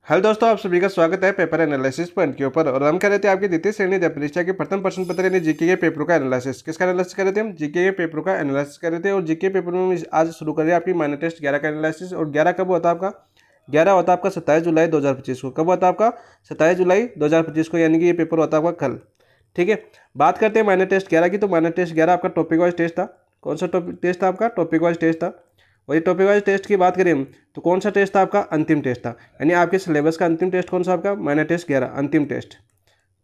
Hello दोस्तों, आप सभी का स्वागत है पेपर एनालिसिस पॉइंट के ऊपर। और हम कर रहे थे आपकी द्वितीय श्रेणी परीक्षा के प्रथम प्रश्न पत्र यानी जीके के पेपरों का एनालिसिस। किसका एनालिसिस कर रहे थे? हम जीके के पेपरों का एनालिसिस कर रहे थे। और जीके पेपर में आज शुरू कर रहे हैं आपकी माइनर टेस्ट 11 का एनालिसिस। और 11 कब होता है आपका? 11 होता है आपका 27 जुलाई 2025 को। कब होता है आपका? 27 जुलाई 2025 को, यानी कि ये पेपर होता है आपका कल। ठीक है, बात करते हैं माइनर टेस्ट 11 की। तो माइनर टेस्ट 11 आपका टॉपिक वाइज टेस्ट था। कौन सा टॉपिक टेस्ट था आपका? टॉपिक वाइज टेस्ट था। और ये टॉपिक वाइज टेस्ट की बात करें तो कौन सा टेस्ट था आपका? अंतिम टेस्ट था। यानी आपके सिलेबस का अंतिम टेस्ट कौन सा आपका? माइनर टेस्ट 11 अंतिम टेस्ट।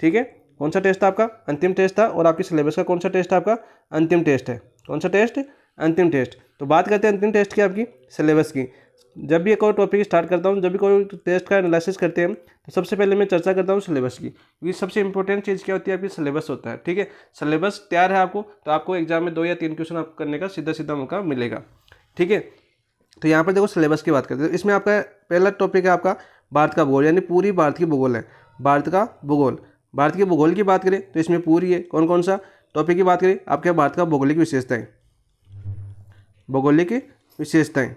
ठीक है, कौन सा टेस्ट था आपका? अंतिम टेस्ट था। और आपके सिलेबस का कौन सा टेस्ट था आपका? अंतिम टेस्ट है। कौन सा टेस्ट? अंतिम टेस्ट। तो बात करते हैं अंतिम टेस्ट की, आपकी सिलेबस की। जब भी कोई टॉपिक स्टार्ट करता हूँ, जब भी कोई टेस्ट का एनालिसिस करते हैं तो सबसे पहले मैं चर्चा करता हूँ सिलेबस की, क्योंकि सबसे इंपॉर्टेंट चीज़ क्या होती है? आपकी सिलेबस होता है। ठीक है, सिलेबस तैयार है आपको तो आपको एग्जाम में 2 या 3 क्वेश्चन आप करने का सीधा सीधा मौका मिलेगा। ठीक है, तो यहाँ पर देखो सिलेबस की बात करते हैं। इसमें आपका पहला टॉपिक है आपका भारत का भूगोल, यानी पूरी भारत की भूगोल है। भारत का भूगोल, भारत के भूगोल की बात करें तो इसमें पूरी है। कौन कौन सा टॉपिक की बात करें? आपके भारत का भौगोलिक विशेषताएं, भौगोलिक विशेषताएं,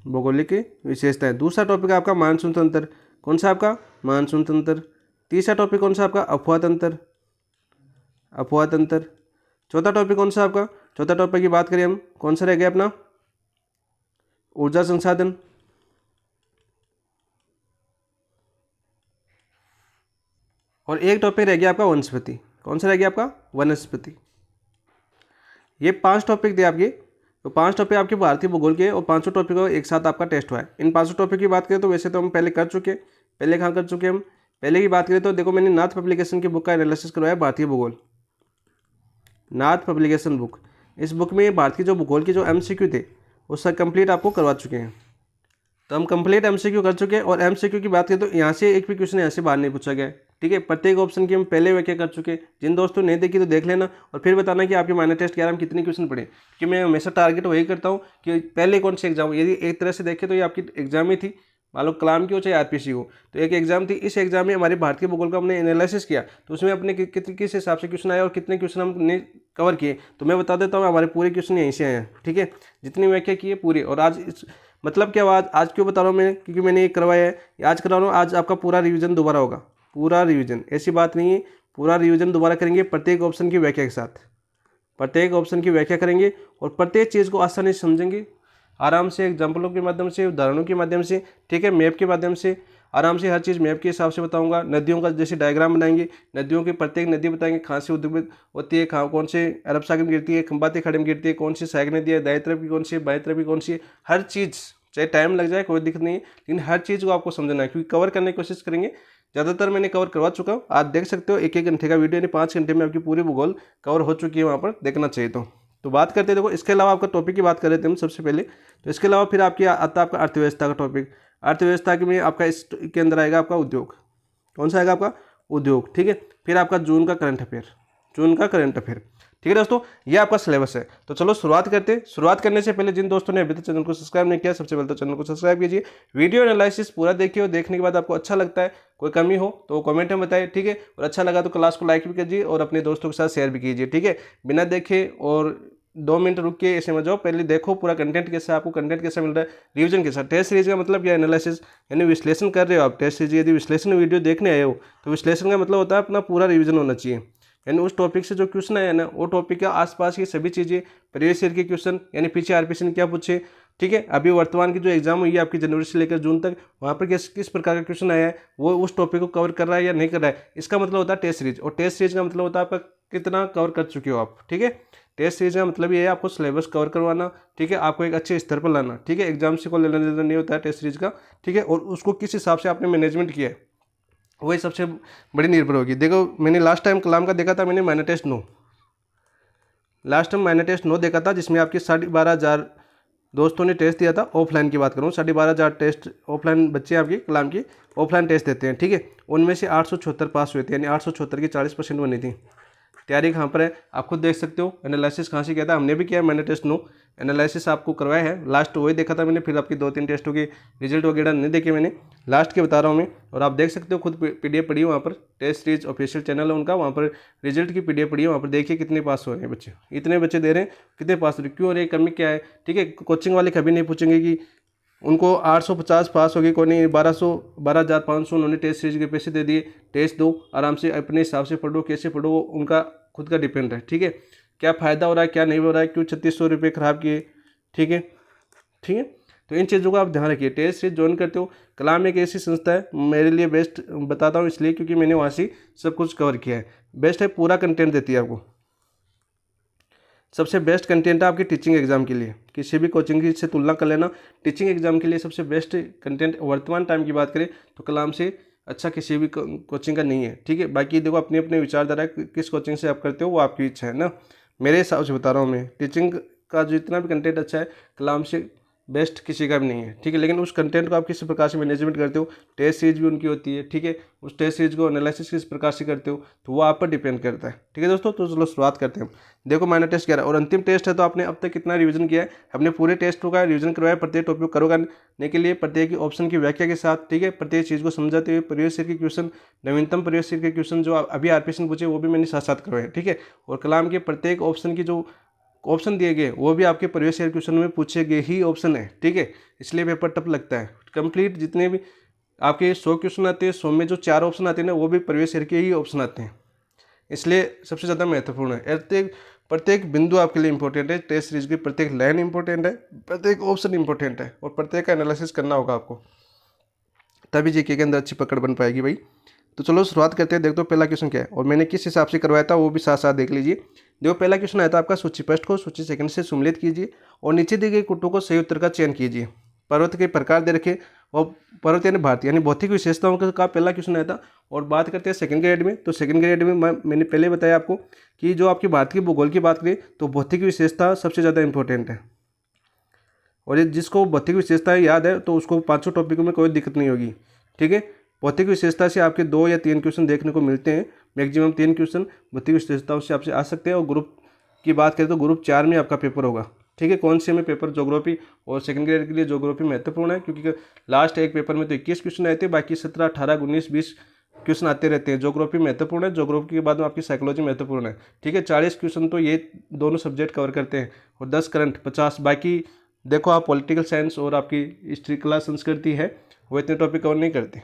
भौगोलिक विशेषताएं। दूसरा टॉपिक है आपका मानसून तंत्र। कौन सा आपका? मानसून तंत्र। तीसरा टॉपिक कौन सा आपका? अफवाह तंत्र, अफवाह तंत्र। चौथा टॉपिक कौन सा आपका? चौथा टॉपिक की बात करें हम, कौन सा रह गया अपना? ऊर्जा संसाधन। और एक टॉपिक रह गया आपका वनस्पति। कौन सा रह गया आपका? वनस्पति। ये 5 टॉपिक थे आपके। तो 5 टॉपिक आपके भारतीय भूगोल के, और 500 टॉपिक का एक साथ आपका टेस्ट हुआ है। इन 500 टॉपिक की बात करें तो वैसे तो हम पहले कर चुके। पहले कहाँ कर चुके हम? पहले की बात करें तो देखो, मैंने नाथ पब्लिकेशन की बुक का एनालिसिस करवाया, भारतीय भूगोल, नाथ पब्लिकेशन बुक। इस बुक में भारत की जो भूगोल की जो MCQ थे वो सब कंप्लीट आपको करवा चुके हैं। तो हम कंप्लीट MCQ कर चुके हैं। और MCQ की बात करें तो यहाँ से एक भी क्वेश्चन यहाँ से बाहर नहीं पूछा गया है। ठीक है, प्रत्येक ऑप्शन की हम पहले व्याख्या कर चुके हैं। जिन दोस्तों ने देखी तो देख लेना और फिर बताना कि आपके माइनर टेस्ट 11 में कितने क्वेश्चन पड़े। क्योंकि मैं हमेशा टारगेट वही करता हूँ कि पहले कौन से एग्जाम, यदि एक तरह से देखें तो ये आपकी एग्जाम ही थी, मान लो कलाम की हो चाहे RPC हो, तो एक एग्जाम थी। इस एग्जाम में हमारे भारतीय भूगोल का हमने एनालिसिस किया, तो उसमें अपने किस हिसाब से क्वेश्चन आया और कितने क्वेश्चन हमने कवर किए। तो मैं बता देता हूँ, हमारे पूरे क्वेश्चन यहीं से आए हैं। ठीक है, जितनी व्याख्या की है पूरी। और आज मतलब क्या हुआ, आज क्यों बता रहा हूँ मैं? क्योंकि मैंने ये करवाया है, आज करा रहा हूँ। आज आपका पूरा रिवीजन दोबारा होगा, पूरा रिवीजन, ऐसी बात नहीं है। पूरा रिवीजन दोबारा करेंगे प्रत्येक ऑप्शन की व्याख्या के साथ, प्रत्येक ऑप्शन की व्याख्या करेंगे और प्रत्येक चीज़ को आसानी से समझेंगे, आराम से एग्जाम्पलों के माध्यम से, उदाहरणों के माध्यम से। ठीक है, मैप के माध्यम से आराम से हर चीज़ मैप के हिसाब से बताऊंगा। नदियों का जैसे डायग्राम बनाएंगे, नदियों की प्रत्येक नदी बताएंगे, कहाँ से उद्भूत होती है, कहाँ कौन से अरब सागर में गिरती है, खंबाती खड़े में गिरती है, कौन सी सहायक नदी है, दाएं तरफ की कौन सी है, बाएं तरफ की कौन सी है। हर चीज़, चाहे टाइम लग जाए कोई दिक्कत नहीं है, लेकिन हर चीज़ को आपको समझना है, क्योंकि कवर करने की कोशिश करेंगे। ज़्यादातर मैंने कवर करवा चुका हूँ, आप देख सकते हो। 1-1 घंटे का वीडियो, यानी 5 घंटे में आपकी पूरी भूगोल कवर हो चुकी है, वहाँ पर देखना चाहिए। तो बात करते हैं, देखो इसके अलावा आपका टॉपिक की बात कर रहे थे हम सबसे पहले। तो इसके अलावा फिर आपकी आता है आपका अर्थव्यवस्था का टॉपिक। अर्थव्यवस्था के में आपका इसके अंदर आएगा आपका उद्योग। कौन सा आएगा आपका? उद्योग। ठीक है, फिर आपका जून का करंट अफेयर, जून का करंट अफेयर। ठीक है दोस्तों, ये आपका सिलेबस है। तो चलो शुरुआत करते हैं। शुरुआत करने से पहले जिन दोस्तों ने अभी तक चैनल को सब्सक्राइब नहीं किया, सबसे पहले तो चैनल को सब्सक्राइब कीजिए। वीडियो एनालिसिस पूरा देखिए और देखने के बाद आपको अच्छा लगता है, कोई कमी हो तो कमेंट में बताइए। ठीक है, और अच्छा लगा तो क्लास को लाइक भी कीजिए और अपने दोस्तों के साथ शेयर भी कीजिए। ठीक है, बिना देखे और 2 मिनट रुक के ऐसे मत जाओ, पहले देखो पूरा कंटेंट कैसा, आपको कंटेंट कैसा मिल रहा है, रिवीजन कैसा। टेस्ट सीरीज का मतलब क्या? एनालिसिस, यानी विश्लेषण कर रहे हो आप। टेस्ट सीरीज यदि विश्लेषण वीडियो देखने आए हो तो विश्लेषण का मतलब होता है अपना पूरा रिवीजन होना चाहिए। यानी उस टॉपिक से जो क्वेश्चन आया ना, वो टॉपिक के आसपास की सभी चीज़ें, प्रीवियस ईयर के क्वेश्चन, यानी पीछे RPC ने क्या पूछे। ठीक है, अभी वर्तमान की जो एग्जाम हुई है आपकी जनवरी से लेकर जून तक, वहाँ पर किस प्रकार का क्वेश्चन आया है, वो उस टॉपिक को कवर कर रहा है या नहीं कर रहा है, इसका मतलब होता है टेस्ट सीरीज। और टेस्ट सीरीज का मतलब होता है आपका कितना कवर कर चुके हो आप। ठीक है, टेस्ट सीरीज का मतलब ये है आपको सिलेबस कवर करवाना। ठीक है, आपको एक अच्छे स्तर पर लाना। ठीक है, एग्जाम से कोई लेना देना नहीं होता है टेस्ट सीरीज का। ठीक है, और उसको किस हिसाब से आपने मैनेजमेंट किया है वही सबसे बड़ी निर्भर होगी। देखो मैंने लास्ट टाइम कलाम का देखा था, मैंने minor test 9, last time minor test 9 देखा था, जिसमें आपकी 12,500 दोस्तों ने टेस्ट दिया था। ऑफलाइन की बात करूँ, 12,500 टेस्ट ऑफलाइन बच्चे आपके कलाम की ऑफलाइन टेस्ट देते हैं। ठीक है, उनमें से 876 पास हुए थे, यानी 876 की 40% बनी थी। तैयारी कहाँ पर है आप खुद देख सकते हो। एनालिसिस कहाँ से किया था? हमने भी किया, मैंने टेस्ट 9 एनालिसिस आपको करवाया है। लास्ट वही देखा था मैंने, फिर आपकी 2-3 टेस्टों के रिजल्ट वगैरह नहीं देखे मैंने, लास्ट के बता रहा हूँ मैं। और आप देख सकते हो खुद PDF पढ़ी है वहाँ पर, टेस्ट सीरीज ऑफिशियल चैनल है उनका, वहाँ पर रिजल्ट की PDF पढ़ी है, वहाँ पर देखिए कितने पास हो रहे हैं बच्चे। इतने बच्चे दे रहे हैं, कितने पास हो रहे, क्यों हो रहे, कमी क्या है। ठीक है, कोचिंग वाले कभी नहीं पूछेंगे कि उनको 850 पास हो गए, कोई नहीं 12,500 उन्होंने टेस्ट सीरीज के पैसे दे दिए। टेस्ट दो, आराम से अपने हिसाब से पढ़ो, कैसे पढ़ो वो उनका खुद का डिपेंड है। ठीक है, क्या फ़ायदा हो रहा है क्या नहीं हो रहा है, क्यों 3600 रुपये ख़राब किए। ठीक है, ठीक है, तो इन चीज़ों का आप ध्यान रखिए। टेस्ट सीरीज ज्वाइन करते हो, कलाम एक ऐसी संस्था है मेरे लिए बेस्ट बताता हूँ इसलिए क्योंकि मैंने वहाँ से सब कुछ कवर किया है। बेस्ट है, पूरा कंटेंट देती है आपको। सबसे बेस्ट कंटेंट है आपकी टीचिंग एग्जाम के लिए, किसी भी कोचिंग की से तुलना कर लेना। टीचिंग एग्जाम के लिए सबसे बेस्ट कंटेंट वर्तमान टाइम की बात करें तो कलाम से अच्छा किसी भी कोचिंग का नहीं है। ठीक है, बाकी देखो अपनी अपनी विचारधारा किस कोचिंग से आप करते हो वो आपकी इच्छा है ना। मेरे हिसाब से बता रहा हूँ मैं, टीचिंग का जो इतना भी कंटेंट अच्छा है कलाम से बेस्ट किसी का भी नहीं है। ठीक है, लेकिन उस कंटेंट को आप किस प्रकार से मैनेजमेंट करते हो, टेस्ट सीरीज भी उनकी होती है। ठीक है, उस टेस्ट सीरीज को एनालिसिस किस प्रकार से करते हो तो वो आप पर डिपेंड करता है। ठीक है दोस्तों, तो चलो शुरुआत करते हैं। देखो माइनर टेस्ट क्या है और अंतिम टेस्ट है, तो आपने अब तक कितना रिवीजन किया है, हमने पूरे टेस्ट का रिवीजन करवाया प्रत्येक टॉपिक करवाने के लिए, प्रत्येक ऑप्शन की व्याख्या के साथ। ठीक है, प्रत्येक चीज़ को समझाते हुए प्रीवियस ईयर के क्वेश्चन, नवीनतम प्रीवियस ईयर के क्वेश्चन जो अभी आरपीएससी ने पूछे वो भी मैंने साथ साथ करवाए। ठीक है, और कलाम के प्रत्येक ऑप्शन की जो ऑप्शन दिए गए वो भी आपके प्रीवियस ईयर क्वेश्चन में पूछे गए ही ऑप्शन है। ठीक है, इसलिए पेपर टफ लगता है। कंप्लीट जितने भी आपके 100 क्वेश्चन आते हैं, 100 में जो 4 ऑप्शन आते हैं ना वो भी प्रीवियस ईयर के ही ऑप्शन आते हैं, इसलिए सबसे ज़्यादा महत्वपूर्ण है। प्रत्येक प्रत्येक बिंदु आपके लिए इंपॉर्टेंट है। टेस्ट सीरीज की प्रत्येक लाइन इंपॉर्टेंट है, प्रत्येक ऑप्शन इंपॉर्टेंट है और प्रत्येक का एनालिसिस करना होगा आपको, तभी जीके के अंदर अच्छी पकड़ बन पाएगी भाई। तो चलो शुरुआत करते हैं। देख दो पहला क्वेश्चन क्या है और मैंने किस हिसाब से करवाया था वो भी साथ साथ देख लीजिए। देखो पहला क्वेश्चन आया था आपका, सूची पृष्ठ को सूची सेकंड से सम्मिलित कीजिए और नीचे दी गई कुटुओं को सही उत्तर का चयन कीजिए। पर्वत के प्रकार दे रखे और पर्वत यानी भारतीय यानी भौतिक विशेषताओं का पहला क्वेश्चन आया था। और बात करते हैं सेकंड ग्रेड में, तो सेकंड ग्रेड में मैंने पहले बताया आपको कि जो आपकी भारत की भूगोल की बात करें तो भौतिक विशेषता सबसे ज़्यादा इंपॉर्टेंट है। और ये जिसको भौतिक विशेषताएं याद है तो उसको 5 टॉपिकों में कोई दिक्कत नहीं होगी। ठीक है, भौतिक विशेषता से आपके 2 या 3 क्वेश्चन देखने को मिलते हैं, मैक्सिमम 3 क्वेश्चन भौतिक विशेषताओं से आपसे आ सकते हैं। और ग्रुप की बात करें तो ग्रुप 4 में आपका पेपर होगा। ठीक है, कौन से में पेपर ज्योग्राफी, और सेकंड ग्रेड के लिए ज्योग्राफी महत्वपूर्ण है क्योंकि लास्ट एक पेपर में तो 21 क्वेश्चन आए थे, बाकी 17, 18, 19, 20 क्वेश्चन आते रहते हैं। ज्योग्राफी महत्वपूर्ण है, ज्योग्राफी के बाद में आपकी साइकोलॉजी महत्वपूर्ण है। ठीक है, 40 क्वेश्चन तो ये दोनों सब्जेक्ट कवर करते हैं और 10 करंट 50, बाकी देखो आप पॉलिटिकल साइंस और आपकी हिस्ट्री कला संस्कृति है वो इतने टॉपिक कवर नहीं करते।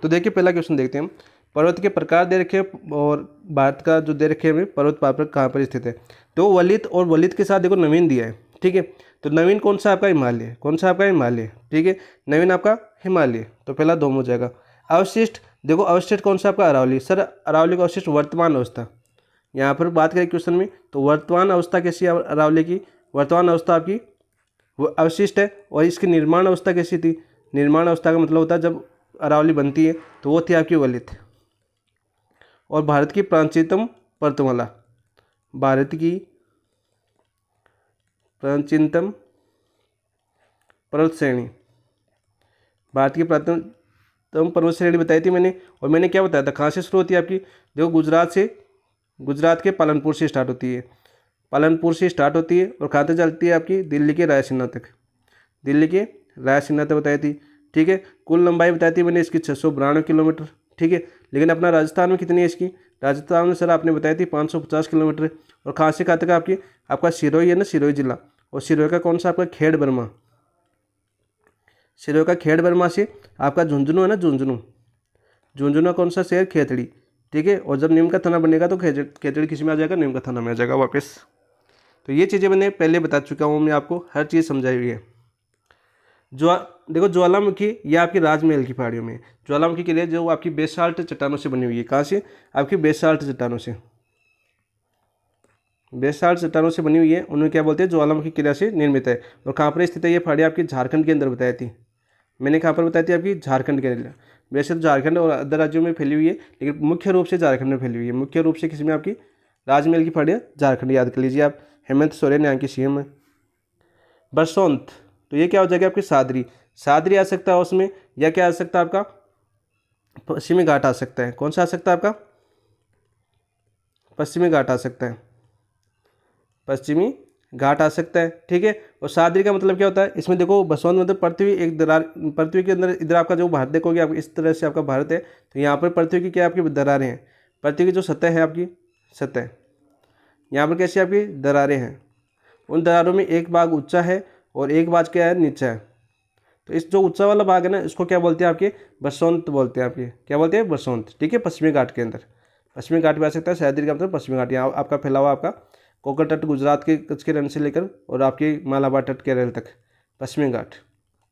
तो देखिए पहला क्वेश्चन देखते हैं हम। पर्वत के प्रकार दे रखे और भारत का जो दे रखे हमें पर्वत पापक कहाँ पर स्थित है, तो वलित और वलित के साथ देखो नवीन दिया है। ठीक है, तो नवीन कौन सा आपका हिमालय, कौन सा आपका हिमालय। ठीक है, नवीन आपका हिमालय, तो पहला दोम हो जाएगा। अवशिष्ट देखो, अवशिष्ट कौन सा आपका अरावली। सर अरावली का अवशिष्ट वर्तमान अवस्था, यहाँ पर बात करें क्वेश्चन में तो वर्तमान अवस्था कैसी है अरावली की, वर्तमान अवस्था आपकी वो अवशिष्ट है। और इसकी निर्माण अवस्था कैसी थी, निर्माण अवस्था का मतलब होता है जब अरावली बनती है तो वो थी आपकी वलित। और भारत की प्राचीनतम पर्वतमाला, भारत की प्राचीनतम पर्वत श्रेणी, भारत की प्राचीनतम पर्वत श्रेणी बताई थी मैंने। और मैंने क्या बताया था कहाँ से शुरू होती है आपकी, देखो गुजरात से, गुजरात के पालनपुर से स्टार्ट होती है, पालनपुर से स्टार्ट होती है और कहाँ तक चलती है आपकी दिल्ली के रायसीना तक, दिल्ली के रायसीना तक बताई थी। ठीक है, कुल लंबाई बताई थी मैंने इसकी 692 किलोमीटर। ठीक है, लेकिन अपना राजस्थान में कितनी है इसकी, राजस्थान में सर आपने बताई थी 550 किलोमीटर। और कहाँ से कहाँ तक आपकी, आपका सिरोही है ना, सिरोही जिला, और सिरोही का कौन सा आपका खेड़ बर्मा, सिरोही का खेड़ बर्मा से आपका झुंझुनू है ना, झुंझुनू, झुंझुनू कौन सा शहर, खेतड़ी। ठीक है, और जब नीम का थाना बनेगा तो खेतड़ी किसी में आ जाएगा, नीम का थाना में आ जाएगा वापस। तो ये चीज़ें मैंने पहले बता चुका हूँ, मैं आपको हर चीज़ समझाई हुई है। देखो ज्वालामुखी ये आपकी राजमहल की पहाड़ियों में, ज्वालामुखी के लिए जो आपकी बेसाल्ट चट्टानों से बनी हुई है, कहाँ से, आपकी बेसाल्ट चट्टानों से, बेसाल्ट चट्टानों से बनी हुई है, उन्हें क्या बोलते हैं, ज्वालामुखी क्रिया से निर्मित है। और कहाँ पर स्थित है ये पहाड़ी, आपकी झारखंड के अंदर बताई थी मैंने, कहाँ पर बताई थी आपकी झारखंड के अंदर। वैसे तो झारखंड और अदर राज्यों में फैली हुई है लेकिन मुख्य रूप से झारखंड में फैली हुई है, मुख्य रूप से किसी में आपकी राजमहल की पहाड़ियाँ झारखंड, याद कर लीजिए आप। हेमंत सोरेन यहाँ की सीएम है। बरसोंत, तो ये क्या हो जाएगा आपकी सादरी, सादरी आ सकता है उसमें, या क्या आ सकता है आपका पश्चिमी घाट आ सकता है, कौन सा आ सकता है आपका पश्चिमी घाट आ सकता है, पश्चिमी घाट आ सकता है। ठीक है, और सादरी का मतलब क्या होता है, इसमें देखो बसंत मतलब पृथ्वी एक दरार, पृथ्वी के अंदर इधर आपका जो भारत देखोगे आप इस तरह से आपका भारत है, तो यहाँ पर पृथ्वी की क्या आपकी दरारें हैं, पृथ्वी की जो सतह है आपकी सतह, यहाँ पर कैसी आपकी दरारें हैं। उन दरारों में एक भाग ऊंचा है और एक भाग क्या है, नीचा है। तो इस जो ऊंचा वाला भाग है ना, इसको क्या बोलते हैं आपके, बसंत बोलते हैं आपके, क्या बोलते हैं, बसंत। ठीक है, पश्चिमी घाट के अंदर, पश्चिमी घाट भी आ सकता है, सह्याद्री का मतलब पश्चिमी घाट। यहाँ आपका फैला हुआ आपका कोंकण तट गुजरात के कच्छ के रण से लेकर और आपकी मालाबार तट केरल तक पश्चिमी घाट।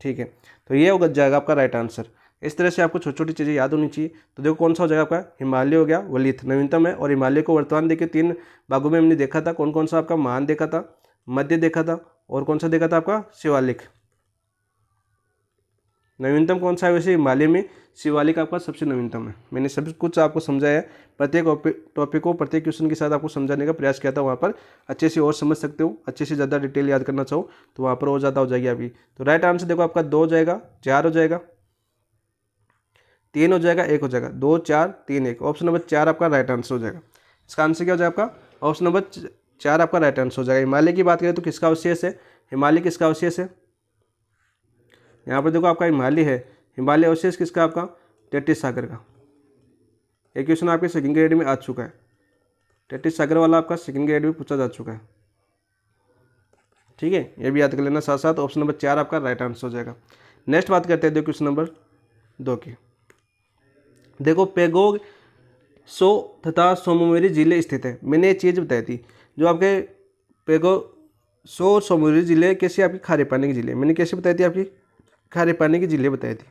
ठीक है, तो ये हो जाएगा आपका राइट आंसर। इस तरह से आपको छोटी छोटी चीज़ें याद होनी चाहिए। तो देखो कौन सा हो जाएगा आपका, हिमालय हो गया, वलित नवीनतम है। और हिमालय को वर्तमान देखिए 3 भागों में हमने देखा था। कौन कौन सा आपका, महान देखा था, मध्य देखा था, और कौन सा देखा था आपका, शिवालिक। नवीनतम कौन सा है वैसे हिमालय में, शिवालिक आपका सबसे नवीनतम है। मैंने सब कुछ आपको समझाया है, प्रत्येक टॉपिक को प्रत्येक क्वेश्चन के साथ आपको समझाने का प्रयास किया था। वहाँ पर अच्छे से और समझ सकते हो, अच्छे से ज़्यादा डिटेल याद करना चाहो तो वहाँ पर और ज़्यादा हो जाएगी आपकी। तो राइट आंसर देखो आपका 2 हो जाएगा, 4 हो जाएगा, 3 हो जाएगा, 1 हो जाएगा, 2 4 3 1। ऑप्शन नंबर 4 आपका राइट आंसर हो जाएगा। इसका आंसर क्या हो जाएगा आपका, ऑप्शन नंबर 4 आपका राइट आंसर हो जाएगा। हिमालय की बात करें तो किसका अवशेष है, हिमालय किसका अवशेष है, यहाँ पर देखो आपका हिमालय है, हिमालय अवशेष किसका आपका, टेटिस सागर का। एक क्वेश्चन आपके सेकंड ग्रेड में आ चुका है, टेटिस सागर वाला आपका सेकंड ग्रेड में पूछा जा चुका है। ठीक है, ये भी याद कर लेना साथ साथ। ऑप्शन नंबर 4 आपका राइट आंसर हो जाएगा। नेक्स्ट बात करते हैं देखो क्वेश्चन नंबर 2 की। देखो पेगोंग सो तथा सोमोमरी जिले स्थित है। मैंने ये चीज़ बताई थी, जो आपके पेगोंग सो और सोमोमरी जिले कैसे आपकी खारे पानी के जिले, मैंने कैसे बताई थी, आपकी खारे पानी की जिले बताई थी।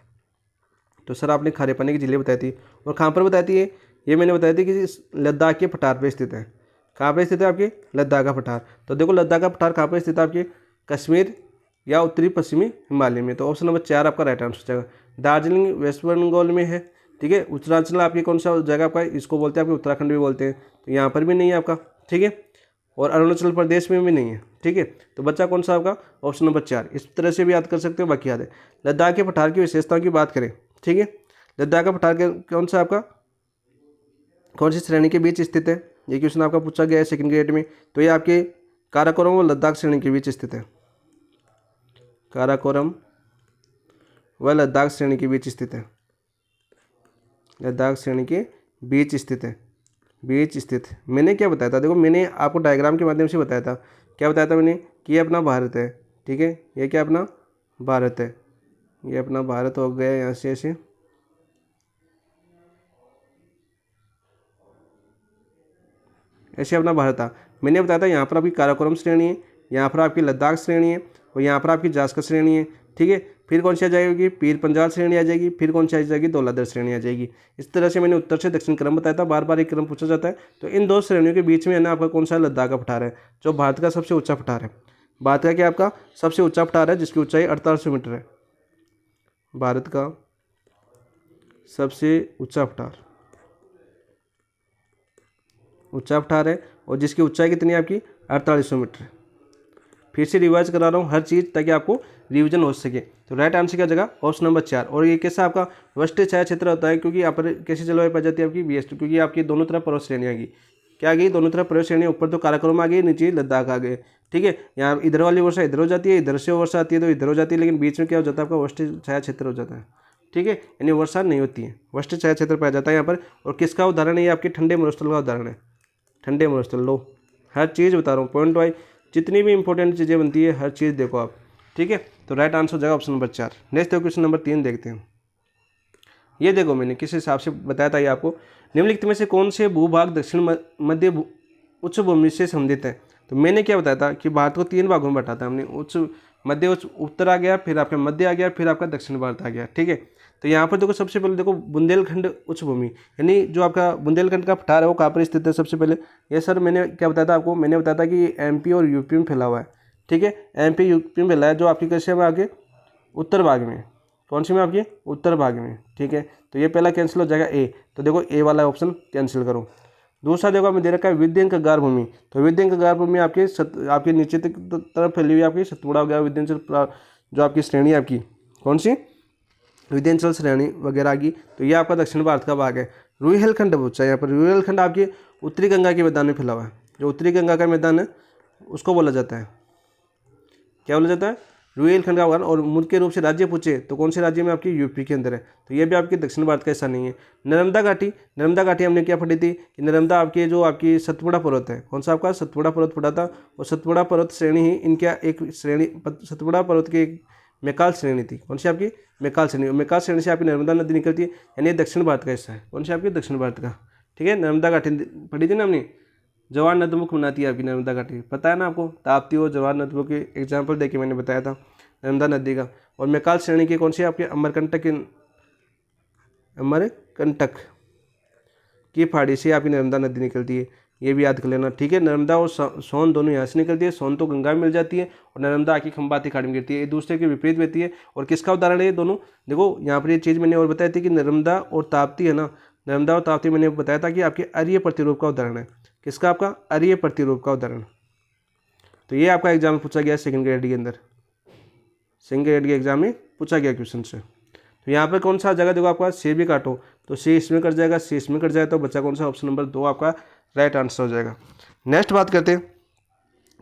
तो सर आपने खारे पानी की जिले बताई थी, और कहाँ पर बताई थी ये मैंने बताई थी कि लद्दाख के पठार पर स्थित है। कहाँ पर स्थित है आपकी, लद्दाख का पठार। तो देखो लद्दाख का पठार कहाँ पर स्थित है आपके, कश्मीर या उत्तरी पश्चिमी हिमालय में। तो ऑप्शन नंबर 4 आपका राइट आंसर हो जाएगा। दार्जिलिंग वेस्ट बंगाल में है। ठीक है, उत्तरांचल आपकी कौन सा जगह आपका, इसको बोलते हैं आपके उत्तराखंड भी बोलते हैं, तो यहाँ पर भी नहीं है आपका। ठीक है, और अरुणाचल प्रदेश में भी नहीं है। ठीक है, तो बच्चा कौन सा आपका, ऑप्शन नंबर 4। इस तरह से भी याद कर सकते हो, बाकी याद है। लद्दाख के पठार की विशेषताओं की बात करें, ठीक है, लद्दाख का पठार कौन सा आपका, कौन सी श्रेणी के बीच स्थित है, ये क्वेश्चन आपका पूछा गया है सेकंड ग्रेड में। तो ये आपके काराकोरम और लद्दाख श्रेणी के बीच स्थित है, काराकोरम व लद्दाख श्रेणी के बीच स्थित है, लद्दाख श्रेणी के बीच स्थित है, बीच स्थित। मैंने क्या बताया था, देखो मैंने आपको डायग्राम के माध्यम से बताया था। क्या बताया था मैंने, कि ये अपना भारत है। ठीक है, ये क्या अपना भारत है, ये अपना भारत हो गया, यहाँ से ऐसे ऐसे अपना भारत था। मैंने बताया था यहाँ पर आपकी काराकोरम श्रेणी है, यहाँ पर आपकी लद्दाख श्रेणी है, और यहाँ पर आपकी जास्कर श्रेणी है। ठीक है, फिर कौन सी आ जाएगी, पीर पंजाल श्रेणी आ जाएगी, फिर कौन सी आ जाएगी, धौलाधर श्रेणी आ जाएगी। इस तरह से मैंने उत्तर से दक्षिण क्रम बताया था, बार बार एक क्रम पूछा जाता है। तो इन 2 श्रेणियों के बीच में है ना आपका कौन सा, लद्दाख का पठार है, जो भारत का सबसे ऊंचा पठार है। भारत का क्या आपका सबसे ऊंचा पठार है, जिसकी ऊंचाई 4800 मीटर है। भारत का सबसे ऊंचा पठार, ऊंचा पठार है, और जिसकी ऊंचाई कितनी है आपकी, 4800 मीटर। फिर से रिवाइज करा रहा हूँ हर चीज़, ताकि आपको रिवीजन हो सके। तो राइट आंसर क्या जगह, ऑप्शन नंबर 4। और ये कैसा आपका वस्त्र छाया क्षेत्र होता है, क्योंकि यहाँ पर कैसी जलवायु पाई जाती है आपकी, वेस्ट, क्योंकि आपकी दोनों तरफ पर्वत श्रेणी आ गई। क्या आ गई, दोनों तरफ पर्वत श्रेणी, ऊपर तो काराकोरम आ गई, नीचे लद्दाख आ गए। ठीक है, यहाँ इधर वाली वर्षा इधर हो जाती है, इधर से वर्षा आती है तो इधर हो जाती है, लेकिन बीच में क्या हो जाता है आपका, वस्त्र छाया क्षेत्र हो जाता है। ठीक है, यानी वर्षा नहीं होती है, वस्त्र छाया क्षेत्र पाया जाता है यहाँ पर। और किसका उदाहरण है, ये आपके ठंडे मरुस्थल का उदाहरण है, ठंडे मरुस्थल। लो हर चीज़ बता रहा हूँ पॉइंट वाइज, जितनी भी इंपॉर्टेंट चीज़ें बनती है हर चीज़ देखो आप। ठीक है, तो राइट आंसर हो जाएगा ऑप्शन नंबर 4। नेक्स्ट देखो क्वेश्चन नंबर 3 देखते हैं। ये देखो मैंने किस हिसाब से बताया था ये आपको, निम्नलिखित में से कौन से भूभाग दक्षिण मध्य उच्च भूमि से संबंधित है। तो मैंने क्या बताया था कि भारत को 3 भागों में बांटा था हमने, उच्च मध्य उच्च उत्तर आ गया, फिर आपका मध्य आ गया, फिर आपका दक्षिण भारत आ गया। ठीक है, तो यहाँ पर देखो सबसे पहले देखो बुंदेलखंड उच्च भूमि, यानी जो आपका बुंदेलखंड का पठार है वो कहाँ पर स्थित है सबसे पहले। ये सर मैंने क्या बताया था आपको, मैंने बताया था कि एमपी और यूपी में फैला हुआ है। ठीक है, एमपी यूपी में फैला है, जो आपकी कैसे में आगे उत्तर भाग में, कौन सी में आपके उत्तर भाग में। ठीक है, तो ये पहला कैंसिल हो जाएगा ए। तो देखो ए वाला ऑप्शन कैंसिल करो। दूसरा देखो हमें दे रखा है विंध्य गार भूमि। तो विंध्य गार भूमि आपके नीचे तरफ फैली हुई आपकी सतपुड़ा हो गया, विंध्याचल जो आपकी श्रेणी है आपकी कौन सी, विंध्याचल श्रेणी वगैरह आ गई। तो ये आपका दक्षिण भारत का भाग है। रुहेलखंड पूछा है यहाँ पर, रुहेलखंड आपके उत्तरी गंगा के मैदान में फैला हुआ है। जो उत्तरी गंगा का मैदान है उसको बोला जाता है, क्या बोला जाता है, रुहेलखंड का उदाहरण और मुख्य रूप से राज्य पूछे तो कौन से राज्य में आपकी यूपी के अंदर है, तो ये भी आपकी दक्षिण भारत का हिस्सा नहीं है। नर्मदा घाटी हमने क्या पढ़ी थी कि नर्मदा आपकी जो आपकी सतपुड़ा पर्वत है, कौन सा आपका सतपुड़ा पर्वत पढ़ा था, और सतपुड़ा पर्वत श्रेणी ही इनका एक श्रेणी, सतपुड़ा पर्वत की एक मैकाल श्रेणी थी, कौन सी आपकी मैकाल श्रेणी, और मैकाल श्रेणी से आपकी नर्मदा नदी निकलती है, यानी दक्षिण भारत का हिस्सा है, कौन सी आपकी दक्षिण भारत का। ठीक है, नर्मदा घाटी पढ़ी थी ना हमने, जवाहर नदमुख बनाती है आपकी नर्मदा घाटी, पता है ना आपको, ताप्ती और जवाहर नदमुख के एग्जाम्पल देके मैंने बताया था नर्मदा नदी का। और मैकाल श्रेणी के कौन सी आपके अमरकंटक की पहाड़ी से आपकी नर्मदा नदी निकलती है, ये भी याद कर लेना। ठीक है, नर्मदा और सोन दोनों यहाँ से निकलती है, सोन तो गंगा में मिल जाती है और नर्मदा आके खंबाती खाड़ी में गिरती है, एक दूसरे के विपरीत बहती है। और किसका उदाहरण है ये दोनों, देखो यहाँ पर ये चीज़ मैंने और बताई थी कि नर्मदा और ताप्ती है ना, नर्मदा और ताप्ती मैंने बताया था कि आपके अरीय प्रतिरूप का उदाहरण है, किसका, आपका अरीय प्रतिरूप का उदाहरण। तो ये आपका एग्जाम में पूछा गया सेकंड ग्रेड के अंदर, सेकंड ग्रेड के एग्जाम में पूछा गया क्वेश्चन से। तो यहाँ पर कौन सा जगह देखो आपका सी भी काटो तो सी इसमें कट जाएगा, सी इसमें कट जाएगा, तो बच्चा कौन सा, ऑप्शन नंबर 2 आपका राइट आंसर हो जाएगा। नेक्स्ट बात करते हैं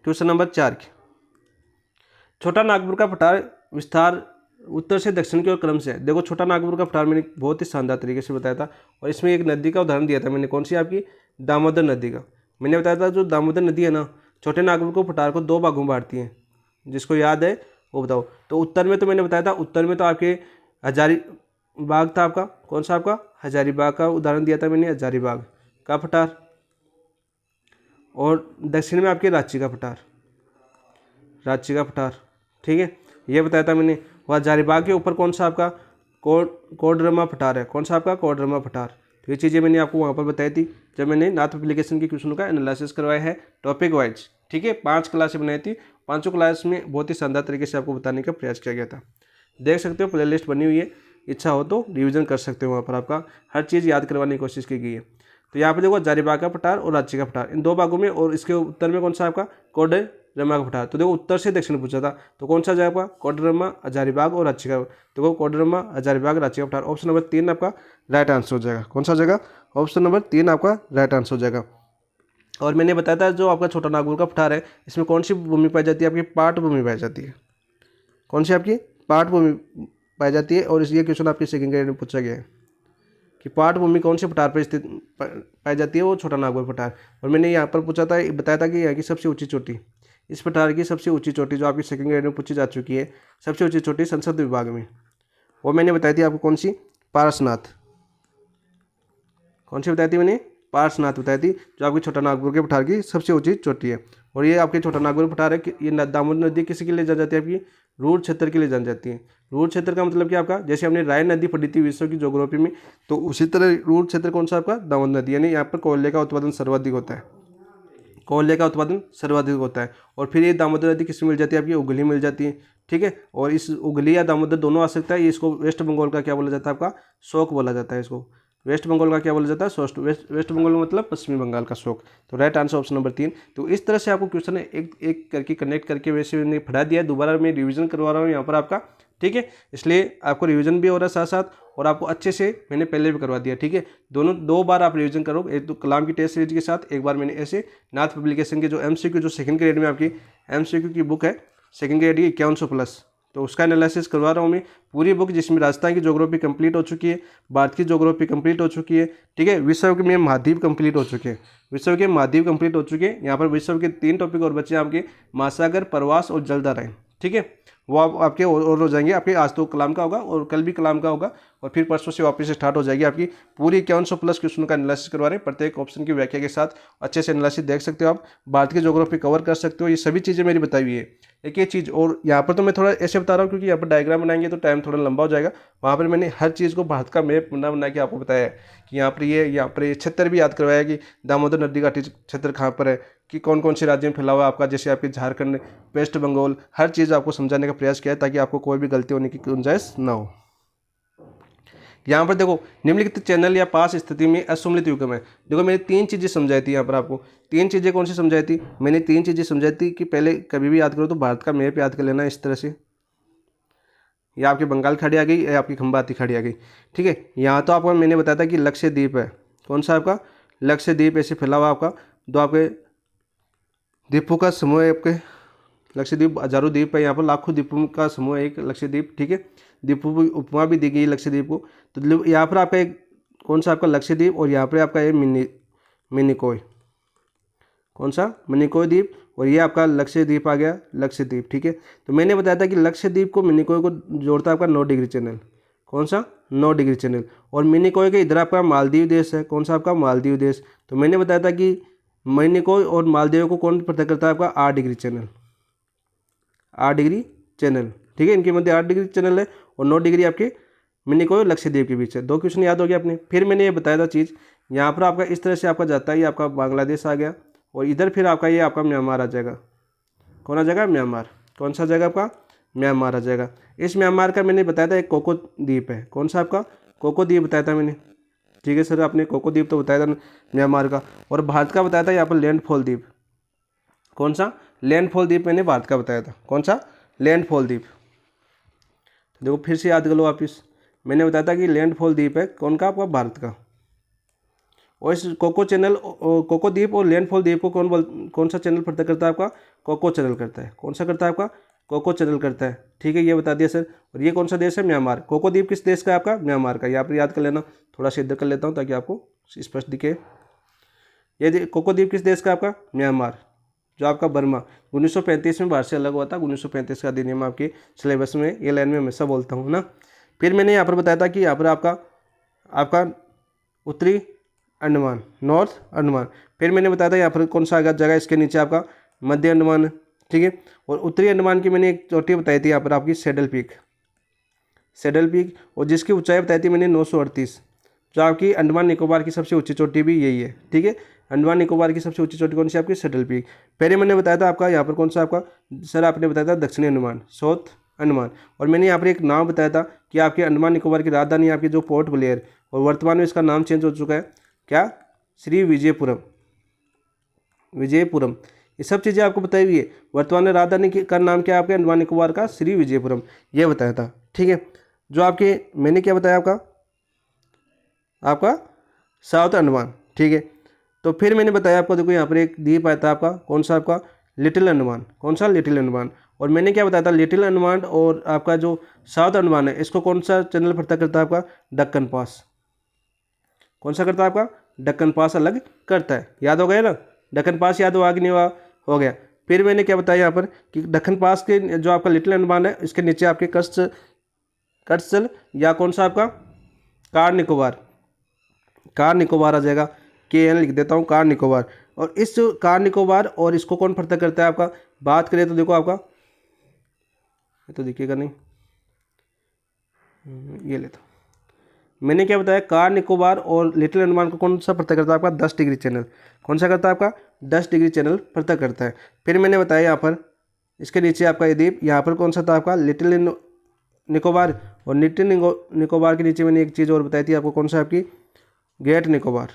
क्वेश्चन नंबर 4 की। छोटा नागपुर का पठार विस्तार उत्तर से दक्षिण की ओर क्रम से है। देखो छोटा नागपुर का पठार मैंने बहुत ही शानदार तरीके से बताया था, और इसमें एक नदी का उदाहरण दिया था मैंने, कौन सी आपकी दामोदर नदी का। मैंने बताया था जो दामोदर नदी है ना, छोटे नागपुर को पठार को 2 भागों में बांटती है, जिसको याद है वो बताओ। तो उत्तर में तो मैंने बताया था, उत्तर में तो आपके हजारीबाग था आपका, कौन सा आपका हजारीबाग का उदाहरण दिया था मैंने, हजारीबाग का पठार। और दक्षिण में आपके रांची का पठार, रांची का पठार। ठीक है, ये बताया था मैंने। और हजारीबाग के ऊपर कौन सा आपका कोडरमा पठार है, कौन सा आपका कोडरमा पठार। तो ये चीज़ें मैंने आपको वहाँ पर बताई थी जब मैंने नाथ एप्लीकेशन के क्वेश्चन का एनालिसिस करवाया है टॉपिक वाइज। ठीक है, 5 क्लासें बनाई थी, 5 क्लास में बहुत ही शानदार तरीके से आपको बताने का प्रयास किया गया था। देख सकते हो प्ले लिस्ट बनी हुई है, इच्छा हो तो रिविजन कर सकते हो, वहाँ पर आपका हर चीज़ याद करवाने की कोशिश की गई है। तो यहाँ पर देखो हजारीबाग का पठार और रांची का पठार इन 2 भागों में, और इसके उत्तर में कौन सा आपका कोडरमा का पठार। तो देखो उत्तर से दक्षिण पूछा था, तो कौन सा जाएगा आपका कोडरमा, हजारीबाग और रांची का। देखो कोडरमा, हजारीबाग, रांची का पठार, ऑप्शन नंबर 3 आपका राइट आंसर हो जाएगा। कौन सा जगह, ऑप्शन नंबर 3 आपका राइट आंसर हो जाएगा। और मैंने बताया था जो आपका छोटा नागपुर का पठार है, इसमें कौन सी भूमि पाई जाती है, आपकी पाट भूमि पाई जाती है, कौन सी आपकी पाट भूमि पाई जाती है। और ये क्वेश्चन आपके सेकंड ग्रेड में पूछा गया है कि पाट भूमि कौन से पठार पर स्थित पाई जाती है, वो छोटा नागपुर पठार। और मैंने यहाँ पर पूछा था, बताया था कि यहाँ की सबसे ऊंची चोटी, इस पठार की सबसे ऊंची चोटी जो आपकी सेकंड ग्रेड में पूछी जा चुकी है, सबसे ऊंची चोटी संसद विभाग में, वो मैंने बताई थी आपको, कौन सी, पारसनाथ। कौन सी बताई थी मैंने, पारसनाथ बताई थी, जो आपकी छोटा नागपुर के पठार की सबसे ऊंची चोटी है। और ये आपके छोटा नागपुर पठार है, ये दामोदर नदी किसी के लिए जान जाती है, आपकी रूर क्षेत्र के लिए जान जाती है। रूर क्षेत्र का मतलब क्या आपका, जैसे हमने राय नदी पढ़ी थी विश्व की ज्योग्राफी में, तो उसी तरह रूर क्षेत्र कौन सा आपका, दामोदर नदी, यानी यहाँ पर कोयले का उत्पादन सर्वाधिक होता है, कोयले का उत्पादन सर्वाधिक होता है। और फिर ये दामोदर नदी किसमें मिल जाती है, आपकी हुगली मिल जाती है। ठीक है, और इस हुगली या दामोदर दोनों आ सकता है। ये इसको वेस्ट बंगाल का क्या बोला जाता है, आपका शोक बोला जाता है, इसको वेस्ट बंगाल का क्या बोला जाता है, वेस्ट बंगाल मतलब पश्चिमी बंगाल का शोक। तो राइट आंसर ऑप्शन नंबर 3। तो इस तरह से आपको क्वेश्चन एक एक करके कनेक्ट करके वैसे मैंने पढ़ा दिया है, दोबारा मैं रिवीजन करवा रहा हूँ यहाँ पर आपका। ठीक है, इसलिए आपको रिवीजन भी हो रहा है साथ साथ, और आपको अच्छे से मैंने पहले भी करवा दिया। ठीक है, दोनों 2 बार आप रिवीजन करो, एक तो कलाम की टेस्ट सीरीज के साथ, एक बार मैंने ऐसे नाथ पब्लिकेशन के जो MCQ जो सेकंड ग्रेड में आपकी MCQ की बुक है सेकंड ग्रेड की 5100+, तो उसका एनालिसिस करवा रहा हूँ मैं पूरी बुक, जिसमें राजस्थान की ज्योग्राफी कंप्लीट हो चुकी है, भारत की ज्योग्राफी कंप्लीट हो चुकी है। ठीक है, विश्व के महाद्वीप कंप्लीट हो चुके हैं, विश्व के महाद्वीप कंप्लीट हो चुके हैं। यहाँ पर विश्व के 3 टॉपिक और बच्चे आपके महासागर, प्रवास और जलधाराएं। ठीक है, वो आपके और हो जाएंगे आपके, आज तो कलाम का होगा और कल भी कलाम का होगा, और फिर परसों से वापस स्टार्ट हो जाएगी आपकी पूरी 5100+ क्वेश्चन का एनालिसिस करवा रहे हैं, प्रत्येक ऑप्शन की व्याख्या के साथ अच्छे से एनालिसिस देख सकते हो आप, भारत की ज्योग्राफी कवर कर सकते हो। ये सभी चीज़ें मेरी बताई हुई है। एक ये चीज़, और यहाँ पर तो मैं थोड़ा ऐसे बता रहा हूँ क्योंकि यहाँ पर डायग्राम बनाएंगे तो टाइम थोड़ा लंबा हो जाएगा, वहाँ पर मैंने हर चीज़ को भारत का मैप बना के आपको बताया है कि यहाँ पर ये क्षेत्र भी याद करवाया कि दामोदर नदी घाटी क्षेत्र कहाँ पर है, कि कौन कौन से राज्य में फैला हुआ है आपका, जैसे आपके झारखंड, वेस्ट बंगाल, हर चीज़ आपको समझाने का प्रयास किया है ताकि आपको कोई भी गलती होने की गुंजाइश ना हो। यहाँ पर देखो निम्नलिखित चैनल या पास स्थिति में असुमलित युग्म है। देखो मैंने 3 चीज़ें समझाई थी यहाँ पर आपको, 3 चीज़ें कौन सी समझाई थी, मैंने 3 चीज़ें समझाई थी कि पहले कभी भी याद करो तो भारत का मैप याद कर लेना इस तरह से, या आपकी बंगाल खाड़ी आ गई या आपकी खंबाती खाड़ी आ गई। ठीक है, यहाँ तो आपको मैंने बताया था कि लक्षद्वीप है, कौन सा आपका लक्षद्वीप ऐसे फैला हुआ आपका, दो आपके द्वीपों का समूह है आपके लक्षद्वीप हजारों द्वीप है, यहाँ पर लाखों द्वीपों का समूह है एक लक्षद्वीप, ठीक है। द्वीपों की उपमा भी दी गई है लक्षद्वीप को। तो यहाँ पर आपका एक कौन सा आपका लक्षद्वीप, और यहाँ पर आपका ये मिनिकॉय, कौन सा मिनिकॉय द्वीप, और ये आपका लक्षद्वीप आ गया लक्षद्वीप, ठीक है। तो मैंने बताया था कि लक्षद्वीप को मिनिकॉय को जोड़ता है आपका 9 डिग्री चैनल, कौन सा 9 डिग्री चैनल। और मिनिकॉय के इधर आपका मालदीव देश है, कौन सा आपका मालदीव देश। तो मैंने बताया था कि मिनिकॉय और मालदीव को कौन पता करता है आपका 8 डिग्री चैनल, 8 डिग्री चैनल, ठीक है। इनके मध्य 8 डिग्री चैनल है और 9 डिग्री आपके मिनिकॉय और लक्षद्वीप के बीच है। 2 क्वेश्चन याद हो गया अपने। फिर मैंने ये बताया था चीज़, यहाँ पर आपका इस तरह से आपका जाता है, ये आपका बांग्लादेश आ गया, और इधर फिर आपका ये आपका म्यांमार आ जाएगा, कौन आ जाएगा म्यांमार, कौन सा जगह आपका म्यांमार आ जाएगा। इस म्यांमार का मैंने बताया था एक कोको द्वीप है, कौन सा आपका कोको द्वीप बताया था मैंने, ठीक है सर। आपने कोको द्वीप तो बताया था म्यांमार का। और भारत का बताया था यहाँ पर लैंडफॉल द्वीप, कौन सा लैंडफॉल द्वीप मैंने भारत का बताया था, कौन सा लैंडफॉल द्वीप। देखो फिर से याद कर लो वापिस, मैंने बताया था कि लैंडफॉल द्वीप है कौन का आपका भारत का। और इस कोको द्वीप और लैंडफॉल द्वीप को कौन सा चैनल पता करता है आपका, कोको चैनल करता है, कौन सा करता है आपका कोको चैनल करता है, ठीक है। ये बता दिया सर। और ये कौन सा देश है, म्यांमार। कोको द्वीप किस देश का है आपका, म्यांमार का। यहाँ पर याद कर लेना, थोड़ा सा इधर कर लेता हूँ ताकि आपको स्पष्ट दिखे। ये कोको द्वीप किस देश का आपका, म्यांमार, जो आपका बर्मा 1935 में भारत से अलग हुआ था। 1935 का अधिनियम आपके सिलेबस में ये लाइन में हमेशा बोलता हूँ ना। फिर मैंने यहाँ पर बताया था कि यहाँ पर आपका उत्तरी अंडमान, नॉर्थ अंडमान। फिर मैंने बताया था यहाँ पर कौन सा जगह, इसके नीचे आपका मध्य अंडमान, ठीक है। और उत्तरी अंडमान की मैंने एक चोटी बताई थी यहाँ पर आपकी सैडल पीक, और जिसकी ऊंचाई बताई थी मैंने 938, जो आपकी अंडमान निकोबार की सबसे ऊंची चोटी भी यही है, ठीक है। अंडमान निकोबार की सबसे ऊंची चोटी कौन सी आपकी, सैडल पीक। पहले मैंने बताया था आपका यहाँ पर कौन सा आपका सर, आपने बताया था दक्षिणी अंडमान, साउथ अंडमान। और मैंने यहाँ पर एक नाम बताया था कि आपके अंडमान निकोबार की राजधानी आपकी जो पोर्ट ब्लेयर, और वर्तमान में इसका नाम चेंज हो चुका है, क्या, श्री विजयपुरम, विजयपुरम। ये सब चीज़ें आपको बताई हुई है। वर्तमान में राजधानी का नाम क्या है आपके अंडमान निकोबार का, श्री विजयपुरम, ये बताया था, ठीक है। जो आपके मैंने क्या बताया आपका साउथ अंडमान, ठीक है। तो फिर मैंने बताया आपको, देखो यहाँ पर एक द्वीप आया था आपका, कौन सा आपका लिटिल अंडमान, कौन सा लिटिल अंडमान। और मैंने क्या बताया था, लिटिल अंडमान और आपका जो साउथ अंडमान है, इसको कौन सा चैनल पता करता है आपका, दक्कन पास, कौन सा करता है आपका, दक्कन पास अलग करता है। याद हो गया ना, दक्कन पास याद हुआ कि नहीं हुआ, हो गया। फिर मैंने क्या बताया यहाँ पर कि दक्कन पास के जो आपका लिटिल अंडमान है, इसके नीचे आपके कटसल या कौन सा आपका कार निकोबार आ जाएगा, KN लिख देता हूँ, कार निकोबार। और इस कार निकोबार और इसको कौन पता करता है आपका, बात करें तो देखो आपका तो दिखेगा नहीं, ये लेता हूँ। मैंने क्या बताया, कार निकोबार और लिटिल अंडमान को कौन सा पता करता है आपका, 10 डिग्री चैनल, कौन सा करता है आपका 10 डिग्री चैनल पता करता है। फिर मैंने बताया यहाँ पर इसके नीचे आपका ये द्वीप, यहाँ पर कौन सा था आपका लिटिल निकोबार, और लिटिल निकोबार के नीचे मैंने एक चीज़ और बताई थी आपको, कौन सा आपकी ग्रेट निकोबार,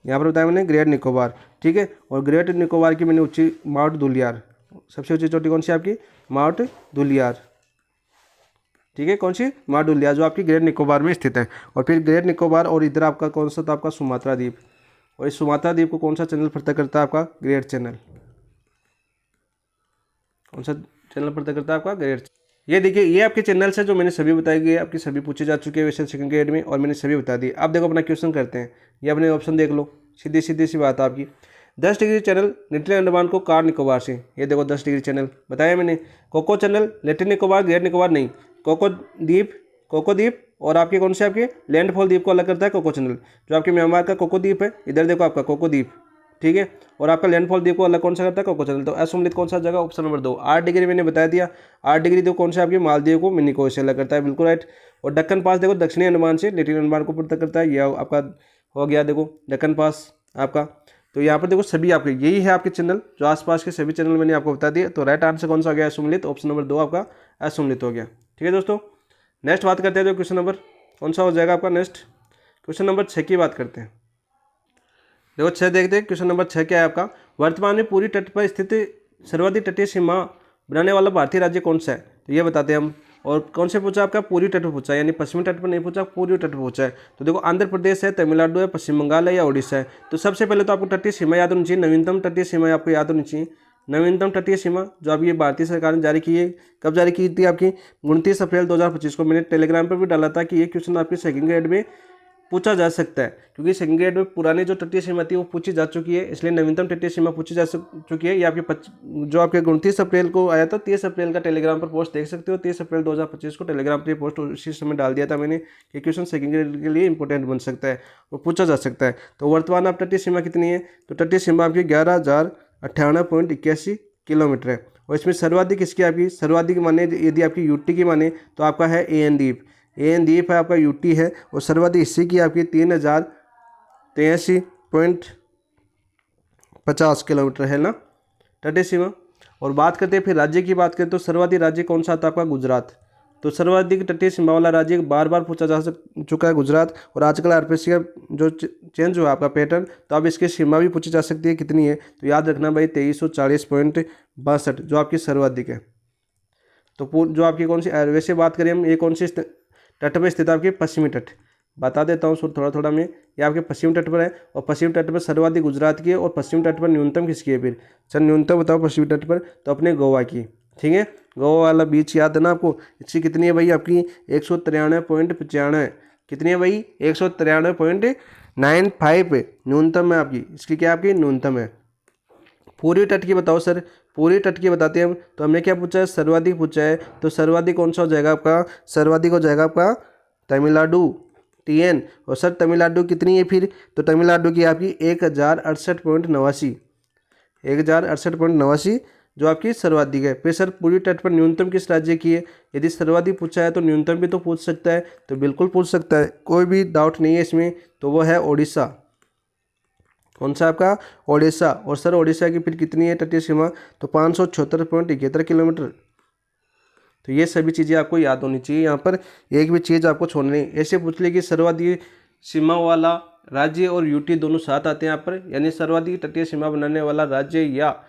यहाँ पर बताया मैंने ग्रेट निकोबार, ठीक है। और ग्रेट निकोबार की मैंने ऊंची माउंट दुलियार, सबसे ऊंची चोटी कौन सी आपकी, माउंट दुलियार, ठीक है। कौन सी, माउंट दुलियार, जो आपकी ग्रेट निकोबार में स्थित है। और फिर ग्रेट निकोबार और इधर आपका कौन सा था आपका सुमात्रा द्वीप, और इस सुमात्रा द्वीप को कौन सा चैनल पता करता है आपका, ग्रेट चैनल, कौन सा चैनल पता करता है आपका, ग्रेट। ये देखिए, ये आपके चैनल्स है जो मैंने सभी बताए गए, आपके सभी पूछे जा चुके हैं वैसे सेकंड ग्रेड में, और मैंने सभी बता दिए। आप देखो अपना क्वेश्चन करते हैं, ये अपने ऑप्शन देख लो, सीधी सी बात आपकी। 10 डिग्री चैनल लिटिल अंडमान को कार निकोबार से, ये देखो 10 डिग्री चैनल बताया मैंने। Coco channel Little Nicobar Great Nicobar नहीं, कोको द्वीप और आपके कौन से आपके लैंडफॉल द्वीप को अलग करता है कोको चैनल। जो आपके म्यांमार का कोको द्वीप है, इधर देखो आपका कोको द्वीप, ठीक है। और आपका लैंडफॉल द्वीप को अलग कौन सा करता है, कोको चैनल। तो असुमलित कौन सा जगह, ऑप्शन नंबर 2 8 डिग्री मैंने बता दिया। 8 डिग्री देखो कौन सा आपकी मालदीव को मिनिकॉय से अलग करता है, बिल्कुल राइट। और दक्कन पास देखो दक्षिणी अंडमान से लिटिल अंडमान को पता करता है, यह आपका हो गया देखो दक्कन पास आपका। तो यहाँ पर देखो सभी आपके यही है आपके चैनल, जो आसपास के सभी चैनल मैंने आपको बता दिए। तो राइट आंसर कौन सा हो गया, असुमलित, ऑप्शन नंबर 2 आपका असुमलित हो गया, ठीक है दोस्तों। नेक्स्ट बात करते हैं, जो क्वेश्चन नंबर कौन सा हो जाएगा आपका, नेक्स्ट क्वेश्चन नंबर 6 की बात करते हैं। देखो 6 देखते हैं, क्वेश्चन नंबर 6 क्या है आपका, वर्तमान में पूरी तट पर स्थित सर्वाधिक तटीय सीमा बनाने वाला भारतीय राज्य कौन सा है, तो ये बताते हैं हम। और कौन से पूछा आपका, पूरी तट पर पूछा है, यानी पश्चिमी तट पर नहीं पूछा, पूरी तट पर पूछा है। तो देखो आंध्र प्रदेश है, तमिलनाडु है, पश्चिम बंगाल है या उड़ीसा है। तो सबसे पहले तो आपको तटीय सीमा याद होनी चाहिए, नवीनतम तटीय सीमा आपको याद होनी चाहिए। नवीनतम तटीय सीमा जो अभी ये भारतीय सरकार ने जारी की है, कब जारी की थी आपकी 29 अप्रैल 2025 को। मैंने टेलीग्राम पर भी डाला था कि ये क्वेश्चन आपके सेकंड ग्रेड में पूछा जा सकता है, क्योंकि सेकंड ग्रेड में पुरानी जो तटीय सीमा थी वो पूछी जा चुकी है, इसलिए नवीनतम तटीय सीमा पूछी जा चुकी है। ये आपके जो आपके 29 अप्रैल को आया था, 30 अप्रैल का टेलीग्राम पर पोस्ट देख सकते हो। 30 अप्रैल 2025 को टेलीग्राम पर पोस्ट उसी समय डाल दिया था मैंने कि क्वेश्चन सेकंड ग्रेड के लिए इंपॉर्टेंट बन सकता है, वो पूछा जा सकता है। तो वर्तमान आप तटीय सीमा कितनी है, तो तटीय सीमा आपकी 11,098.81 किलोमीटर है। और इसमें सर्वाधिक इसकी आपकी सर्वाधिक माने यदि आपकी यूटी की माने तो आपका है AN द्वीप। AN द्वीप है आपका यूटी है, और सर्वाधिक हिस्से की आपकी 3,083.50 किलोमीटर है ना तटीय सीमा। और बात करते हैं फिर राज्य की बात करें तो सर्वाधिक राज्य कौन सा था आपका गुजरात। तो सर्वाधिक तटीय सीमा वाला राज्य बार बार पूछा जा चुका है गुजरात। और आजकल RPSC का जो चेंज हुआ आपका पैटर्न, तो अब इसकी सीमा भी पूछी जा सकती है कितनी है, तो याद रखना भाई 2340.62 जो आपकी सर्वाधिक है। तो जो आपकी कौन सी वैसे बात करें हम, ये कौन सी तट पर स्थित आपके पश्चिमी तट, बता देता हूँ थोड़ा थोड़ा मैं। ये आपके पश्चिम तट पर है, और पश्चिम तट पर सर्वाधिक गुजरात की है, और पश्चिम तट पर न्यूनतम किसकी है फिर, चल न्यूनतम बताओ पश्चिम तट पर, तो अपने गोवा की। ठीक है, गोवा वाला बीच याद है ना आपको। इसकी कितनी है भाई आपकी 193.95, कितनी है भाई 193.95 न्यूनतम है आपकी, इसकी क्या आपकी न्यूनतम है। पूर्वी तट की बताओ सर, पूर्वी तट की बताते हैं हम, तो हमने क्या पूछा है, सर्वाधिक पूछा है। तो सर्वाधिक कौन सा हो जाएगा आपका, सर्वाधिक हो जाएगा आपका तमिलनाडु TN। और सर तमिलनाडु कितनी है फिर, तो तमिलनाडु की आपकी 1068.89 जो आपकी सर्वाधिक है। फिर सर पूर्वी तट पर न्यूनतम किस राज्य की है, यदि सर्वाधिक पूछा है तो न्यूनतम भी तो पूछ सकता है, तो बिल्कुल पूछ सकता है, कोई भी डाउट नहीं है इसमें। तो वो है ओडिशा। कौन सा आपका, ओडिशा। और सर ओडिशा की फिर कितनी है तटीय सीमा, तो 576.71 किलोमीटर। तो ये सभी चीज़ें आपको याद होनी चाहिए, यहाँ पर एक भी चीज़ आपको छोड़नी नहीं। ऐसे पूछ ले कि सर्वाधिक सीमा वाला राज्य और यूटी दोनों साथ आते हैं यहाँ पर, यानी सर्वाधिक तटीय सीमा बनाने वाला राज्य या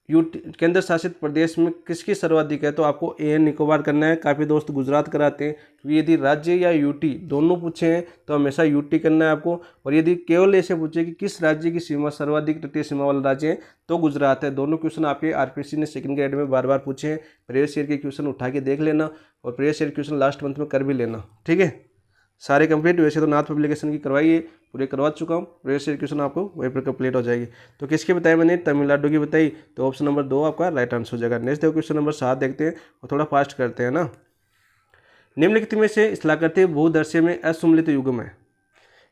यूटी केंद्र शासित प्रदेश में किसकी सर्वाधिक है, तो आपको AN निकोबार करना है। काफ़ी दोस्त गुजरात कराते हैं, क्योंकि यदि राज्य या यूटी दोनों पूछे हैं तो हमेशा यूटी करना है आपको। और यदि केवल ऐसे पूछे कि किस राज्य की सीमा सर्वाधिक तटीय सीमा वाला राज्य है, तो गुजरात है। दोनों क्वेश्चन आपके RPSC ने सेकंड ग्रेड में बार बार पूछे हैं। प्रीवियस ईयर के क्वेश्चन उठा के देख लेना, और previous year question last month में कर भी लेना। ठीक है, सारे कंप्लीट। वैसे तो नाथ पब्लिकेशन की करवाई है, पूरे करवा चुका हूँ। प्रीवियस ईयर क्वेश्चन आपको वहीं पर कंप्लीट हो जाएगी। तो किसकी बताई मैंने, तमिलनाडु की बताई, तो ऑप्शन नंबर 2 आपका राइट आंसर हो जाएगा। नेक्स्ट देखो क्वेश्चन नंबर 7 देखते हैं, और थोड़ा फास्ट करते हैं ना। निम्नलिखित में से स्थलाकृतिक भूदृश्य में असुमिलित युग्म है।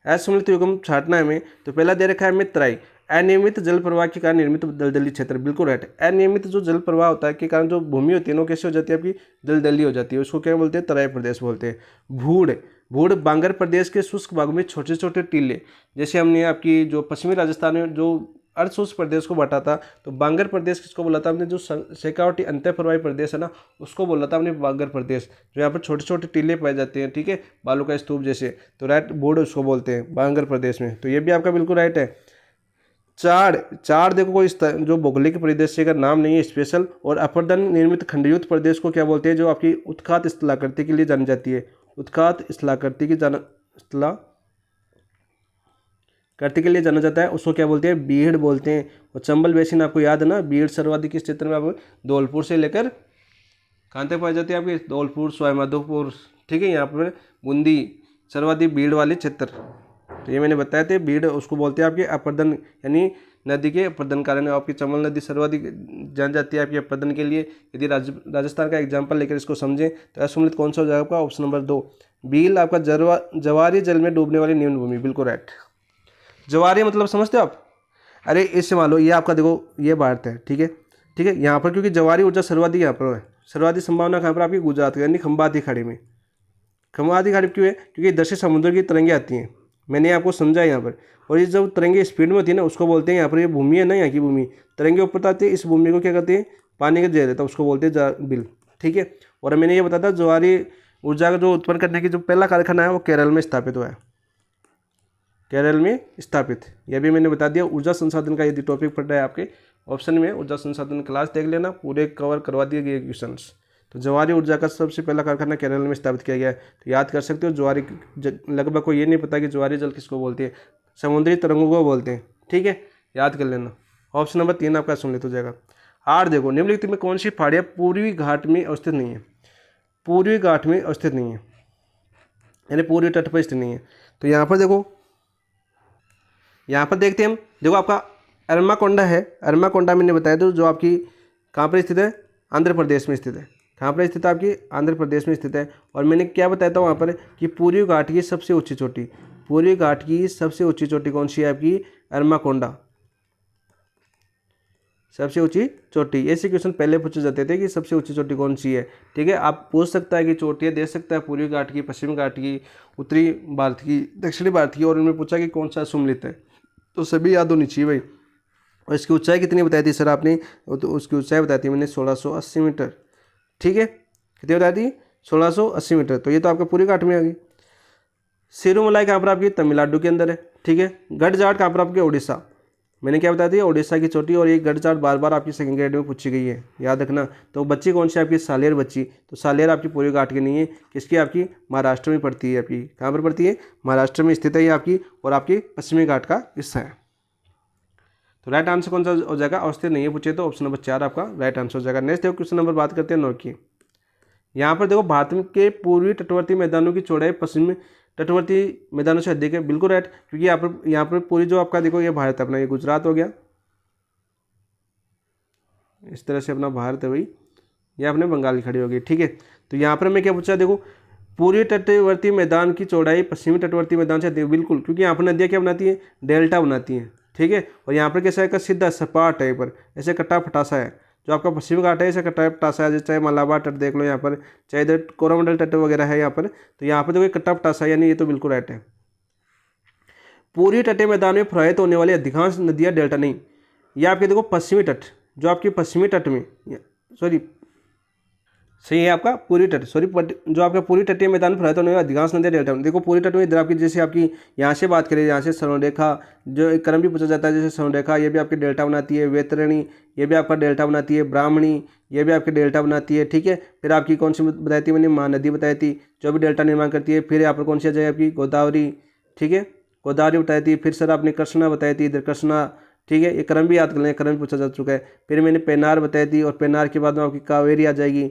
असुमिलित युग्म छाटना है में, तो पहला दे रखा है हमें तराई। अनियमित जल प्रवाह के कारण निर्मित दलदली क्षेत्र, बिल्कुल राइट। अनियमित जो जल प्रवाह होता है के कारण जो भूमि होती है वो कैसे हो जाती है आपकी, दलदली हो जाती है, उसको क्या बोलते हैं, तराई प्रदेश बोलते हैं। भूड़, भूड़ बांगर प्रदेश के शुष्क भागों में छोटे छोटे टीले, जैसे हमने आपकी जो पश्चिमी राजस्थान में जो अर्धशुष्क प्रदेश को बांटा था, तो बांगर प्रदेश किसको बोला था हमने, जो शेखावटी अंतः प्रवाही प्रदेश है ना, उसको बोला था हमने बांगर प्रदेश, जो यहाँ पर छोटे छोटे टीले पाए जाते हैं। ठीक है, बालू का स्तूप जैसे, तो राइट भूड़ उसको बोलते हैं बांगर प्रदेश में। तो ये भी आपका बिल्कुल राइट है। चार देखो कोई जो भौगोलिक परिदृश्य का नाम नहीं है स्पेशल। और अपर्दन निर्मित खंडयुक्त प्रदेश को क्या बोलते हैं, जो आपकी उत्खात स्थलाकृति के लिए जानी जाती है, उत्खात स्थलाकृति की स्थलाकृति के लिए जाना जाता है, उसको क्या बोलते हैं, बीड़ बोलते हैं। और चंबल बेसिन आपको याद है ना, बीड़ सर्वाधिक किस क्षेत्र में, आप धौलपुर से लेकर कहाँ तक पाई जाती है आपकी, धौलपुर सवाईमाधोपुर। ठीक है, यहाँ पर बूंदी सर्वाधिक भीड़ वाले क्षेत्र, तो ये मैंने बताया थे। भीड़ उसको बोलते हैं आपके अपर्दन, यानी नदी के अपर्दन कारण। आपकी चंबल नदी सर्वाधिक जान जाती है आपकी अपर्दन के लिए। यदि राजस्थान का एग्जांपल लेकर इसको समझें तो असुमिलित कौन सा हो जाएगा आपका, ऑप्शन नंबर 2 बील आपका जवारी जल में डूबने वाली निम्न भूमि, बिल्कुल राइट। जवारी मतलब समझते हो आप, अरे इससे मान लो ये आपका देखो ये भारत है, ठीक है, ठीक है, यहाँ पर क्योंकि जवारी ऊर्जा सर्वाधिक यहाँ पर है, सर्वाधिक संभावना कहाँ पर आपकी गुजरात यानी खंबाती खाड़ी में। खंबाती खाड़ी क्यों है, क्योंकि इधर से समुद्र की तरंगें आती हैं, मैंने आपको समझा यहाँ पर। और ये जब तरंगे स्पीड में होती है ना, उसको बोलते हैं, यहाँ पर ये भूमि है ना, यहाँ की भूमि तरंगे ऊपर आती है, इस भूमि को क्या कहते हैं, पानी का जहर रहता है, उसको बोलते हैं बिल। ठीक है, और मैंने ये बताया था जवारी ऊर्जा का जो उत्पन्न करने की जो पहला कारखाना है वो केरल में स्थापित हुआ है, केरल में स्थापित। यह भी मैंने बता दिया। ऊर्जा संसाधन का यदि टॉपिक पढ़ रहा है आपके ऑप्शन में, ऊर्जा संसाधन क्लास देख लेना, पूरे कवर करवा दिए गए क्वेश्चन। तो जवारी ऊर्जा का सबसे पहला कारखाना केरल में स्थापित किया गया है, तो याद कर सकते हो। जवारी लगभग को ये नहीं पता कि जवारी जल किसको बोलते हैं, समुद्री तरंगों को बोलते हैं। ठीक है, याद कर लेना। ऑप्शन नंबर 3 आपका सुन ले तो जाएगा। 8 देखो, निम्नलिखित में कौन सी पहाड़ियाँ पूर्वी घाट में अवस्थित नहीं है? पूर्वी घाट में अवस्थित नहीं है, यानी पूर्वी तट पर स्थित नहीं है। तो यहाँ पर देखो, यहाँ पर देखते हैं हम, देखो आपका अरमाकोंडा है। अरमाकोंडा मैंने बताया तो जो आपकी कहाँ पर स्थित है? आंध्र प्रदेश में स्थित है। कहाँ पर स्थित है? आपकी आंध्र प्रदेश में स्थित है। और मैंने क्या बताया था वहाँ पर कि पूर्वी घाट की सबसे ऊंची चोटी, पूर्वी घाट की सबसे ऊंची चोटी कौन सी है? आपकी अरमाकोंडा, सबसे ऊंची चोटी। ऐसे क्वेश्चन पहले पूछे जाते थे कि सबसे ऊंची चोटी कौन सी है। ठीक है, आप पूछ सकता है कि चोटियाँ दे सकता है पूर्वी घाट की, पश्चिमी घाट की, उत्तरी भारत की, दक्षिणी भारत की, और उनमें पूछा कि कौन सा सुम्मिलित है, तो सभी याद होनी चाहिए भाई। और इसकी ऊंचाई कितनी बताई थी सर आपने? तो उसकी ऊंचाई बताई थी मैंने 1680 मीटर। ठीक है, कितनी बताई थी? 1680 मीटर। तो ये तो आपका पूरी घाट में आ गई। सिरुमलाई कहाँ पर? आपकी तमिलनाडु के अंदर है। ठीक है, गढ़जाट कहाँ पर? आपके उड़ीसा। मैंने क्या बताया था? उड़ीसा की चोटी। और ये गढ़जाट बार बार आपकी सेकंड ग्रेड में पूछी गई है, याद रखना। तो बच्ची कौन सी? आपकी सालेर बच्ची। तो सालेर आपकी पूरी घाट की नहीं है, किसकी? आपकी महाराष्ट्र में पड़ती है। आपकी कहाँ पर पड़ती है? महाराष्ट्र में स्थित है ये आपकी, और आपकी पश्चिमी घाट का हिस्सा है। तो राइट आंसर कौन सा हो जाएगा? अवस्थित नहीं है पूछे तो ऑप्शन नंबर 4 आपका राइट आंसर हो जाएगा। नेक्स्ट देखो क्वेश्चन नंबर बात करते हैं 9 की। यहाँ पर देखो, भारत के पूर्वी तटवर्ती मैदानों की चौड़ाई पश्चिमी तटवर्ती मैदानों से अधिक है। बिल्कुल राइट, क्योंकि यहाँ पर पूरी जो आपका देखो ये भारत है अपना, ये गुजरात हो गया, इस तरह से अपना भारत है भाई, ये अपने बंगाल की खड़ी हो गई। ठीक है, तो यहाँ पर मैं क्या पूछा? देखो, पूर्वी तटवर्ती मैदान की चौड़ाई पश्चिमी तटवर्ती मैदान से अधिक। बिल्कुल, क्योंकि यहाँ पर नदियाँ क्या बनाती हैं? डेल्टा बनाती हैं। ठीक है, और यहाँ पर कैसा है? का सीधा सपाट है, पर ऐसे कट्टा फटासा है। जो आपका पश्चिमी घाट है ऐसे कट्टा फटासा है, चाहे मलाबार तट देख लो यहाँ पर, चाहे इधर कोरोमंडल तट वगैरह है यहाँ पर। तो यहाँ पर देखो कट्टा फटासा है, यानी ये तो बिल्कुल राइट है। पूर्वी तटीय मैदान में प्रवाहित होने वाली अधिकांश नदियाँ डेल्टा नहीं, ये आपके देखो पश्चिमी तट, जो आपके पश्चिमी तट में, सॉरी सही है आपका पूरी तट, सॉरी जो आपका पूरी तटीय मैदान में प्रवाहित होने वाली अधिकांश नदियाँ डेल्टा में। देखो पूरी तट में इधर आपकी, जैसे आपकी यहाँ से बात करें, यहाँ से स्वर्णरेखा, जो एक क्रम भी पूछा जाता है, जैसे स्वर्णरेखा ये भी आपकी डेल्टा बनाती है, वैतरणी ये भी आपका डेल्टा बनाती है, ब्राह्मणी ये भी आपकी डेल्टा बनाती है। ठीक है, फिर आपकी कौन सी बताई थी मैंने? महानदी बताई थी, जो भी डेल्टा निर्माण करती है। फिर यहाँ पर कौन सी आ जाए? आपकी गोदावरी। ठीक है, गोदावरी बताई थी। फिर सर आपने कृष्णा बताई थी, इधर कृष्णा। ठीक है, ये क्रम भी याद कर लें, क्रम भी पूछा जा चुका है। फिर मैंने पेनार बताई थी, और पेनार के बाद में आपकी कावेरी आ जाएगी।